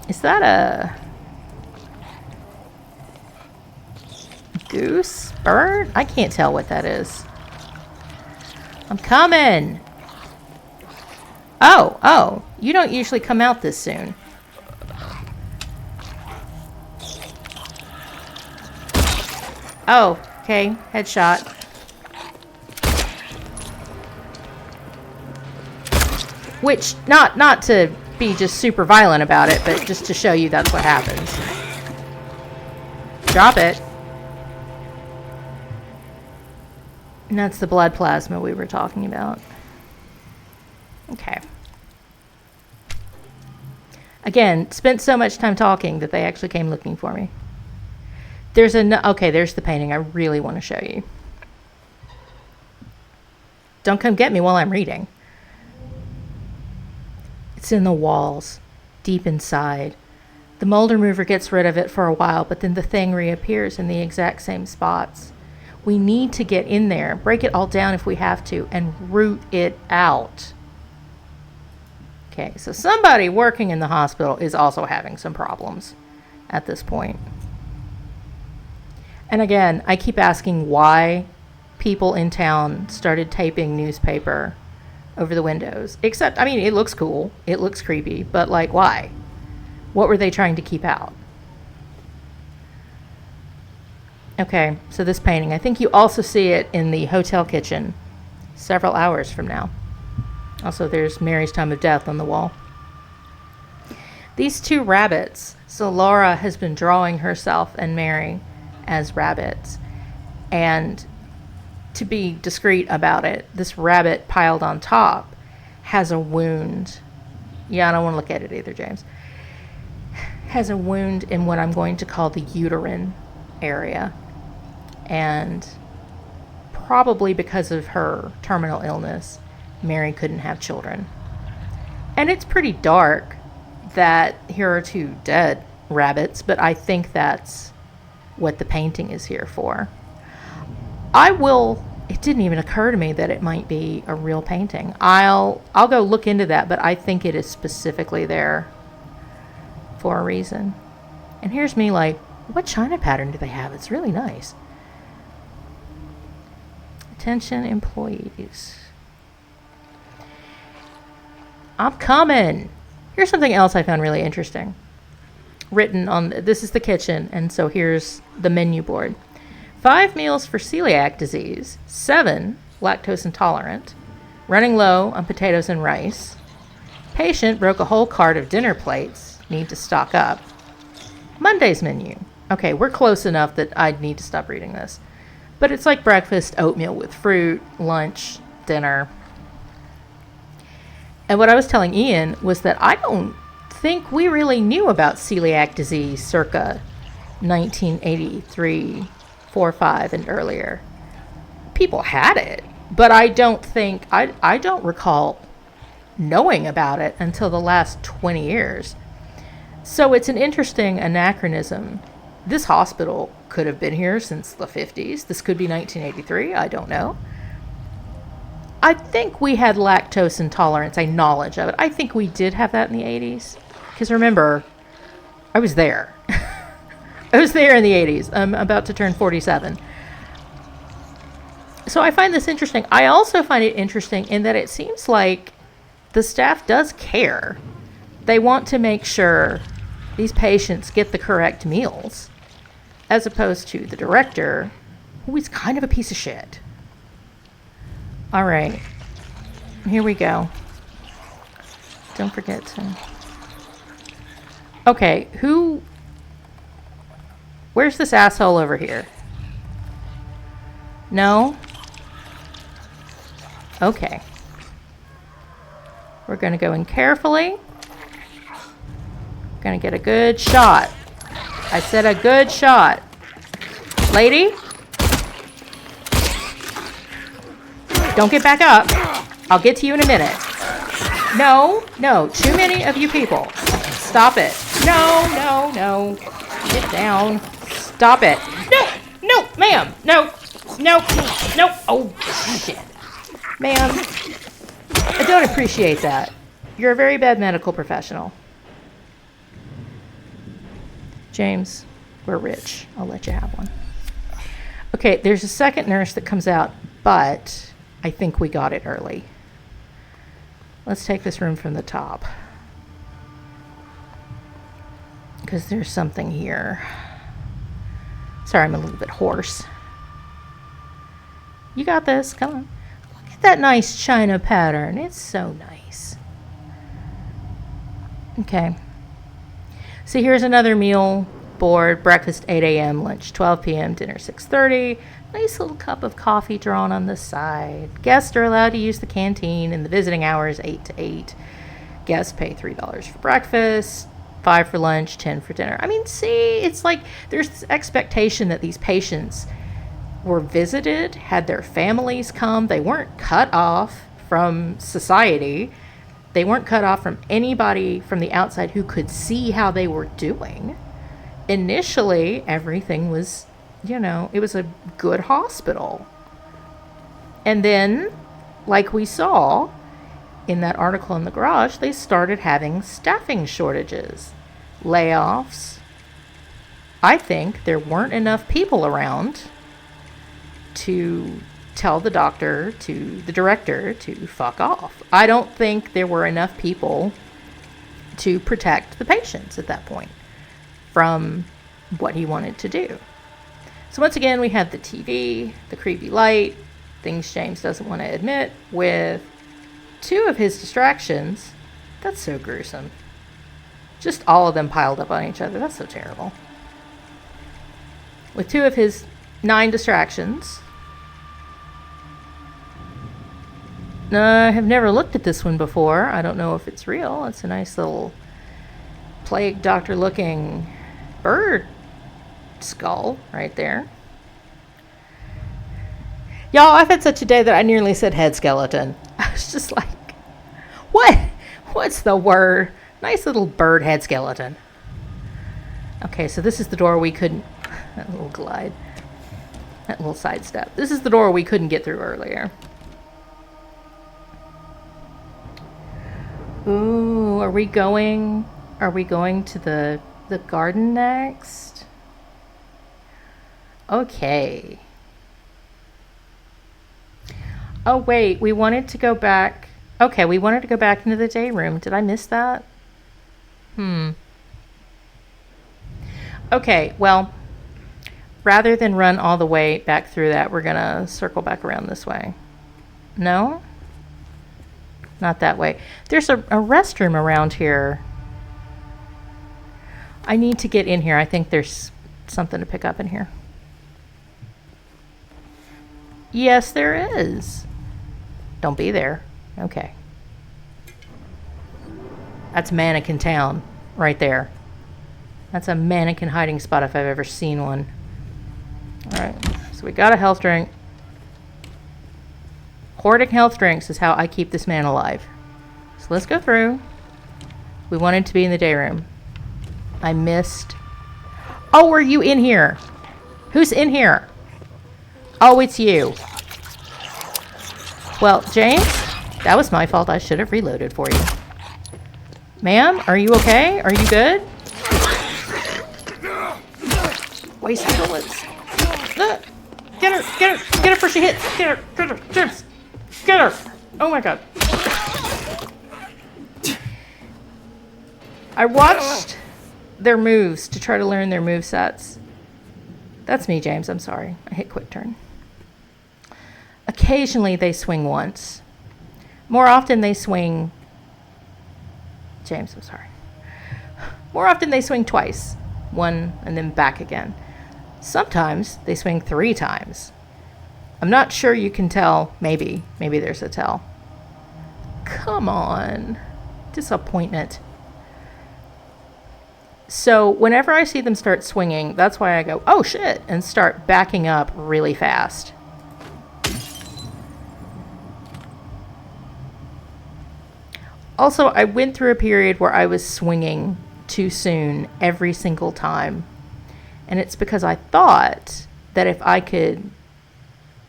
Is that a goose? Bird? I can't tell what that is. I'm coming. Oh, you don't usually come out this soon. Oh, okay, headshot. Which, not to be just super violent about it, but just to show you that's what happens. Drop it. And that's the blood plasma we were talking about. Okay. Again, spent so much time talking that they actually came looking for me. There's there's the painting I really want to show you. Don't come get me while I'm reading. It's in the walls, deep inside. The mold remover gets rid of it for a while, but then the thing reappears in the exact same spots. We need to get in there, break it all down if we have to, and root it out. Okay, so somebody working in the hospital is also having some problems at this point. And again, I keep asking why people in town started taping newspaper over the windows. Except, it looks cool. It looks creepy. But, why? What were they trying to keep out? Okay, so this painting. I think you also see it in the hotel kitchen several hours from now. Also, there's Mary's time of death on the wall. These two rabbits. So Laura has been drawing herself and Mary as rabbits. And to be discreet about it, this rabbit piled on top has a wound. Yeah, I don't want to look at it either, James. Has a wound in what I'm going to call the uterine area. And probably because of her terminal illness, Mary couldn't have children. And it's pretty dark that here are two dead rabbits, but I think that's what the painting is here for. It didn't even occur to me that it might be a real painting. I'll go look into that, but I think it is specifically there for a reason. And here's me what China pattern do they have? It's really nice. Attention employees. I'm coming. Here's something else I found really interesting. Written on, this is the kitchen, and so here's the menu board. 5 meals for celiac disease, 7 lactose intolerant, running low on potatoes and rice. Patient broke a whole cart of dinner plates, need to stock up. Monday's menu. Okay, we're close enough that I'd need to stop reading this. But it's like breakfast, oatmeal with fruit, lunch, dinner. And what I was telling Ian was that I don't think we really knew about celiac disease circa 1983, 4, 5, and earlier. People had it, but I don't recall knowing about it until the last 20 years. So it's an interesting anachronism. This hospital could have been here since the 50s. This could be 1983. I don't know. I think we had lactose intolerance, a knowledge of it. I think we did have that in the 80s. Because remember, I was there. I was there in the 80s. I'm about to turn 47. So I find this interesting. I also find it interesting in that it seems like the staff does care. They want to make sure these patients get the correct meals, as opposed to the director, who is kind of a piece of shit. All right, here we go. Don't forget to... Okay, where's this asshole over here? No? Okay. We're gonna go in carefully. Gonna get a good shot. I said a good shot. Lady? Don't get back up. I'll get to you in a minute. No, too many of you people. Stop it. No. Get down. Stop it. No, ma'am. No. Oh, shit. Ma'am, I don't appreciate that. You're a very bad medical professional. James, we're rich. I'll let you have one. Okay, there's a second nurse that comes out, but I think we got it early. Let's take this room from the top, because there's something here. Sorry, I'm a little bit hoarse. You got this. Come on. Look at that nice china pattern. It's so nice. Okay. So here's another meal board. Breakfast 8 a.m., lunch 12 p.m., dinner 6:30. Nice little cup of coffee drawn on the side. Guests are allowed to use the canteen, and the visiting hours 8 to 8. Guests pay $3 for breakfast, $5 for lunch, $10 for dinner. I mean, see, it's like there's this expectation that these patients were visited, had their families come. They weren't cut off from society. They weren't cut off from anybody from the outside who could see how they were doing. Initially, everything was, it was a good hospital. And then, like we saw in that article in the garage, they started having staffing shortages, layoffs. I think there weren't enough people around to tell the doctor, to the director, to fuck off. I don't think there were enough people to protect the patients at that point from what he wanted to do. So once again, we have the TV, the creepy light, things James doesn't want to admit, with two of his distractions. That's so gruesome. Just all of them piled up on each other. That's so terrible. With two of his 9 distractions. I have never looked at this one before. I don't know if it's real. It's a nice little plague doctor looking bird skull right there. Y'all, I've had such a day that I nearly said head skeleton. I was just like, what's the word? Nice little bird head skeleton. Okay, so this is the door we couldn't, that little glide, that little sidestep. This is the door we couldn't get through earlier. Ooh, are we going to the garden next? Okay. Oh wait, we wanted to go back. Okay, we wanted to go back into the day room. Did I miss that? Okay, well, rather than run all the way back through that, we're gonna circle back around this way. No? Not that way. There's a restroom around here. I need to get in here. I think there's something to pick up in here. Yes, there is. Don't be there. Okay. That's Mannequin Town right there. That's a mannequin hiding spot if I've ever seen one. All right. So we got a health drink. Hoarding health drinks is how I keep this man alive. So let's go through. We wanted to be in the day room. I missed. Oh, are you in here? Who's in here? Oh, it's you. Well, James, that was my fault. I should have reloaded for you. Ma'am, are you okay? Are you good? Wasting bullets. Get her before she hits. Get her, James. Get her. Oh my god. I watched their moves to try to learn their move sets. That's me, James. I'm sorry. I hit quick turn. Occasionally they swing once. More often they swing... James, I'm sorry. More often they swing twice. One and then back again. Sometimes they swing 3 times. I'm not sure you can tell. Maybe there's a tell. Come on. Disappointment. So whenever I see them start swinging, that's why I go, oh shit, and start backing up really fast. Also, I went through a period where I was swinging too soon every single time. And it's because I thought that if I could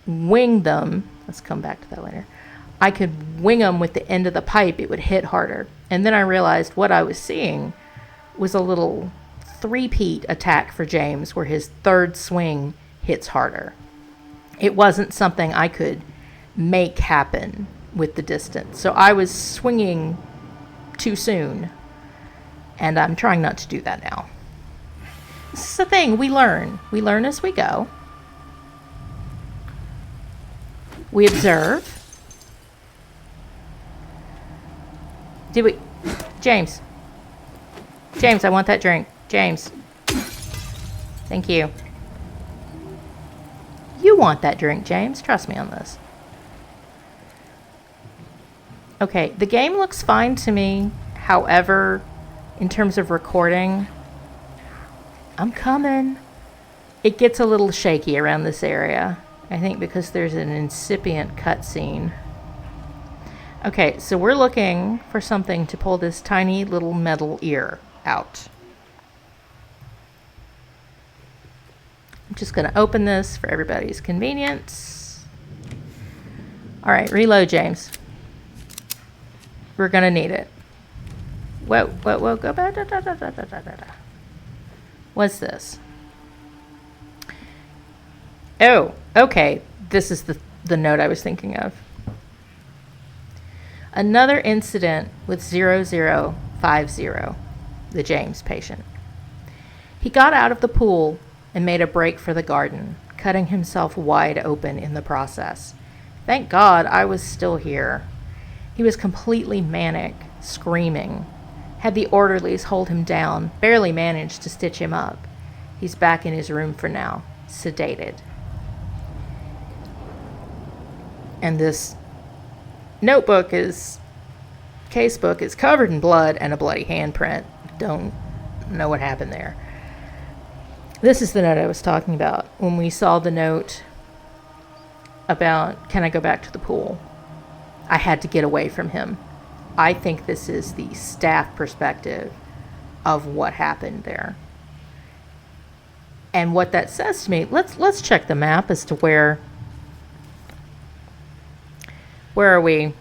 wing them, let's come back to that later, I could wing them with the end of the pipe, it would hit harder. And then I realized what I was seeing was a little 3-peat attack for James where his 3rd swing hits harder. It wasn't something I could make happen with the distance. So I was swinging too soon, and I'm trying not to do that now. This is the thing, we learn. We learn as we go. We observe. Did we... James, I want that drink. James. Thank you. You want that drink, James. Trust me on this. Okay, the game looks fine to me. However, in terms of recording, I'm coming. It gets a little shaky around this area. I think because there's an incipient cutscene. Okay, so we're looking for something to pull this tiny little metal ear out. I'm just going to open this for everybody's convenience. All right, reload, James. We're going to need it. Whoa, go back. What's this? Oh, okay. This is the note I was thinking of. Another incident with 0050, the James patient. He got out of the pool and made a break for the garden, cutting himself wide open in the process. Thank God I was still here. He was completely manic, screaming. Had the orderlies hold him down, barely managed to stitch him up. He's back in his room for now, sedated. And this casebook is covered in blood and a bloody handprint. Don't know what happened there. This is the note I was talking about. When we saw the note about, can I go back to the pool? I had to get away from him. I think this is the staff perspective of what happened there. And what that says to me, let's check the map as to where are we?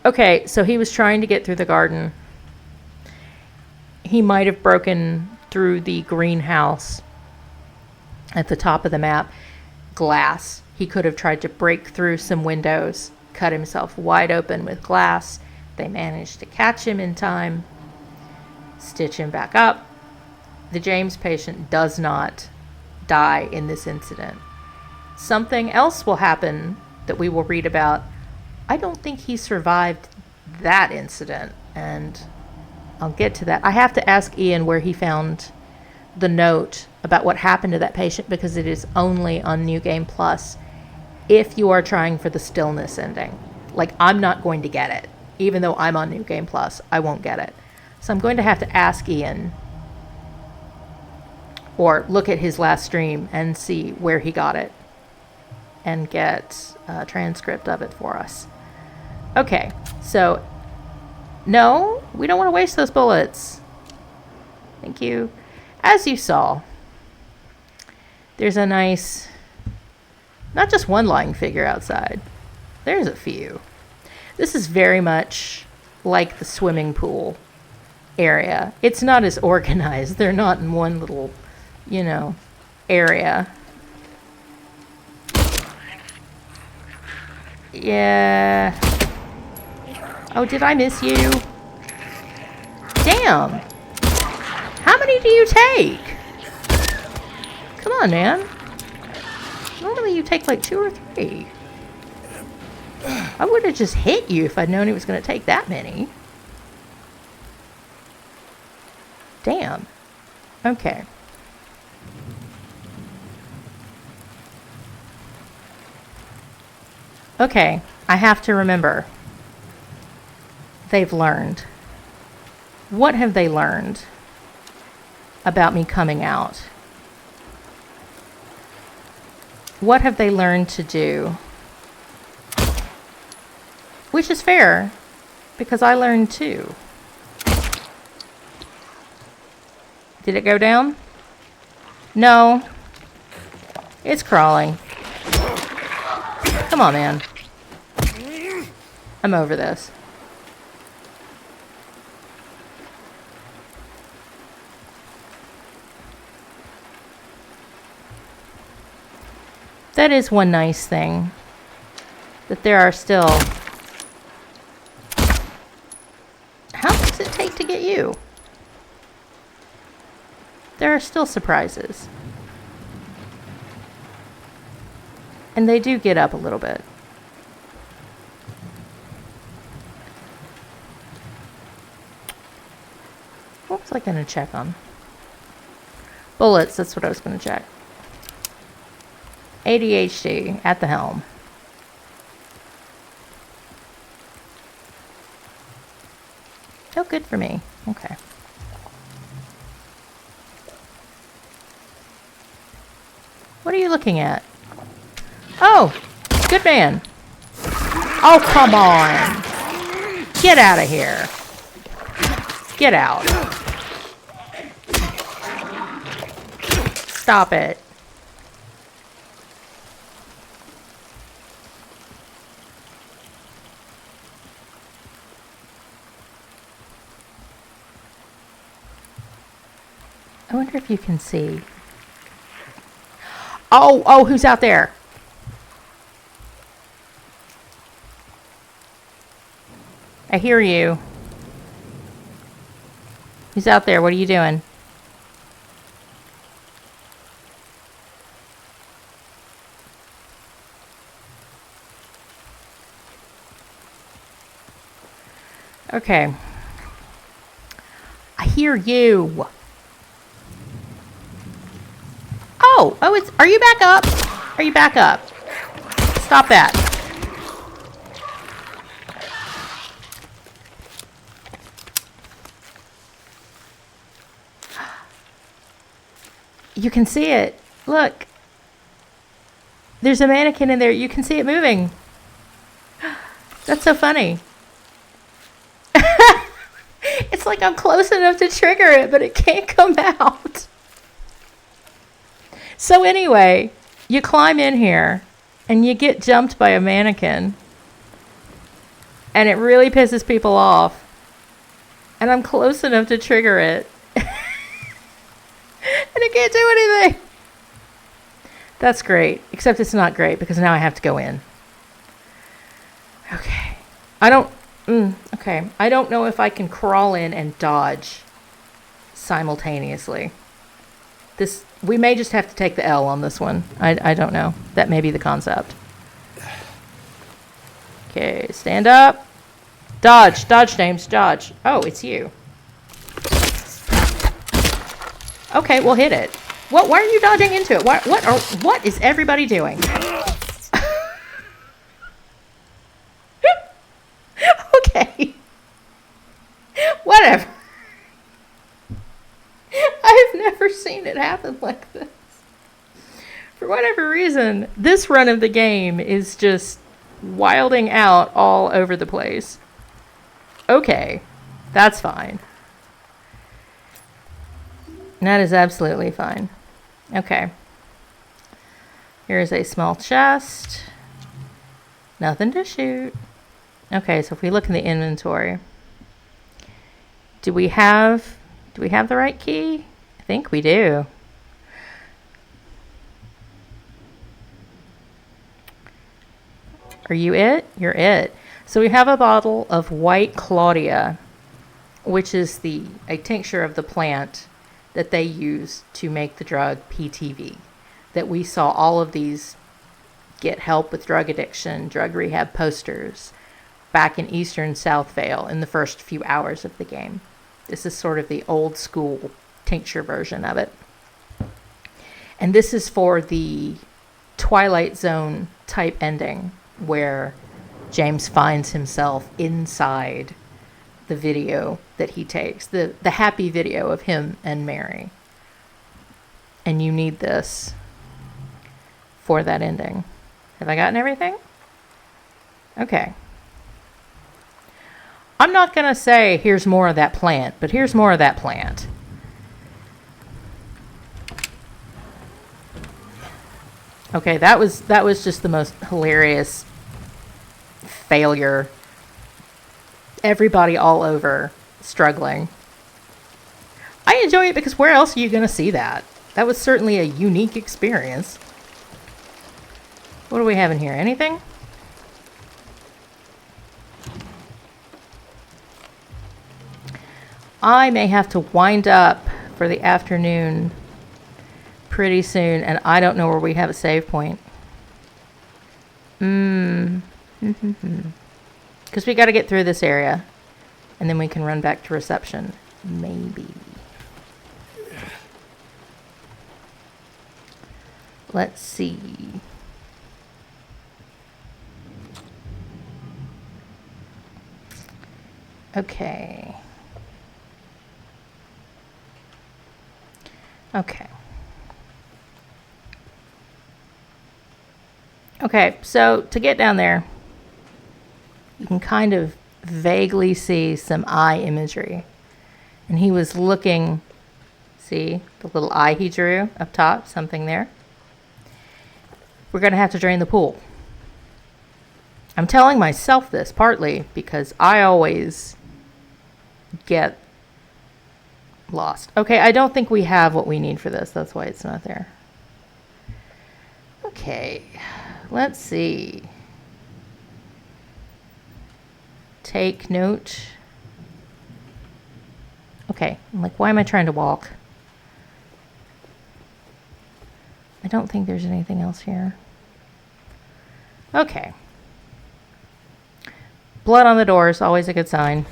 Okay, so he was trying to get through the garden. He might have broken through the greenhouse at the top of the map. Glass. He could have tried to break through some windows, cut himself wide open with glass. They managed to catch him in time, stitch him back up. The James patient does not die in this incident. Something else will happen that we will read about. I don't think he survived that incident, and I'll get to that. I have to ask Ian where he found the note about what happened to that patient, because it is only on New Game Plus if you are trying for the stillness ending. Like, I'm not going to get it. Even though I'm on New Game Plus, I won't get it. So I'm going to have to ask Ian or look at his last stream and see where he got it and get a transcript of it for us. Okay, so no, we don't want to waste those bullets. Thank you. As you saw, there's a nice Not just one lying figure outside. There's a few. This is very much like the swimming pool area. It's not as organized. They're not in one little, you know, area. Yeah. Oh, did I miss you? Damn. How many do you take? Come on, man. Normally you take like 2 or 3. I would have just hit you if I'd known he was going to take that many. Damn. Okay. Okay, I have to remember. They've learned. What have they learned about me coming out? What have they learned to do? Which is fair, because I learned too. Did it go down? No. It's crawling. Come on, man. I'm over this. That is one nice thing. That there are still... How long does it take to get you? There are still surprises. And they do get up a little bit. What was I going to check on? Bullets, that's what I was going to check. ADHD at the helm. Oh, good for me. Okay. What are you looking at? Oh, good man. Oh, come on. Get out of here. Get out. Stop it. I wonder if you can see. Oh, who's out there? I hear you. Who's out there? What are you doing? Okay. I hear you. Oh, it's, are you back up? Are you back up? Stop that. You can see it. Look. There's a mannequin in there. You can see it moving. That's so funny. It's like I'm close enough to trigger it, but it can't come out. So anyway, you climb in here and you get jumped by a mannequin. And it really pisses people off. And I'm close enough to trigger it. And I can't do anything. That's great. Except it's not great because now I have to go in. Okay. Okay. I don't know if I can crawl in and dodge simultaneously. We may just have to take the L on this one. I don't know. That may be the concept. Okay, stand up. Dodge. Dodge, James. Dodge. Oh, it's you. Okay, we'll hit it. What? Why are you dodging into it? What is everybody doing? Okay. Whatever. I've never seen it happen like this. For whatever reason, this run of the game is just wilding out all over the place. Okay, that's fine. That is absolutely fine. Okay. Here's a small chest. Nothing to shoot. Okay, so if we look in the inventory, do we have the right key? I think we do. Are you it? You're it. So we have a bottle of White Claudia, which is a tincture of the plant that they use to make the drug PTV. That we saw all of these get help with drug addiction, drug rehab posters back in Eastern South Vale in the first few hours of the game. This is sort of the old school tincture version of it. And this is for the Twilight Zone type ending where James finds himself inside the video that he takes, the happy video of him and Mary. And you need this for that ending. Have I gotten everything? Okay. I'm not going to say here's more of that plant, but here's more of that plant. Okay, that was just the most hilarious failure. Everybody all over struggling. I enjoy it because where else are you going to see that? That was certainly a unique experience. What do we have in here? Anything? I may have to wind up for the afternoon pretty soon, and I don't know where we have a save point. Because we got to get through this area, and then we can run back to reception. Maybe. Let's see. Okay. Okay. Okay, so to get down there, you can kind of vaguely see some eye imagery. And he was looking, see the little eye he drew up top, something there. We're going to have to drain the pool. I'm telling myself this partly because I always get lost. Okay, I don't think we have what we need for this. That's why it's not there. Okay, let's see. Take note. Okay, I'm like, why am I trying to walk? I don't think there's anything else here. Okay. Blood on the door is always a good sign.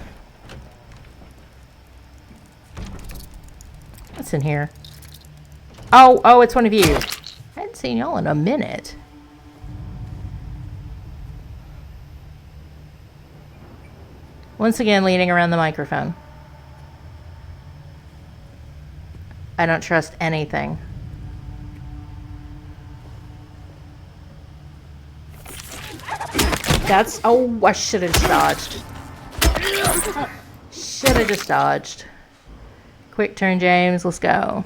What's in here? Oh, it's one of you. I hadn't seen y'all in a minute. Once again, leaning around the microphone. I don't trust anything. That's... Oh, I should have just dodged. Should have just dodged. Quick turn, James. Let's go.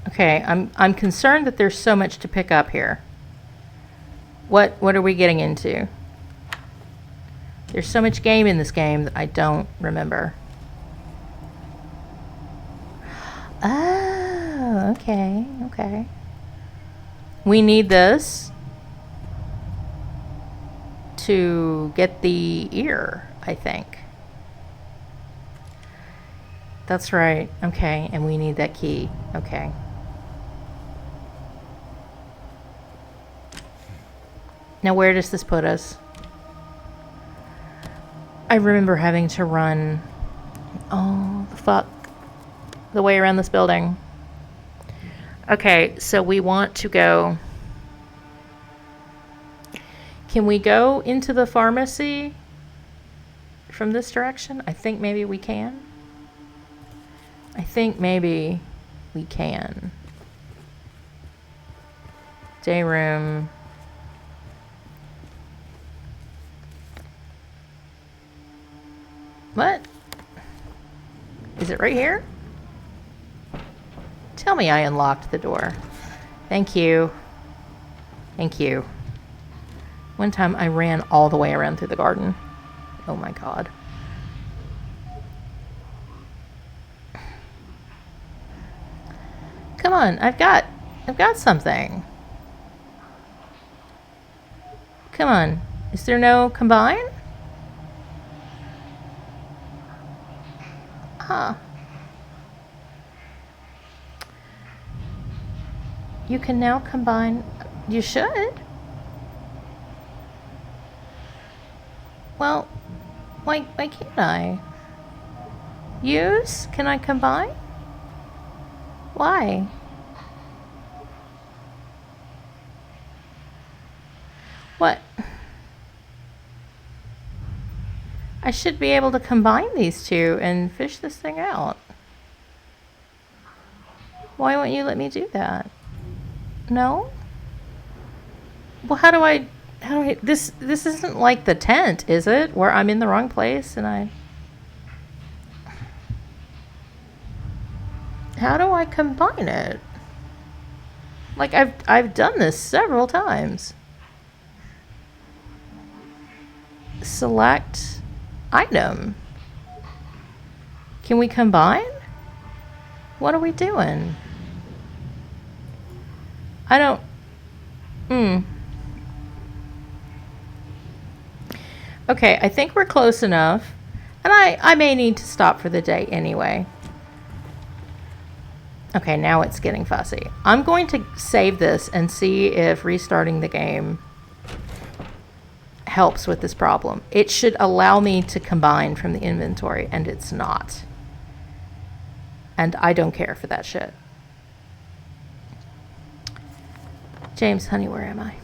Okay, I'm concerned that there's so much to pick up here. What are we getting into? There's so much game in this game that I don't remember. Oh, okay, okay. We need this to get the ear, I think. That's right. Okay, and we need that key. Okay. Now where does this put us? I remember having to run, oh, fuck, the way around this building. Okay, so we want to go. Can we go into the pharmacy from this direction? I think maybe we can. I think maybe we can. Day room. What? Is it right here? Tell me I unlocked the door. Thank you. Thank you. One time I ran all the way around through the garden. Oh my god. Come on, I've got something. Come on. Is there no combine? Huh. You can now combine. You should. Well, why can't I? Use? Can I combine? Why? What? I should be able to combine these two and fish this thing out. Why won't you let me do that? No? Well, how do I this isn't like the tent, is it? Where I'm in the wrong place and how do I combine it? Like I've done this several times. Select item. Can we combine? What are we doing? I don't... Okay, I think we're close enough. And I may need to stop for the day anyway. Okay, now it's getting fussy. I'm going to save this and see if restarting the game helps with this problem. It should allow me to combine from the inventory, and it's not. And I don't care for that shit. James, honey, where am I?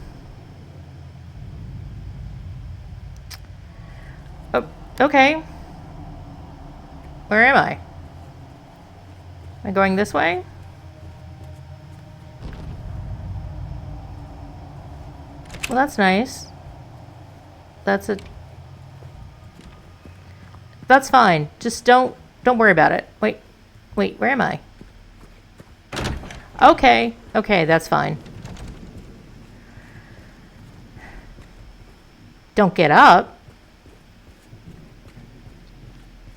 Oh, okay. Where am I? Am I going this way? Well, that's nice. That's fine. Just don't worry about it. Wait, where am I? Okay, that's fine. Don't get up.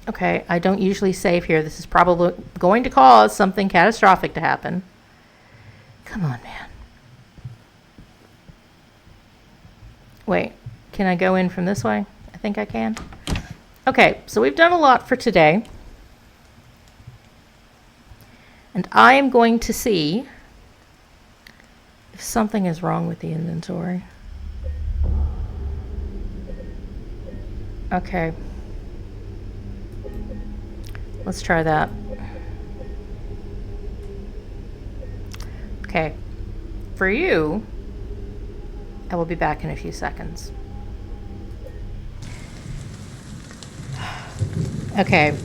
Okay, I don't usually save here. This is probably going to cause something catastrophic to happen. Come on, man. Wait, can I go in from this way? I think I can. Okay, so we've done a lot for today. And I am going to see if something is wrong with the inventory. Okay. Let's try that. Okay. For you, I will be back in a few seconds. Okay.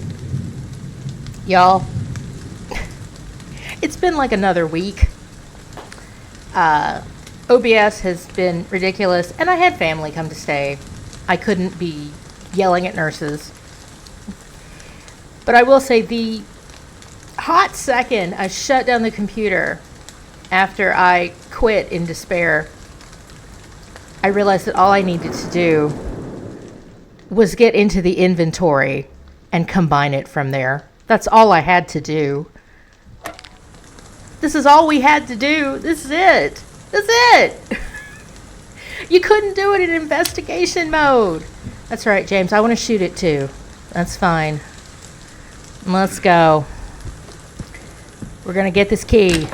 Y'all, it's been like another week. OBS has been ridiculous, and I had family come to stay. I couldn't be yelling at nurses. But I will say the hot second I shut down the computer after I quit in despair, I realized that all I needed to do was get into the inventory and combine it from there. That's all I had to do. This is all we had to do. This is it. That's it. You couldn't do it in investigation mode. That's right, James. I want to shoot it too. That's fine. Let's go. We're going to get this key.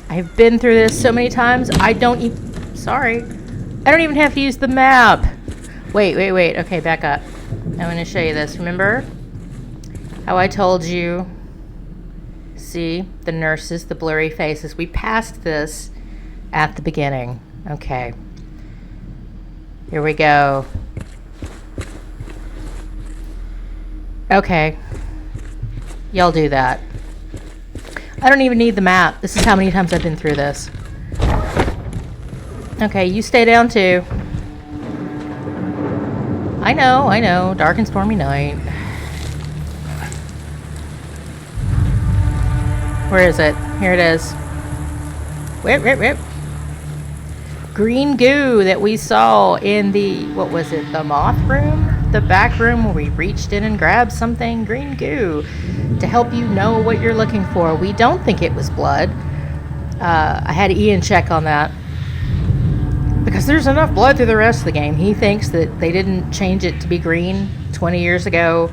I've been through this so many times. I don't even have to use the map. Wait. Okay, back up. I'm going to show you this. Remember how I told you? See, the nurses, the blurry faces. We passed this at the beginning. Okay. Here we go. Okay. Y'all do that. I don't even need the map. This is how many times I've been through this. Okay, you stay down too. I know. Dark and stormy night. Where is it? Here it is. Whip. Green goo that we saw in the, what was it, the moth room? The back room where we reached in and grabbed something. Green goo to help you know what you're looking for. We don't think it was blood. I had Ian check on that. Because there's enough blood through the rest of the game. He thinks that they didn't change it to be green 20 years ago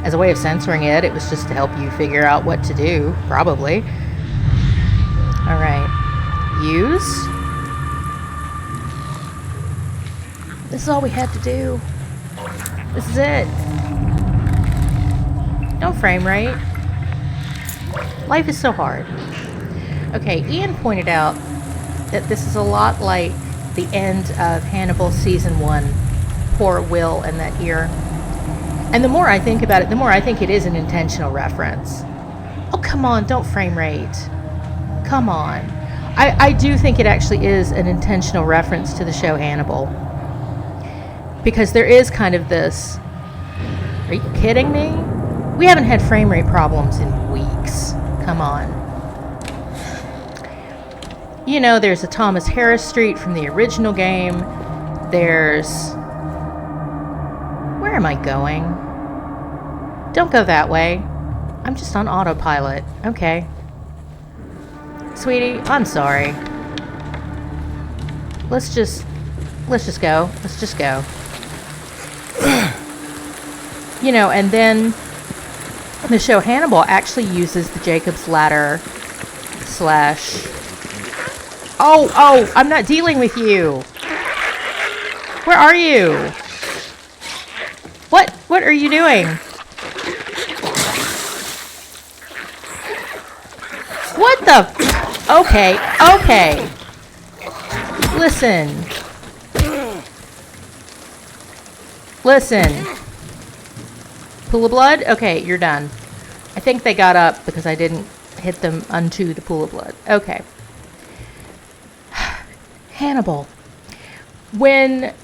as a way of censoring it. It was just to help you figure out what to do, probably. Alright. Use. This is all we had to do. This is it. No frame rate. Life is so hard. Okay, Ian pointed out that this is a lot like the end of Hannibal Season 1. Poor Will and that ear. And the more I think about it, the more I think it is an intentional reference. Oh, come on, don't frame rate. Come on. I do think it actually is an intentional reference to the show Hannibal. Because there is kind of this, are you kidding me? We haven't had frame rate problems in weeks. Come on. You know, there's a Thomas Harris Street from the original game. There's... Where am I going? Don't go that way. I'm just on autopilot. Okay. Sweetie, I'm sorry. Let's just go. Let's just go. You know, and then the show Hannibal actually uses the Jacob's Ladder slash... Oh, I'm not dealing with you. Where are you? What are you doing? What the? Okay. Listen. Pool of blood? Okay, you're done. I think they got up because I didn't hit them onto the pool of blood. Okay. Hannibal. When,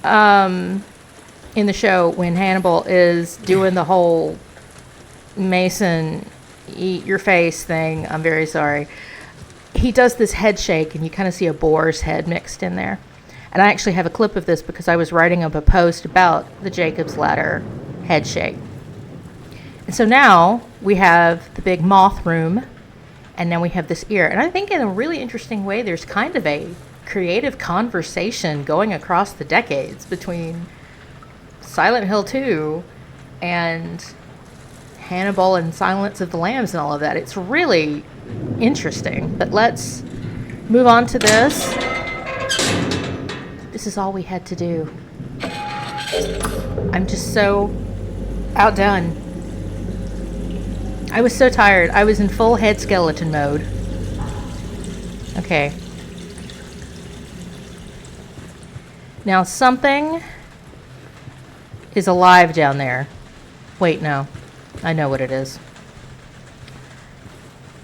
in the show, when Hannibal is doing the whole Mason eat your face thing, I'm very sorry, he does this head shake and you kind of see a boar's head mixed in there. And I actually have a clip of this because I was writing up a post about the Jacob's Ladder head shake. And so now we have the big moth room and now we have this ear. And I think in a really interesting way, there's kind of a creative conversation going across the decades between Silent Hill 2 and Hannibal and Silence of the Lambs and all of that. It's really interesting. But let's move on to this. This is all we had to do. I'm just so outdone. I was so tired. I was in full head skeleton mode. Okay. Now something is alive down there. Wait, no. I know what it is.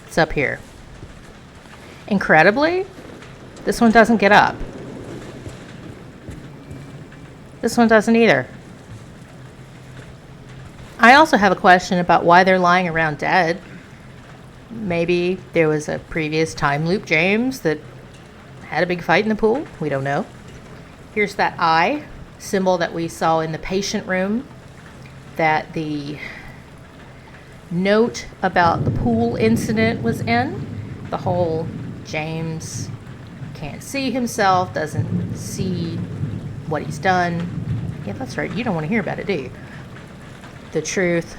It's up here. Incredibly, this one doesn't get up. This one doesn't either. I also have a question about why they're lying around dead. Maybe there was a previous time loop James that had a big fight in the pool. We don't know. Here's that eye symbol that we saw in the patient room that the note about the pool incident was in. The whole James can't see himself, doesn't see what he's done. Yeah, that's right. You don't want to hear about it, do you? The truth,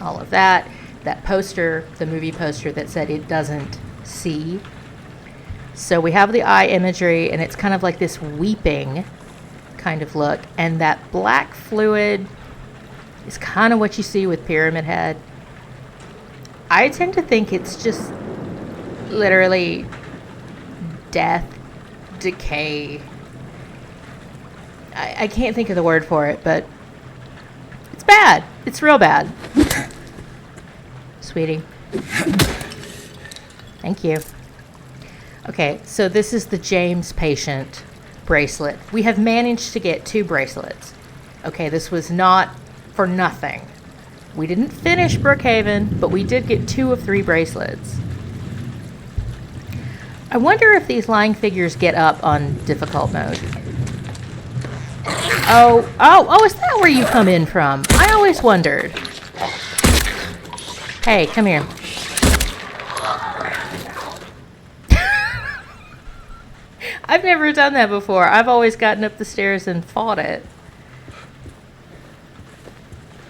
all of that. That poster, the movie poster that said it doesn't see. So we have the eye imagery, and it's kind of like this weeping kind of look. And that black fluid is kind of what you see with Pyramid Head. I tend to think it's just literally death, decay. I can't think of the word for it, but it's bad. It's real bad. Sweetie. Thank you. Okay, so this is the James patient bracelet. We have managed to get 2 bracelets. Okay, this was not for nothing. We didn't finish Brookhaven, but we did get 2 of 3 bracelets. I wonder if these lying figures get up on difficult mode. Oh, is that where you come in from? I always wondered. Hey, come here. I've never done that before. I've always gotten up the stairs and fought it.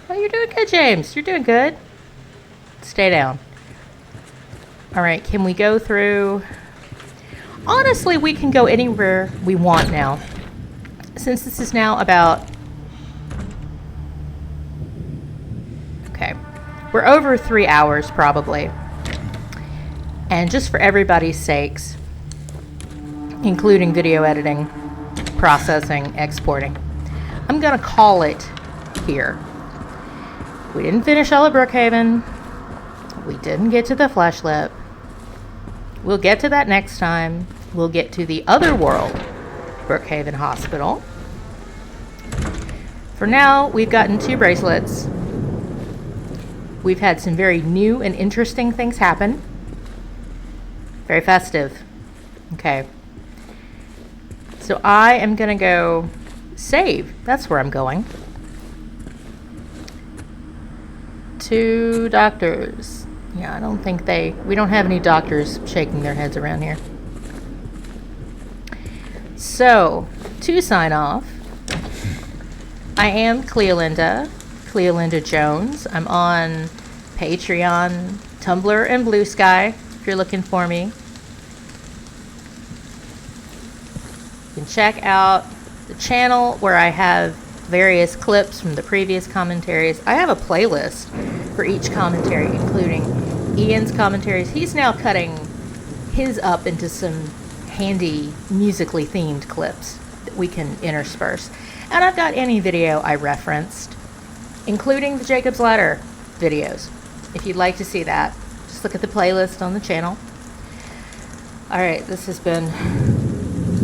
Oh, you're doing good, James. You're doing good. Stay down. All right, can we go through? Honestly, we can go anywhere we want now. Since this is now about... Okay. We're over 3 hours, probably. And just for everybody's sakes, including video editing, processing, exporting, I'm going to call it here. We didn't finish all of Brookhaven. We didn't get to the flesh lip. We'll get to that next time. We'll get to the Otherworld, Brookhaven Hospital. For now, we've gotten 2 bracelets. We've had some very new and interesting things happen. Very festive. Okay. So I am going to go save. That's where I'm going. 2 doctors. Yeah, I don't think we don't have any doctors shaking their heads around here. So, to sign off, I am Cleolinda Jones. I'm on Patreon, Tumblr, and Blue Sky if you're looking for me. You can check out the channel where I have various clips from the previous commentaries. I have a playlist for each commentary, including Ian's commentaries. He's now cutting his up into some handy musically themed clips that we can intersperse. And I've got any video I referenced, including the Jacob's Ladder videos. If you'd like to see that, just look at the playlist on the channel. All right, this has been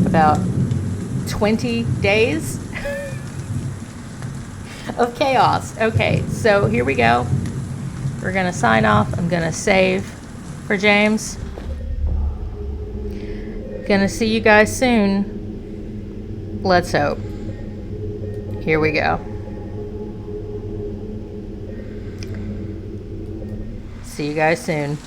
about 20 days of chaos. Okay, so here we go. We're gonna sign off. I'm gonna save for James. Gonna see you guys soon. Let's hope. Here we go. See you guys soon.